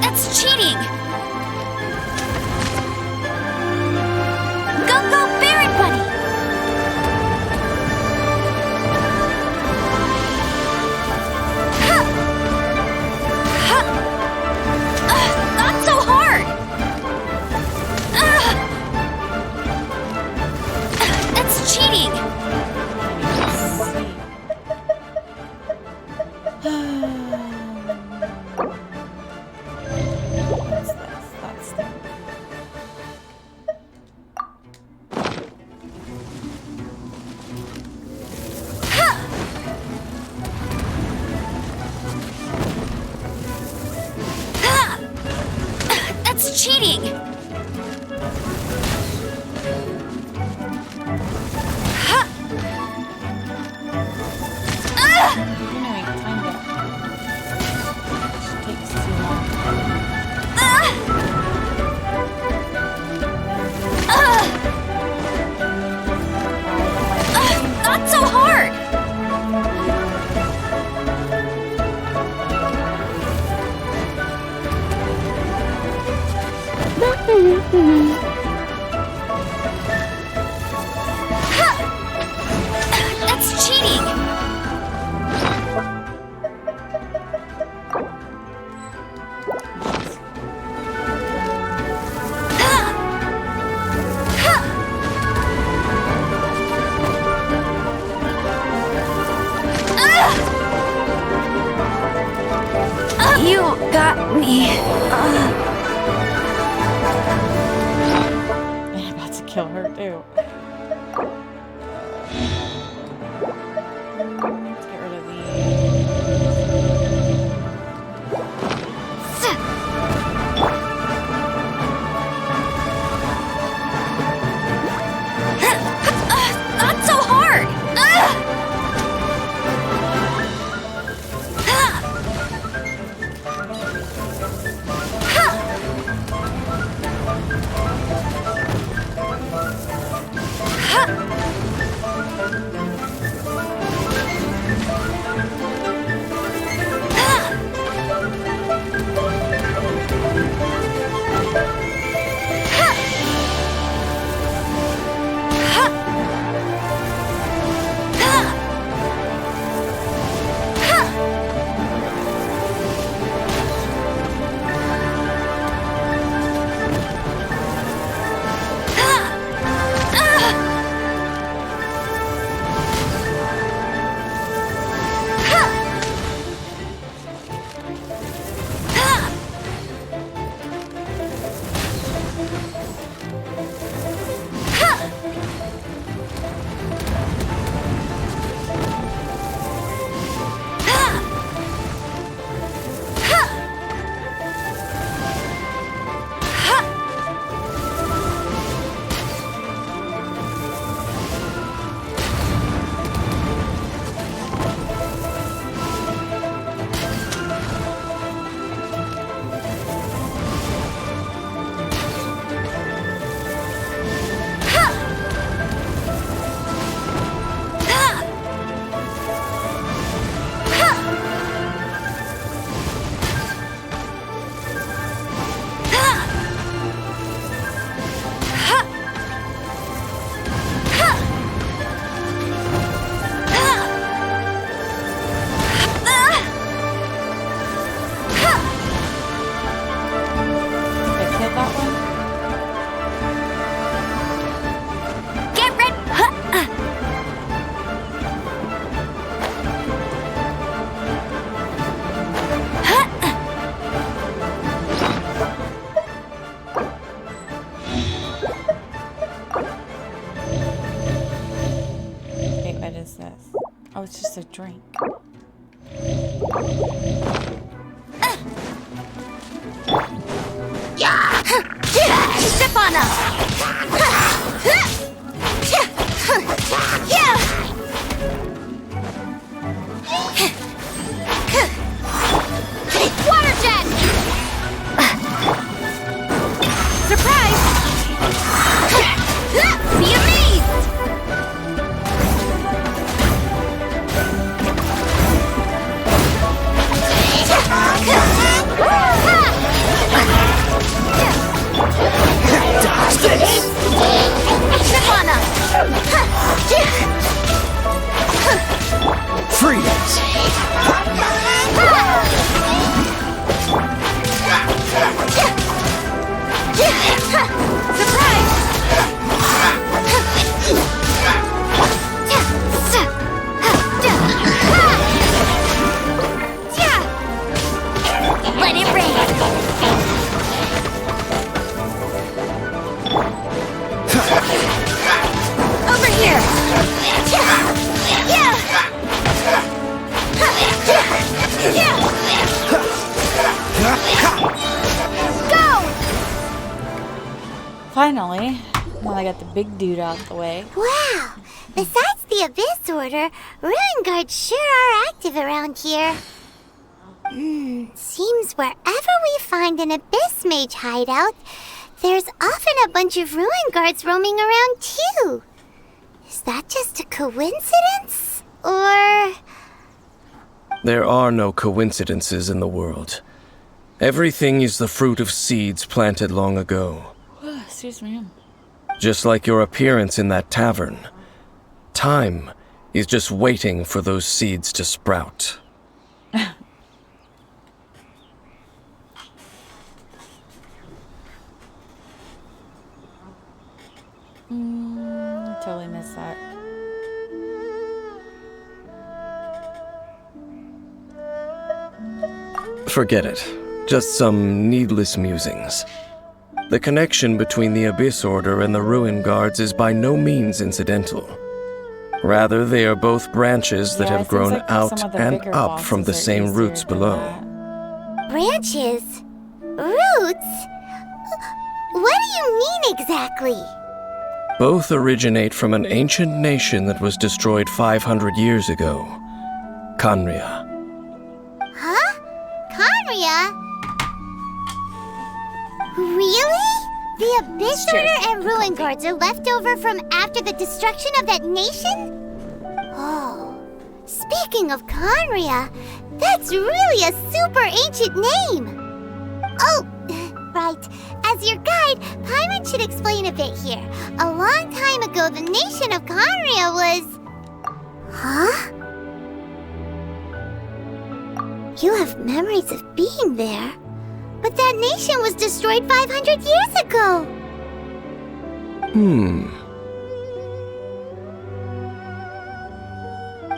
That's cheating! Go, go, Barret Bunny! Not so hard! That's cheating! That's the... That's cheating! Not so hard! That's cheating! You got me. I'm about to kill her too. Let's get rid of Not so What is this? Oh, it's just a drink. Step on us! Water jet! Surprise! Be amazed! Dodge this! Nirvana! Freeze! Surprise! Let it rain! Over here! Go! Finally, now I got the big dude out the way. Wow! Besides the Abyss Order, Ruin Guards sure are active around here. Seems wherever we find an Abyss Mage hideout, there's often a bunch of Ruin Guards roaming around too. Is that just a coincidence? Or... There are no coincidences in the world. Everything is the fruit of seeds planted long ago. Excuse me. Just like your appearance in that tavern. Time is just waiting for those seeds to sprout. Totally missed that. Forget it. Just some needless musings. The connection between the Abyss Order and the Ruin Guards is by no means incidental. Rather, they are both branches that have grown out and up from the same roots below. branches? Roots? What do you mean exactly? Both originate from an ancient nation that was destroyed 500 years ago. Khaenri'ah. Huh? Khaenri'ah? Really? The Abyss Order and Ruin Guards are left over from after the destruction of that nation? Oh, speaking of Khaenri'ah, that's really a super ancient name. Oh, right. As your guide, Paimon should explain a bit here. A long time ago, the nation of Khaenri'ah was... Huh? You have memories of being there. But that nation was destroyed 500 years ago!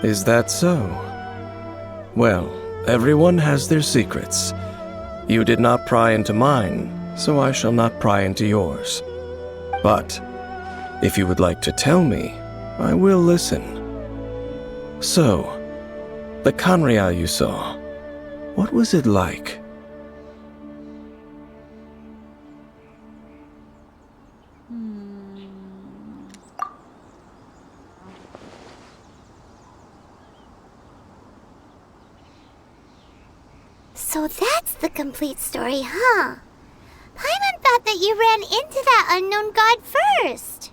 Is that so? Well, everyone has their secrets. You did not pry into mine, so I shall not pry into yours. But, if you would like to tell me, I will listen. So, the Khaenri'ah you saw, what was it like? So that's the complete story, huh? Paimon thought that you ran into that unknown god first.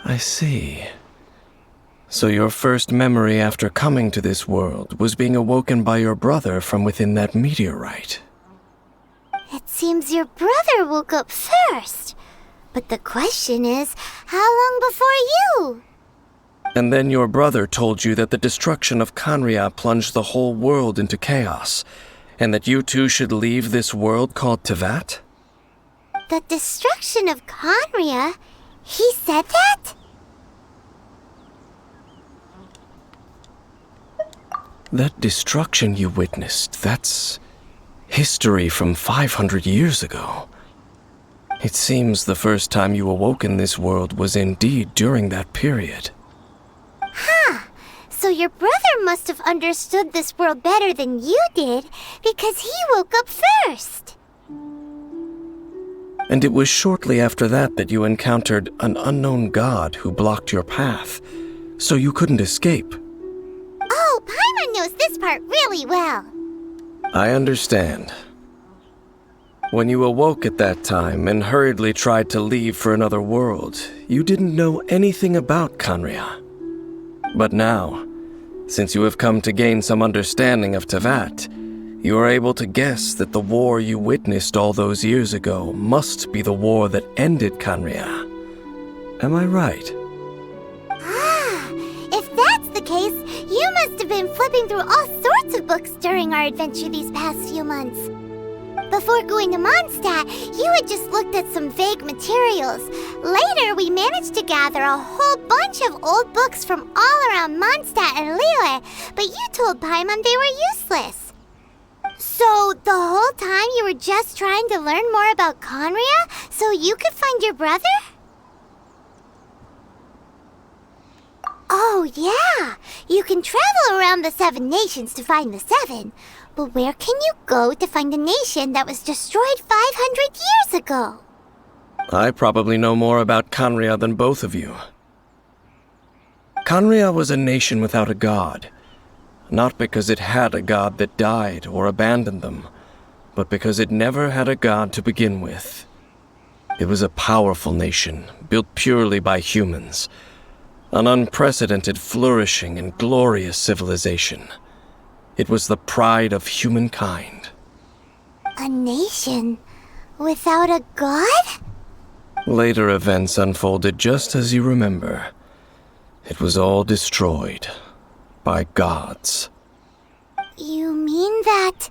I see. So your first memory after coming to this world was being awoken by your brother from within that meteorite. It seems your brother woke up first. But the question is, how long before you? And then your brother told you that the destruction of Khaenri'ah plunged the whole world into chaos, and that you two should leave this world called Teyvat? The destruction of Khaenri'ah? He said that? That destruction you witnessed, that's history from 500 years ago. It seems the first time you awoke in this world was indeed during that period. Huh. So your brother must have understood this world better than you did, because he woke up first. And it was shortly after that that you encountered an unknown god who blocked your path, so you couldn't escape. Oh, Paimon knows this part really well. I understand. When you awoke at that time and hurriedly tried to leave for another world, you didn't know anything about Khaenri'ah. But now, since you have come to gain some understanding of Teyvat, you are able to guess that the war you witnessed all those years ago must be the war that ended Khaenri'ah. Am I right? Ah, if that's the case, you must have been flipping through all sorts of books during our adventure these past few months. Before going to Mondstadt, you had just looked at some vague materials. Later, we managed to gather a whole bunch of old books from all around Mondstadt and Liyue, but you told Paimon they were useless. So, the whole time you were just trying to learn more about Khaenri'ah so you could find your brother? Oh, yeah! You can travel around the 7 nations to find the 7. But where can you go to find a nation that was destroyed 500 years ago? I probably know more about Khaenri'ah than both of you. Khaenri'ah was a nation without a god. Not because it had a god that died or abandoned them, but because it never had a god to begin with. It was a powerful nation, built purely by humans. An unprecedented, flourishing, and glorious civilization. It was the pride of humankind. A nation without a god? Later events unfolded just as you remember. It was all destroyed by gods. You mean that...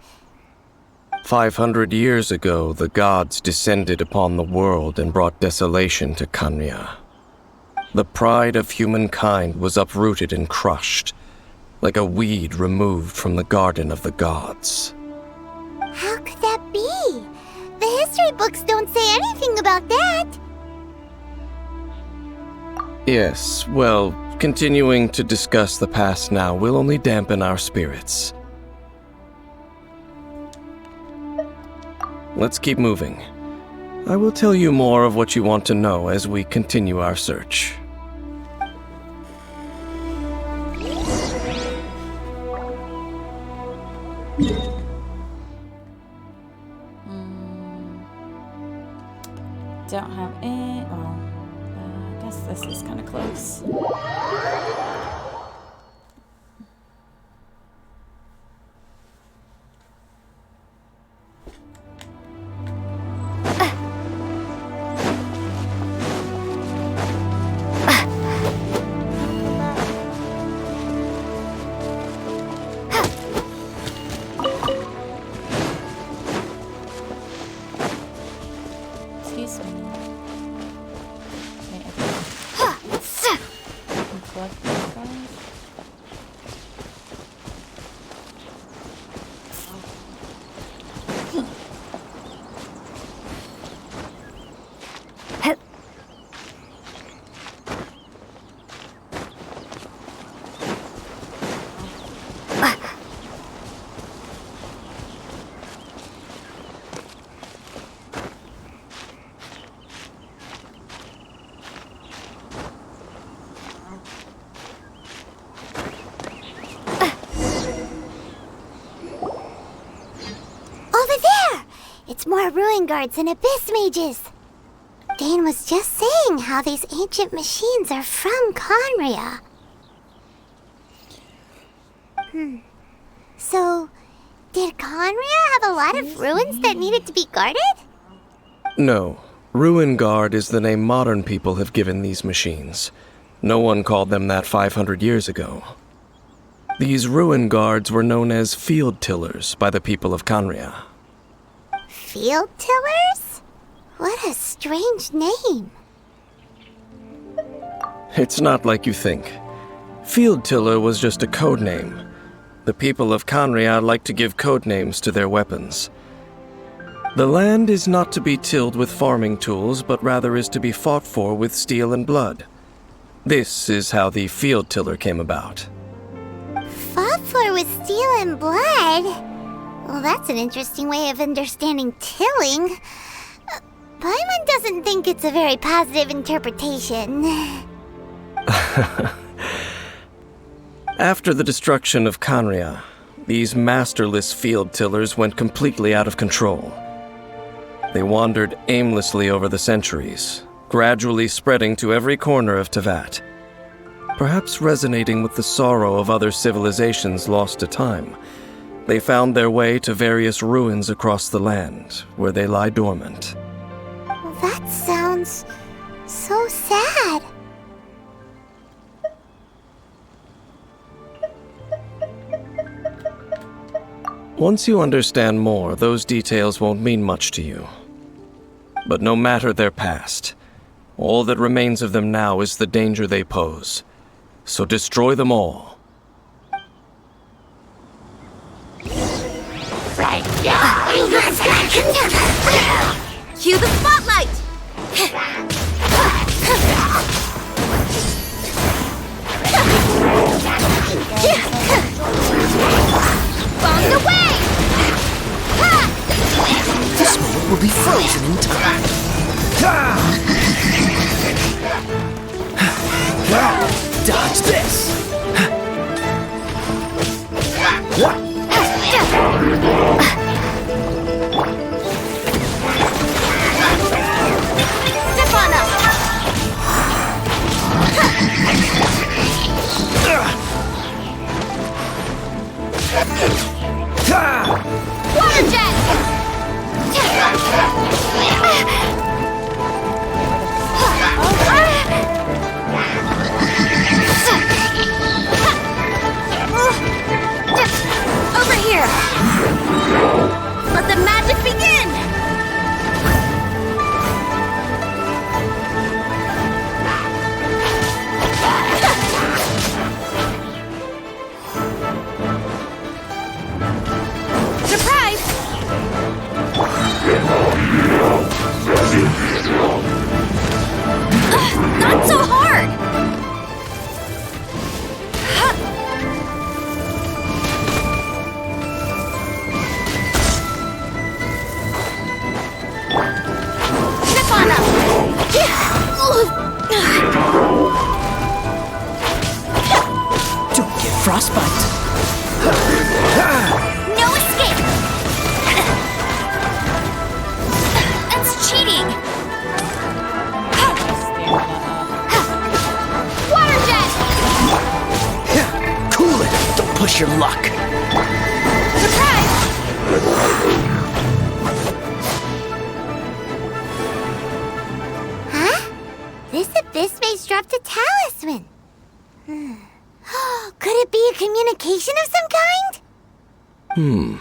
500 years ago, the gods descended upon the world and brought desolation to Khaenri'ah. The pride of humankind was uprooted and crushed, like a weed removed from the garden of the gods. How could that be? The history books don't say anything about that. Yes, well, continuing to discuss the past now will only dampen our spirits. Let's keep moving. I will tell you more of what you want to know as we continue our search. Don't have it. Well, I guess this is kind of close. It's more ruin guards and abyss mages. Dane was just saying how these ancient machines are from Khaenri'ah. So, did Khaenri'ah have a lot of ruins that needed to be guarded? No. Ruin Guard is the name modern people have given these machines. No one called them that 500 years ago. These Ruin Guards were known as Field Tillers by the people of Khaenri'ah. Field Tillers? What a strange name. It's not like you think. Field Tiller was just a code name. The people of Khaenri'ah like to give code names to their weapons. The land is not to be tilled with farming tools, but rather is to be fought for with steel and blood. This is how the field tiller came about. Fought for with steel and blood? Well, that's an interesting way of understanding tilling. Paimon doesn't think it's a very positive interpretation. After the destruction of Kanria, these masterless field tillers went completely out of control. They wandered aimlessly over the centuries, gradually spreading to every corner of Teyvat. Perhaps resonating with the sorrow of other civilizations lost to time, they found their way to various ruins across the land, where they lie dormant. That sounds so sad. Once you understand more, those details won't mean much to you. But no matter their past, all that remains of them now is the danger they pose. So destroy them all. Right now, we must continue. Cue the spotlight! Bombed away! This moment will be frozen in time. Dodge this! Step on up! Water jet! Over here! Let the magic begin! Surprise! Not so hard! Step on up! Don't get frostbite. No escape! That's cheating! Water jet! Cool it. Don't push your luck. Surprise! Huh? This abyss maze dropped a talisman. Could it be a communication of some kind?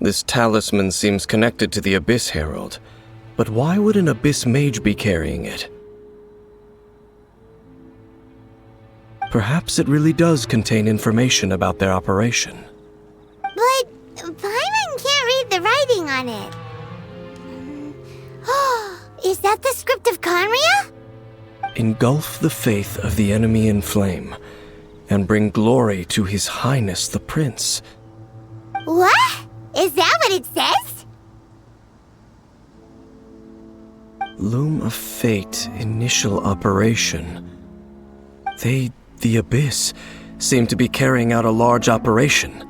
This talisman seems connected to the Abyss Herald. But why would an Abyss Mage be carrying it? Perhaps it really does contain information about their operation. But Paimon can't read the writing on it. Is that the script of Conria? Engulf the faith of the enemy in flame, and bring glory to His Highness the Prince. What? Is that what it says? Loom of Fate, initial operation. They, the Abyss, seem to be carrying out a large operation.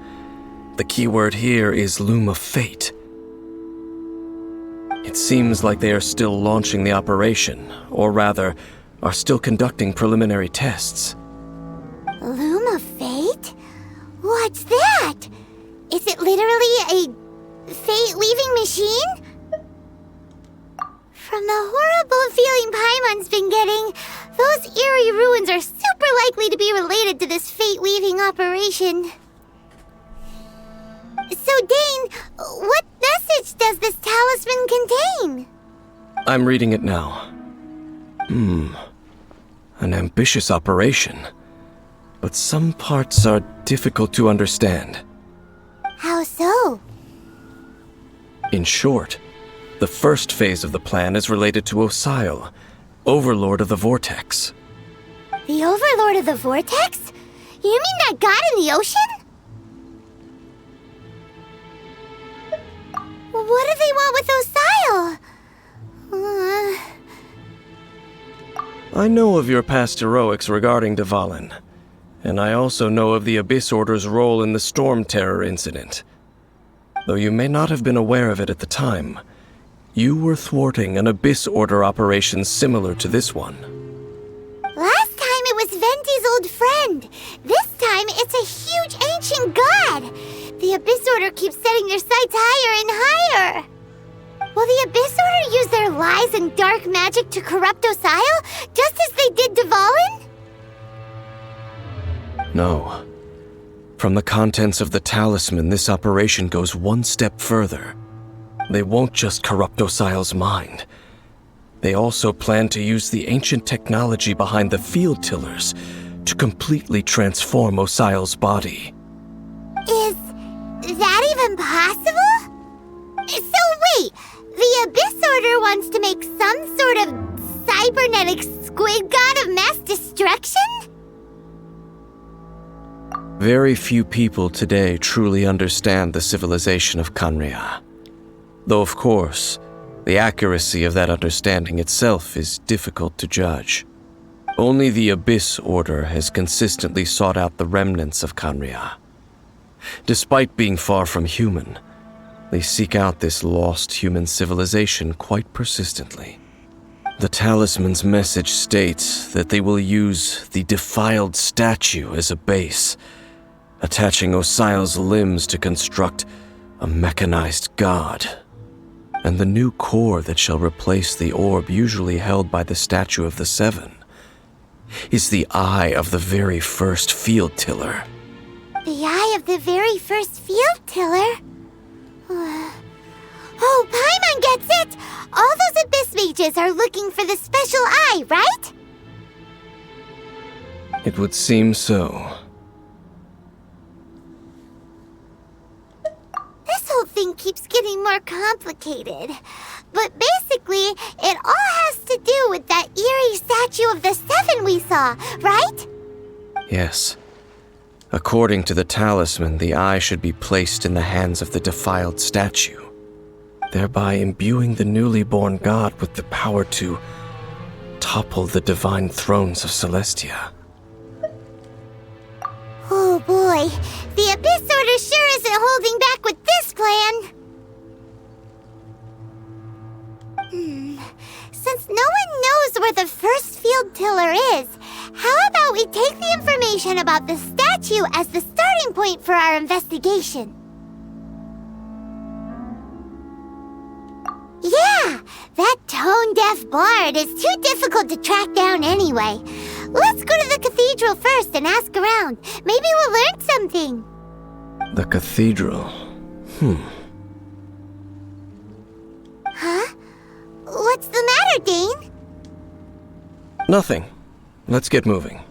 The keyword here is Loom of Fate. It seems like they are still launching the operation, or rather, are still conducting preliminary tests. Loom of Fate? What's that? Is it literally a fate-weaving machine? From the horrible feeling Paimon's been getting, those eerie ruins are super likely to be related to this fate-weaving operation. So, Dane, what message does this talisman contain? I'm reading it now. An ambitious operation. But some parts are difficult to understand. How so? In short, the first phase of the plan is related to Osile, Overlord of the Vortex. The Overlord of the Vortex? You mean that god in the ocean? What do they want with Osile? I know of your past heroics regarding Dvalin, and I also know of the Abyss Order's role in the Storm Terror incident. Though you may not have been aware of it at the time, you were thwarting an Abyss Order operation similar to this one. Last time it was Venti's old friend. This time it's a huge ancient god. The Abyss Order keeps setting their sights higher and higher. Will the Abyss Order use their lies and dark magic to corrupt Osile, just as they did Dvalin? No. From the contents of the talisman, this operation goes one step further. They won't just corrupt Osile's mind. They also plan to use the ancient technology behind the field tillers to completely transform Osile's body. Is that even possible? So wait, the Abyss Order wants to make some sort of cybernetic squid god of mass destruction? Very few people today truly understand the civilization of Khaenri'ah. Though of course, the accuracy of that understanding itself is difficult to judge. Only the Abyss Order has consistently sought out the remnants of Khaenri'ah. Despite being far from human, they seek out this lost human civilization quite persistently. The talisman's message states that they will use the defiled statue as a base, attaching Osile's limbs to construct a mechanized god. And the new core that shall replace the orb usually held by the Statue of the Seven is the eye of the very first field tiller. The eye of the very first field tiller? Oh, Paimon gets it! All those Abyss mages are looking for the special eye, right? It would seem so. This whole thing keeps getting more complicated. But basically, it all has to do with that eerie Statue of the Seven we saw, right? Yes. According to the talisman, the eye should be placed in the hands of the defiled statue, thereby imbuing the newly born god with the power to topple the divine thrones of Celestia. Oh boy, the Abyss Order sure isn't holding back with this plan. Since no one knows where the first field tiller is, how about we take the information about the statue as the starting point for our investigation? Yeah, that tone-deaf bard is too difficult to track down anyway. Let's go to the cathedral first and ask around. Maybe we'll learn something. The cathedral. Huh? What's the matter, Dane? Nothing. Let's get moving.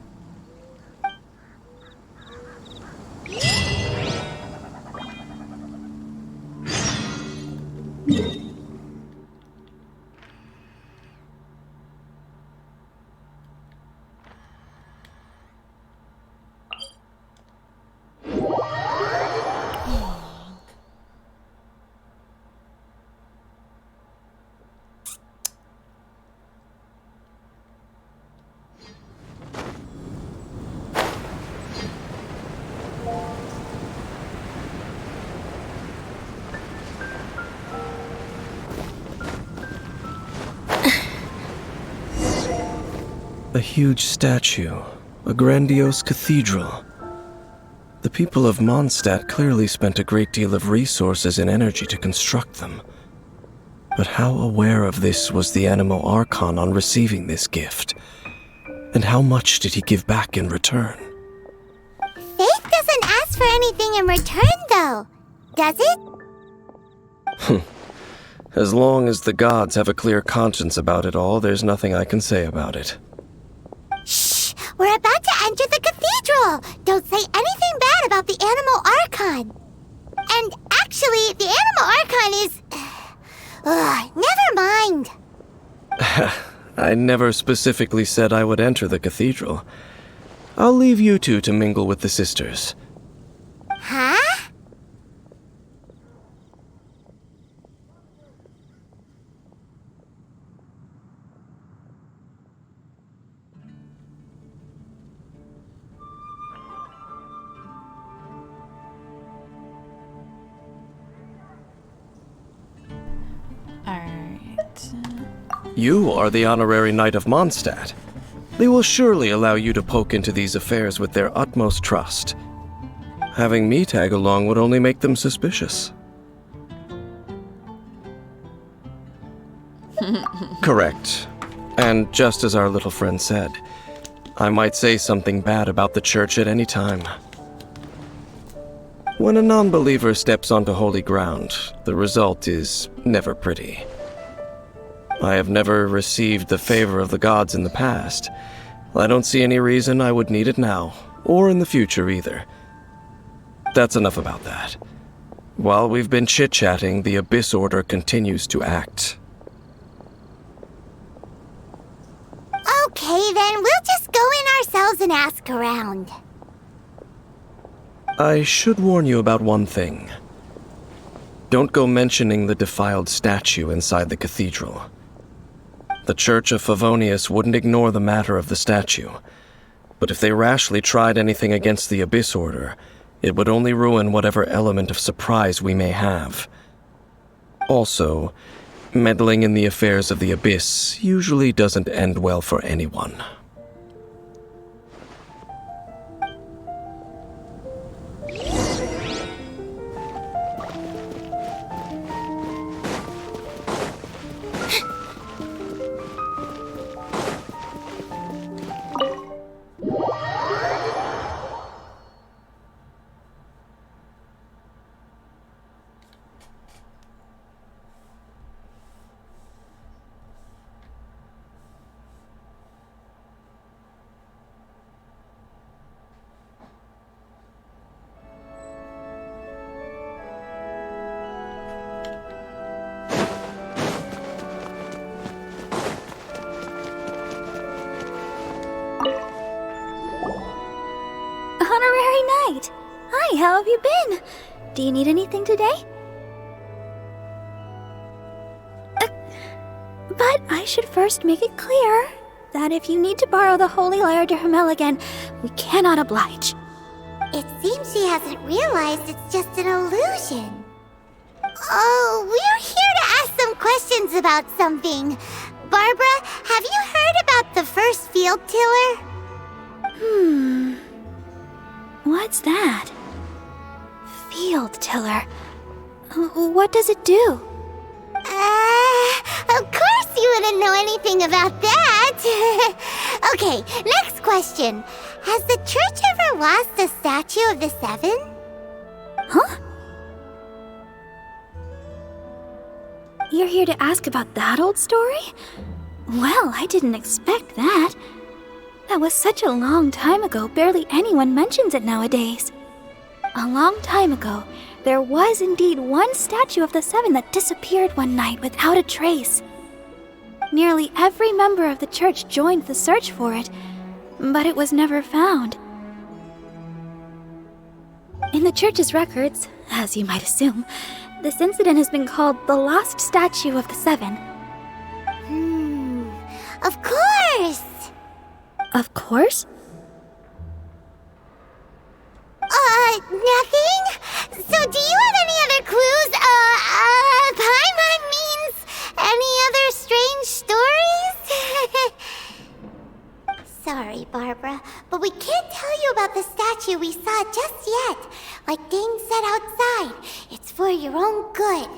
A huge statue, a grandiose cathedral. The people of Mondstadt clearly spent a great deal of resources and energy to construct them. But how aware of this was the Animo Archon on receiving this gift? And how much did he give back in return? Faith doesn't ask for anything in return, though, does it? As long as the gods have a clear conscience about it all, there's nothing I can say about it. Shh! We're about to enter the cathedral! Don't say anything bad about the Animo Archon! And actually, the Animo Archon is Ugh, never mind. I never specifically said I would enter the cathedral. I'll leave you two to mingle with the sisters. Huh? Alright. You are the honorary Knight of Mondstadt. They will surely allow you to poke into these affairs with their utmost trust. Having me tag along would only make them suspicious. Correct. And just as our little friend said, I might say something bad about the church at any time. When a non-believer steps onto holy ground, the result is never pretty. I have never received the favor of the gods in the past. I don't see any reason I would need it now, or in the future either. That's enough about that. While we've been chit-chatting, the Abyss Order continues to act. Okay, then we'll just go in ourselves and ask around. I should warn you about one thing. Don't go mentioning the defiled statue inside the cathedral. The Church of Favonius wouldn't ignore the matter of the statue, but if they rashly tried anything against the Abyss Order, it would only ruin whatever element of surprise we may have. Also, meddling in the affairs of the Abyss usually doesn't end well for anyone. Honorary Knight! Hi, how have you been? Do you need anything today? But I should first make it clear that if you need to borrow the Holy Lyre to Hermel again, we cannot oblige. It seems she hasn't realized it's just an illusion. Oh, we're here to ask some questions about something. Barbara, have you heard about the first field tiller? What's that? Field tiller. What does it do? Of course you wouldn't know anything about that. Okay, next question. Has the church ever lost a statue of the Seven? Huh? You're here to ask about that old story? Well, I didn't expect that. That was such a long time ago, barely anyone mentions it nowadays. A long time ago, there was indeed one statue of the Seven that disappeared one night without a trace. Nearly every member of the church joined the search for it, but it was never found. In the church's records, as you might assume, this incident has been called the Lost Statue of the Seven. Of course! Of course? Nothing? So do you have any other clues? Paimon means any other strange stories? Sorry, Barbara, but we can't tell you about the statue we saw just yet. Like Dane said outside, it's for your own good.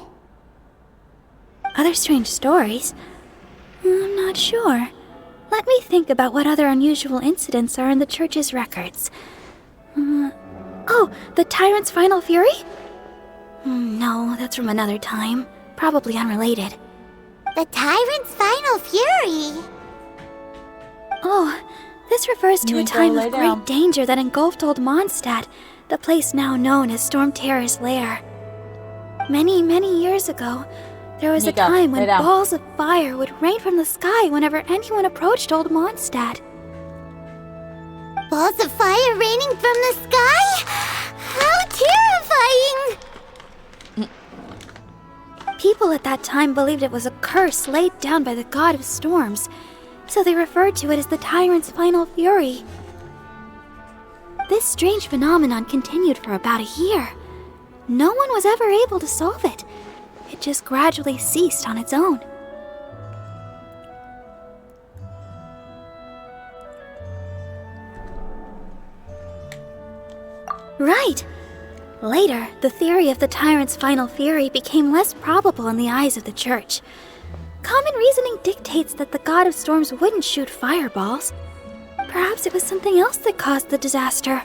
Other strange stories? I'm not sure. Let me think about what other unusual incidents are in the church's records. Oh, the Tyrant's Final Fury? No, that's from another time. Probably unrelated. The Tyrant's Final Fury? Oh, this refers to a time of great danger that engulfed old Mondstadt, the place now known as Storm Terror's lair. Many, many years ago, There was a Nika, time lay when down. balls of fire would rain from the sky whenever anyone approached Old Mondstadt. Balls of fire raining from the sky? How terrifying! People at that time believed it was a curse laid down by the god of storms, so they referred to it as the tyrant's final fury. This strange phenomenon continued for about a year. No one was ever able to solve it. It just gradually ceased on its own. Right. Later, the theory of the tyrant's final fury became less probable in the eyes of the church. Common reasoning dictates that the god of storms wouldn't shoot fireballs. Perhaps it was something else that caused the disaster.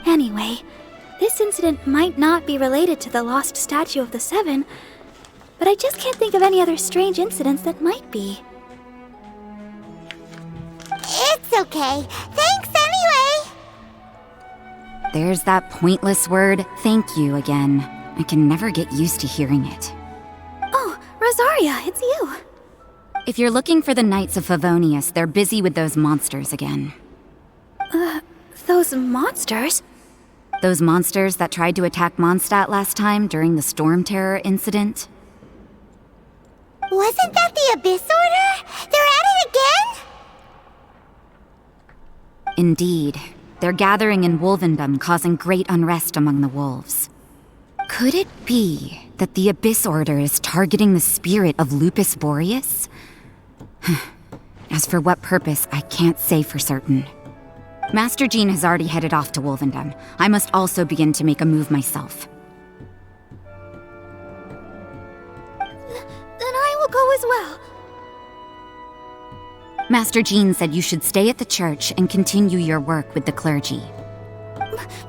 Anyway, this incident might not be related to the lost statue of the Seven, but I just can't think of any other strange incidents that might be. It's okay. Thanks anyway. There's that pointless word, thank you, again. I can never get used to hearing it. Oh, Rosaria, it's you. If you're looking for the Knights of Favonius, they're busy with those monsters again. Those monsters? Those monsters that tried to attack Mondstadt last time during the Storm Terror incident? Wasn't that the Abyss Order? They're at it again? Indeed. They're gathering in Wolvendom, causing great unrest among the wolves. Could it be that the Abyss Order is targeting the spirit of Lupus Boreas? As for what purpose, I can't say for certain. Master Jean has already headed off to Wolvendom. I must also begin to make a move myself. Then I will go as well. Master Jean said you should stay at the church and continue your work with the clergy.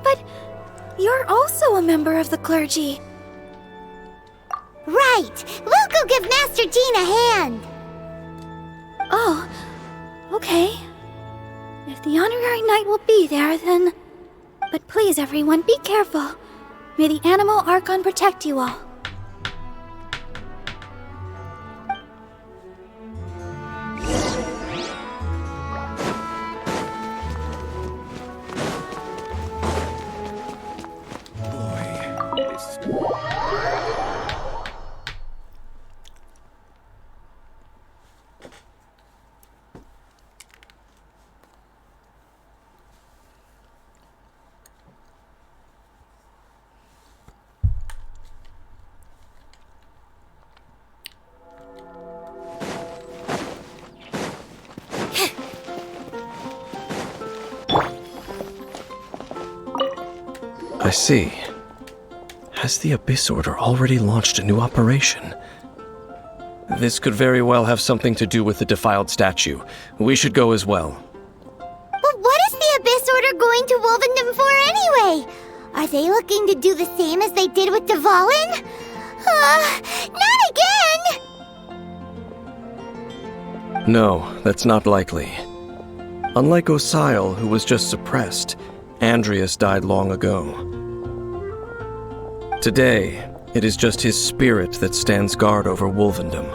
But you're also a member of the clergy. Right. We'll go give Master Jean a hand. Oh, okay. If the honorary knight will be there, then... But please, everyone, be careful. May the Animal Archon protect you all. I see. Has the Abyss Order already launched a new operation? This could very well have something to do with the defiled statue. We should go as well. But what is the Abyss Order going to Wolvendom for anyway? Are they looking to do the same as they did with Dvalin? Not again! No, that's not likely. Unlike Osile, who was just suppressed, Andreas died long ago. Today, it is just his spirit that stands guard over Wolvendom.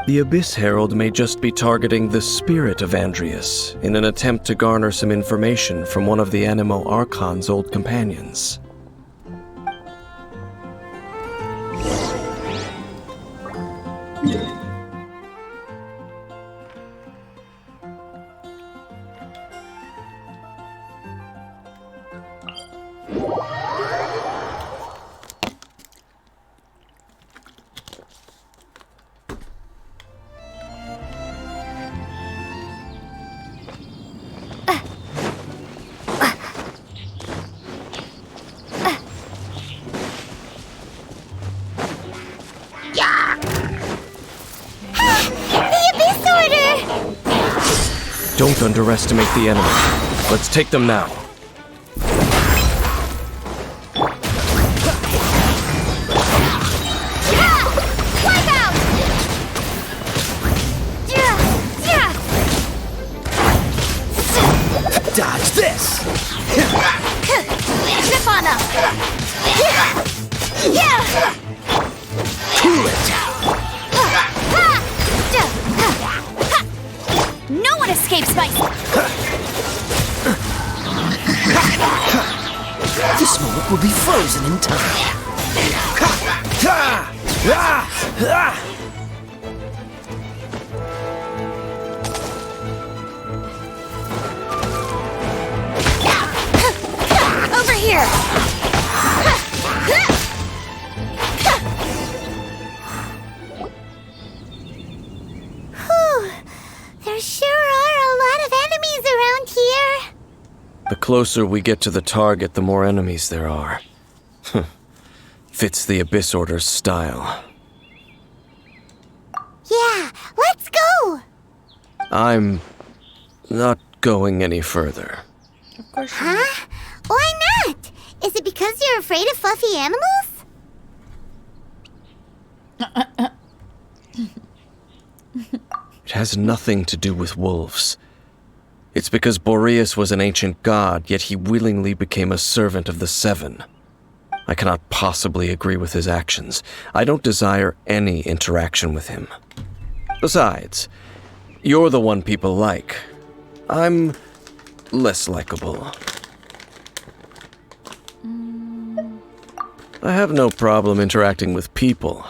The Abyss Herald may just be targeting the spirit of Andreas in an attempt to garner some information from one of the Animo Archon's old companions. Don't underestimate the enemy. Let's take them now. Dodge this! Zip on up! Cool it. No one escapes my... This moment will be frozen in time. Over here! Whew. There sure are a lot of enemies around here. The closer we get to the target, the more enemies there are. Fits the Abyss Order's style. Yeah, let's go! I'm not going any further. Of course. Huh? Why not? Is it because you're afraid of fluffy animals? It has nothing to do with wolves. It's because Boreas was an ancient god, yet he willingly became a servant of the Seven. I cannot possibly agree with his actions. I don't desire any interaction with him. Besides, you're the one people like. I'm less likable. I have no problem interacting with people,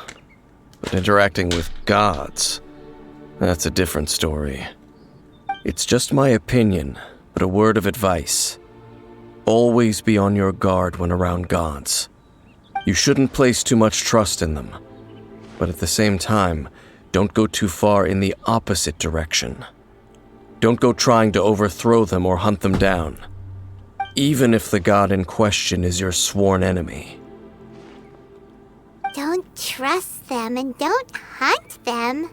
but interacting with gods, that's a different story. It's just my opinion, but a word of advice. Always be on your guard when around gods. You shouldn't place too much trust in them, but at the same time, don't go too far in the opposite direction. Don't go trying to overthrow them or hunt them down, even if the god in question is your sworn enemy. Don't trust them and don't hunt them.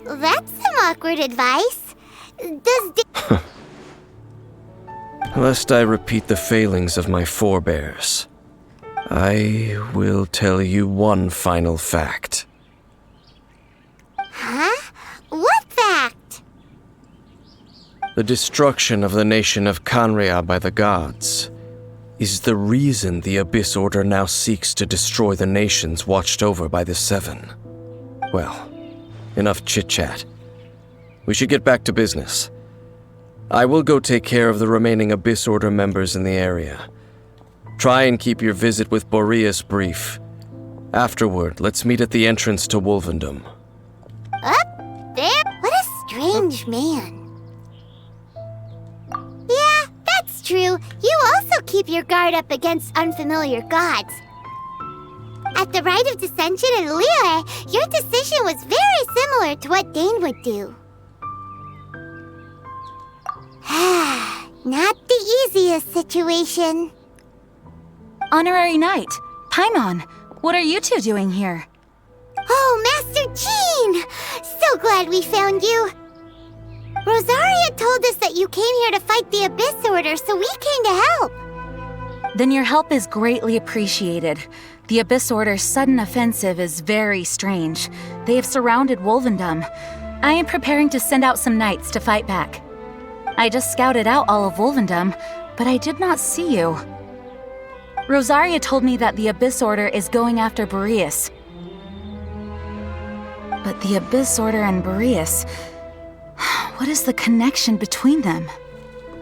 That's some awkward advice. Lest I repeat the failings of my forebears, I will tell you one final fact. Huh? What fact? The destruction of the nation of Canria by the gods is the reason the Abyss Order now seeks to destroy the nations watched over by the Seven. Well, enough chit-chat. We should get back to business. I will go take care of the remaining Abyss Order members in the area. Try and keep your visit with Boreas brief. Afterward, let's meet at the entrance to Wolvendom. Up there? What a strange man. Yeah, that's true. You also keep your guard up against unfamiliar gods. At the Rite of Dissension in Liyue, your decision was very similar to what Dane would do. Not the easiest situation. Honorary Knight, Paimon, what are you two doing here? Oh, Master Jean! So glad we found you. Rosaria told us that you came here to fight the Abyss Order, so we came to help. Then your help is greatly appreciated. The Abyss Order's sudden offensive is very strange. They have surrounded Wolvendom. I am preparing to send out some knights to fight back. I just scouted out all of Wolvendom, but I did not see you. Rosaria told me that the Abyss Order is going after Boreas. But the Abyss Order and Boreas... what is the connection between them?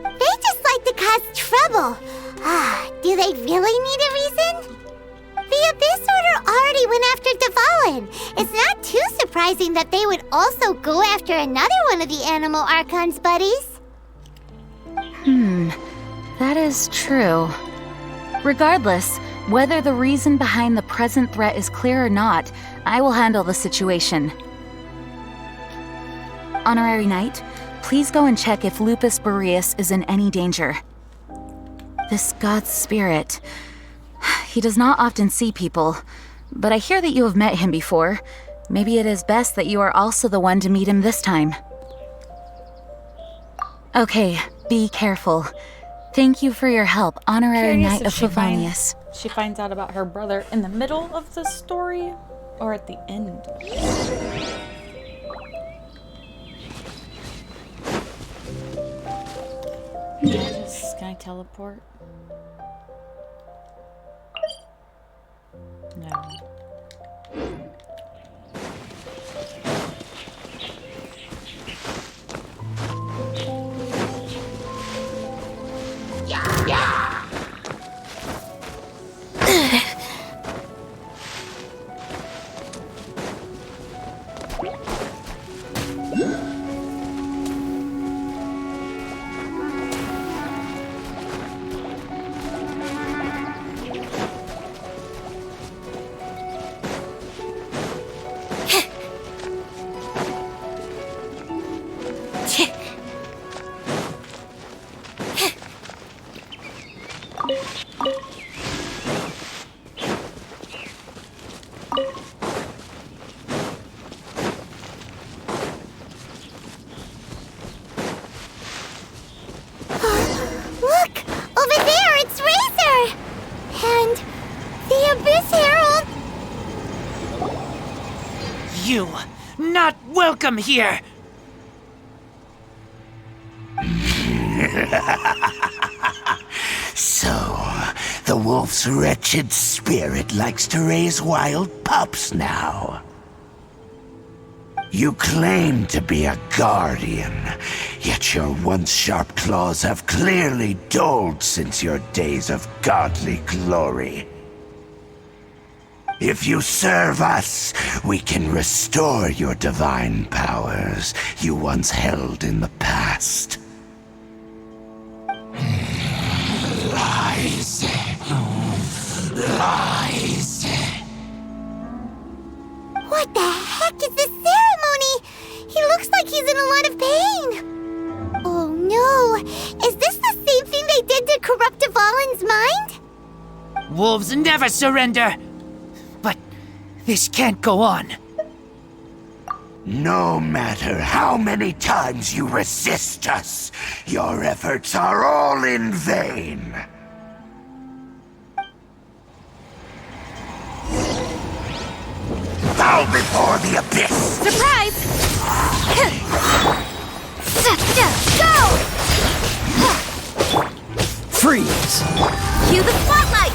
They just like to cause trouble. Do they really need a reason? The Abyss Order already went after Dvalin. It's not too surprising that they would also go after another one of the Animal Archon's buddies. That is true. Regardless, whether the reason behind the present threat is clear or not, I will handle the situation. Honorary Knight, please go and check if Lupus Boreas is in any danger. This god's spirit... he does not often see people, but I hear that you have met him before. Maybe it is best that you are also the one to meet him this time. Okay, be careful. Thank you for your help, Honorary Knight of Favonius. She finds out about her brother in the middle of the story or at the end. Can I teleport? Look! Over there, it's Razor! And the Abyss Herald! You, not welcome here! So, the wolf's wretched spirit likes to raise wild pups now. You claim to be a guardian, yet your once sharp claws have clearly dulled since your days of godly glory. If you serve us, we can restore your divine powers you once held in the past. Lies. Lies. What the heck is this ceremony? He looks like he's in a lot of pain. Oh no! Is this the same thing they did to corrupt Dvalin's mind? Wolves never surrender! But this can't go on. No matter how many times you resist us, your efforts are all in vain. Bow before the abyss! Surprise! Go! Freeze! Cue the spotlight!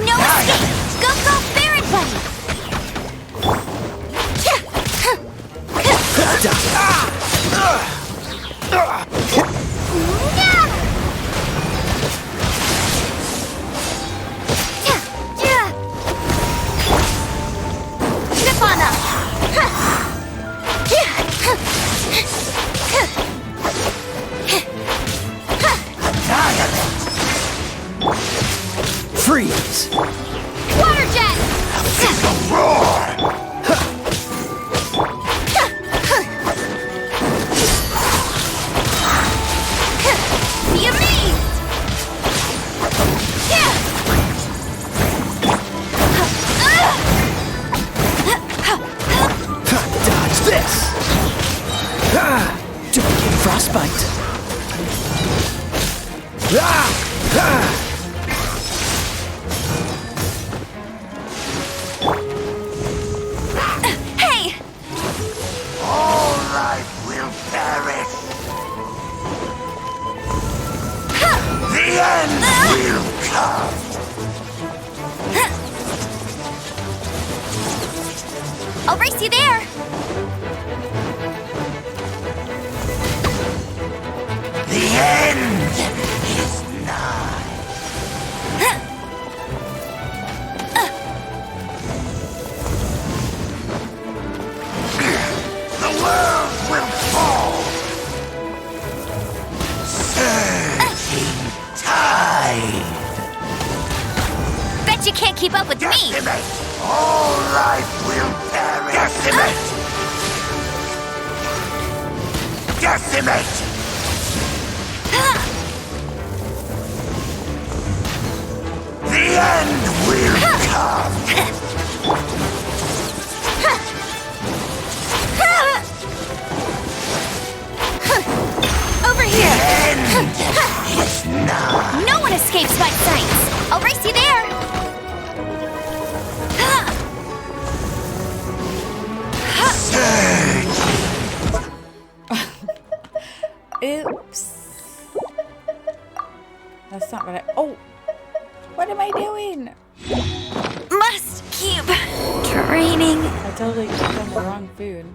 No escape! Go, Baron Buddy! Step on up! Freeze! Water jet! Roar! Be amazed! Dodge this! Don't get frostbite! Hey! All life will perish. The end will come. I'll race you there! The end is nigh. The world will fall. Surging tide. Bet you can't keep up with me! Decimate. All life will perish. Decimate. Decimate. The end will come. Over here! The end is nigh. No one escapes my sights! I'll race you there! That's not what I... Oh! What am I doing? Must keep training. I totally clicked on the wrong food.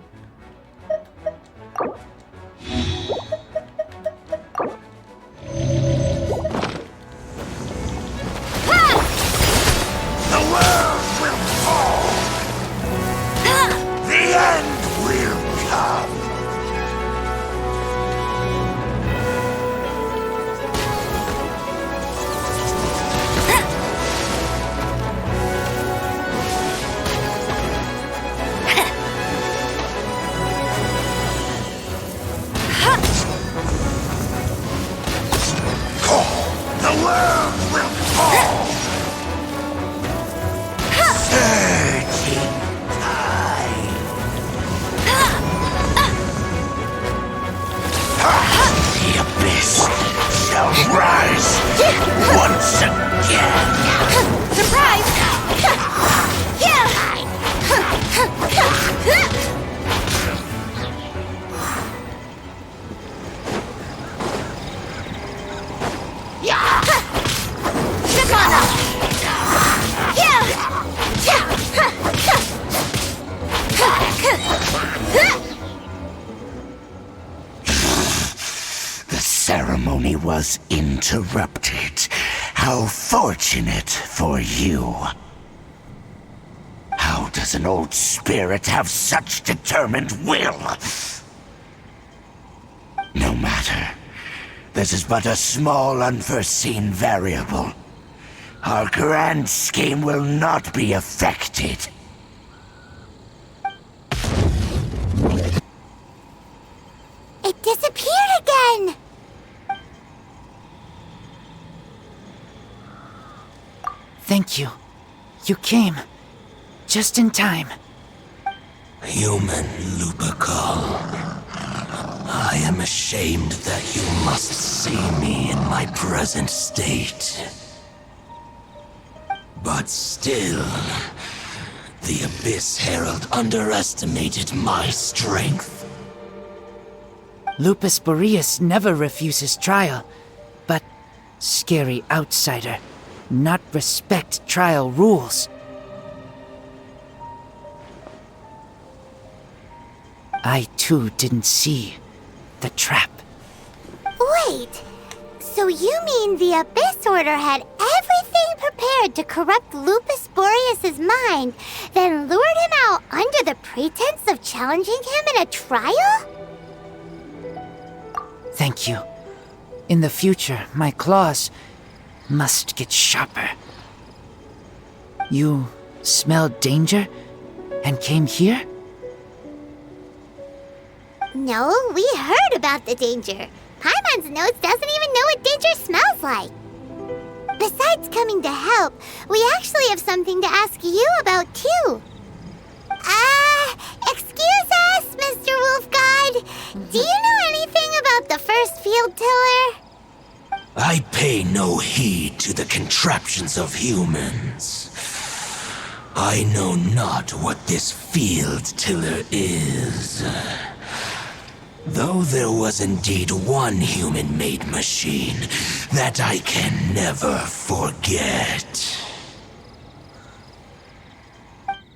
The world will fall. The end will come. The world will fall. Surging tide. The abyss shall rise once again. Surprise! The ceremony was interrupted. How fortunate for you. How does an old spirit have such determined will? No matter. This is but a small unforeseen variable. Our grand scheme will not be affected. It disappeared again! Thank you. You came. Just in time. Human Lupercal. I am ashamed that you must see me in my present state. But still, the Abyss Herald underestimated my strength. Lupus Boreas never refuses trial, but scary outsider, not respect trial rules. I too didn't see the trap. Wait, so you mean the Abyss Order had everything prepared to corrupt Lupus Boreas' mind, then lured him out under the pretense of challenging him in a trial? Thank you. In the future, my claws must get sharper. You smelled danger and came here? No, we heard about the danger. Paimon's nose doesn't even know what danger smells like. Besides coming to help, we actually have something to ask you about too. Excuse us, Mr. Wolf God. Do you know anything about the first field tiller? I pay no heed to the contraptions of humans. I know not what this field tiller is. Though there was indeed one human-made machine that I can never forget.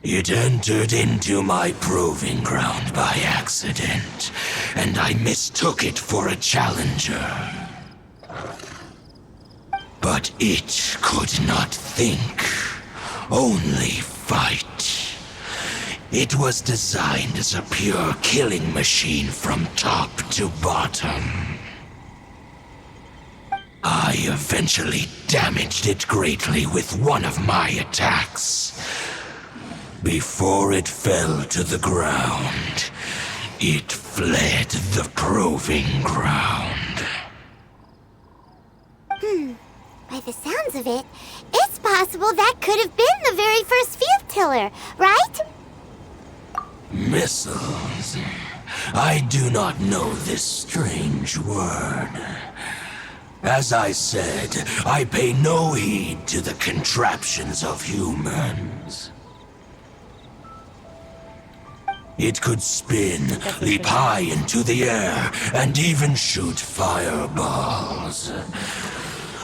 It entered into my proving ground by accident, and I mistook it for a challenger. But it could not think, only fight. It was designed as a pure killing machine from top to bottom. I eventually damaged it greatly with one of my attacks. Before it fell to the ground, it fled the proving ground. By the sounds of it, it's possible that could have been the very first field tiller, right? Missiles. I do not know this strange word. As I said, I pay no heed to the contraptions of humans. It could spin, leap high into the air, and even shoot fireballs.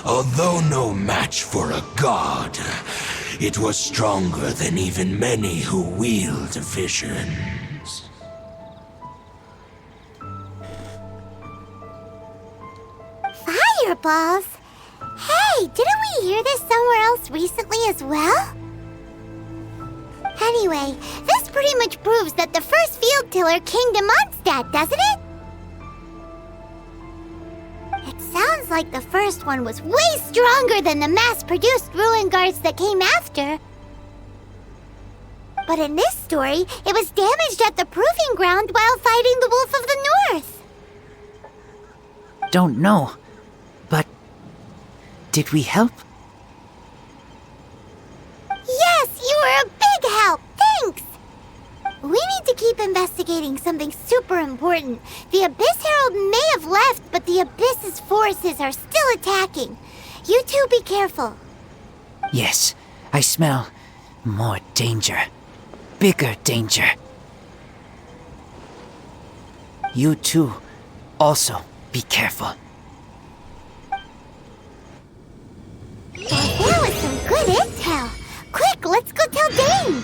Although no match for a god, it was stronger than even many who wield visions. Fireballs? Hey, didn't we hear this somewhere else recently as well? Anyway, this pretty much proves that the first field tiller came to Mondstadt, doesn't it? It sounds like the first one was way stronger than the mass-produced ruin guards that came after. But in this story, it was damaged at the proving ground while fighting the Wolf of the North. Don't know. But did we help? Yes, you were a big help. Thanks. We need to keep investigating something super important. The Abyss Herald may have left, but the Abyss's forces are still attacking. You two be careful. Yes, I smell more danger. Bigger danger. You too, also be careful. That was some good intel. Quick, let's go tell Dane.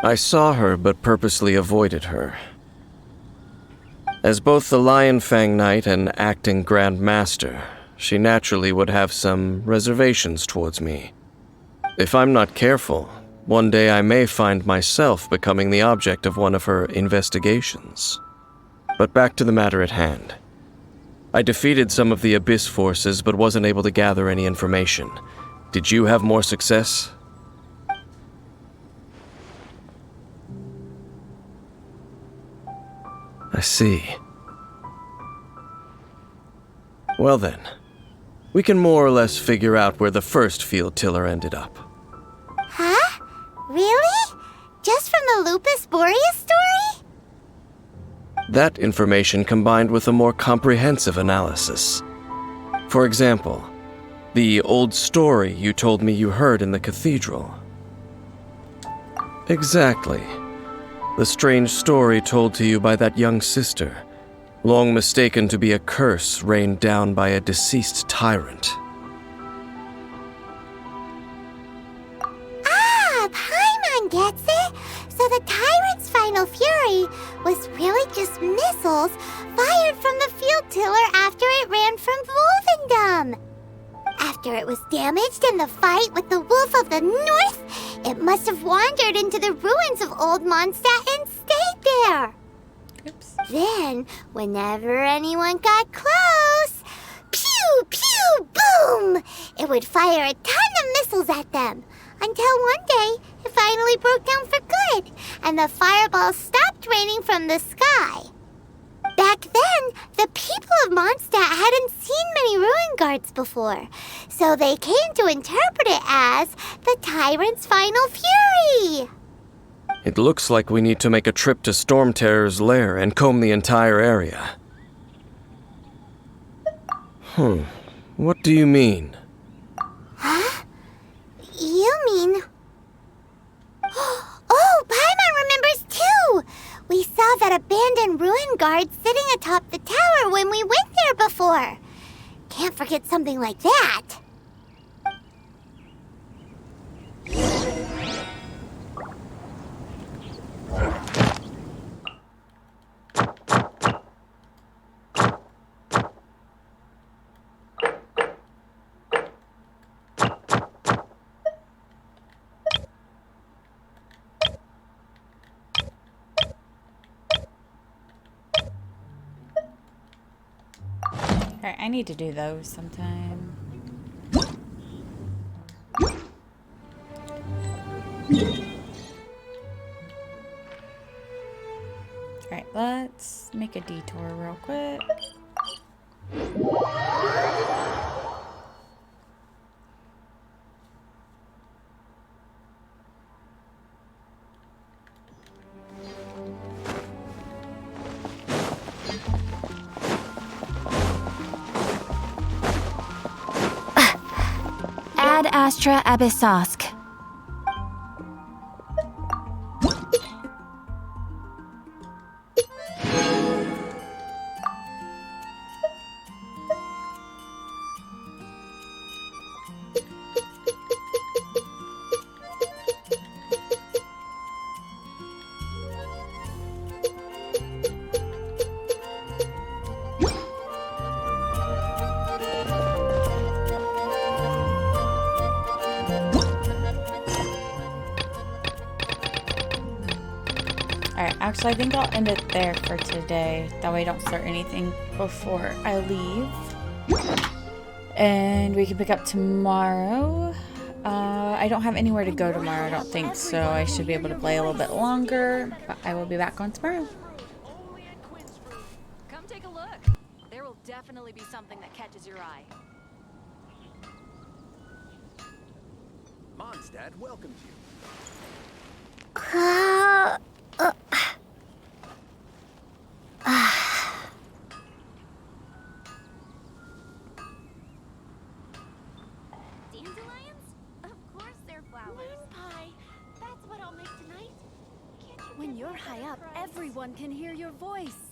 I saw her, but purposely avoided her. As both the Lion Fang Knight and acting Grand Master, she naturally would have some reservations towards me. If I'm not careful, one day I may find myself becoming the object of one of her investigations. But back to the matter at hand. I defeated some of the Abyss forces, but wasn't able to gather any information. Did you have more success? I see. Well then, we can more or less figure out where the first field tiller ended up. Huh? Really? Just from the Lupus Boreas story? That information combined with a more comprehensive analysis. For example, the old story you told me you heard in the cathedral. Exactly. The strange story told to you by that young sister, long mistaken to be a curse rained down by a deceased tyrant. Ah, Paimon gets it! So the tyrant's final fury was really just missiles fired from the field tiller after it ran from Wolvendom. After it was damaged in the fight with the Wolf of the North, it must have wandered into the ruins of Old Mondstadt and stayed there. Oops. Then, whenever anyone got close, pew, pew, boom! It would fire a ton of missiles at them. Until one day, it finally broke down for good, and the fireballs stopped raining from the sky. Back then, the people of Mondstadt hadn't seen many ruin guards before, so they came to interpret it as the tyrant's final fury. It looks like we need to make a trip to Storm Terror's lair and comb the entire area. What do you mean? Huh? You mean... Oh, Paimon remembers too! We saw that abandoned ruin guard sitting atop the tower when we went there before. Can't forget something like that. Alright, I need to do those sometime. Alright, let's make a detour real quick. Ad Astra Abyssosk. Alright, actually I think I'll end it there for today. That way I don't start anything before I leave. And we can pick up tomorrow. I don't have anywhere to go tomorrow, I don't think, so I should be able to play a little bit longer. But I will be back on tomorrow. Come take a look. There will definitely be something that catches your eye. Mondstadt welcomes you. Dandelions? Of course they're flowers. Moon pie. That's what I'll make tonight. Can't you When you're high up, everyone can hear your voice.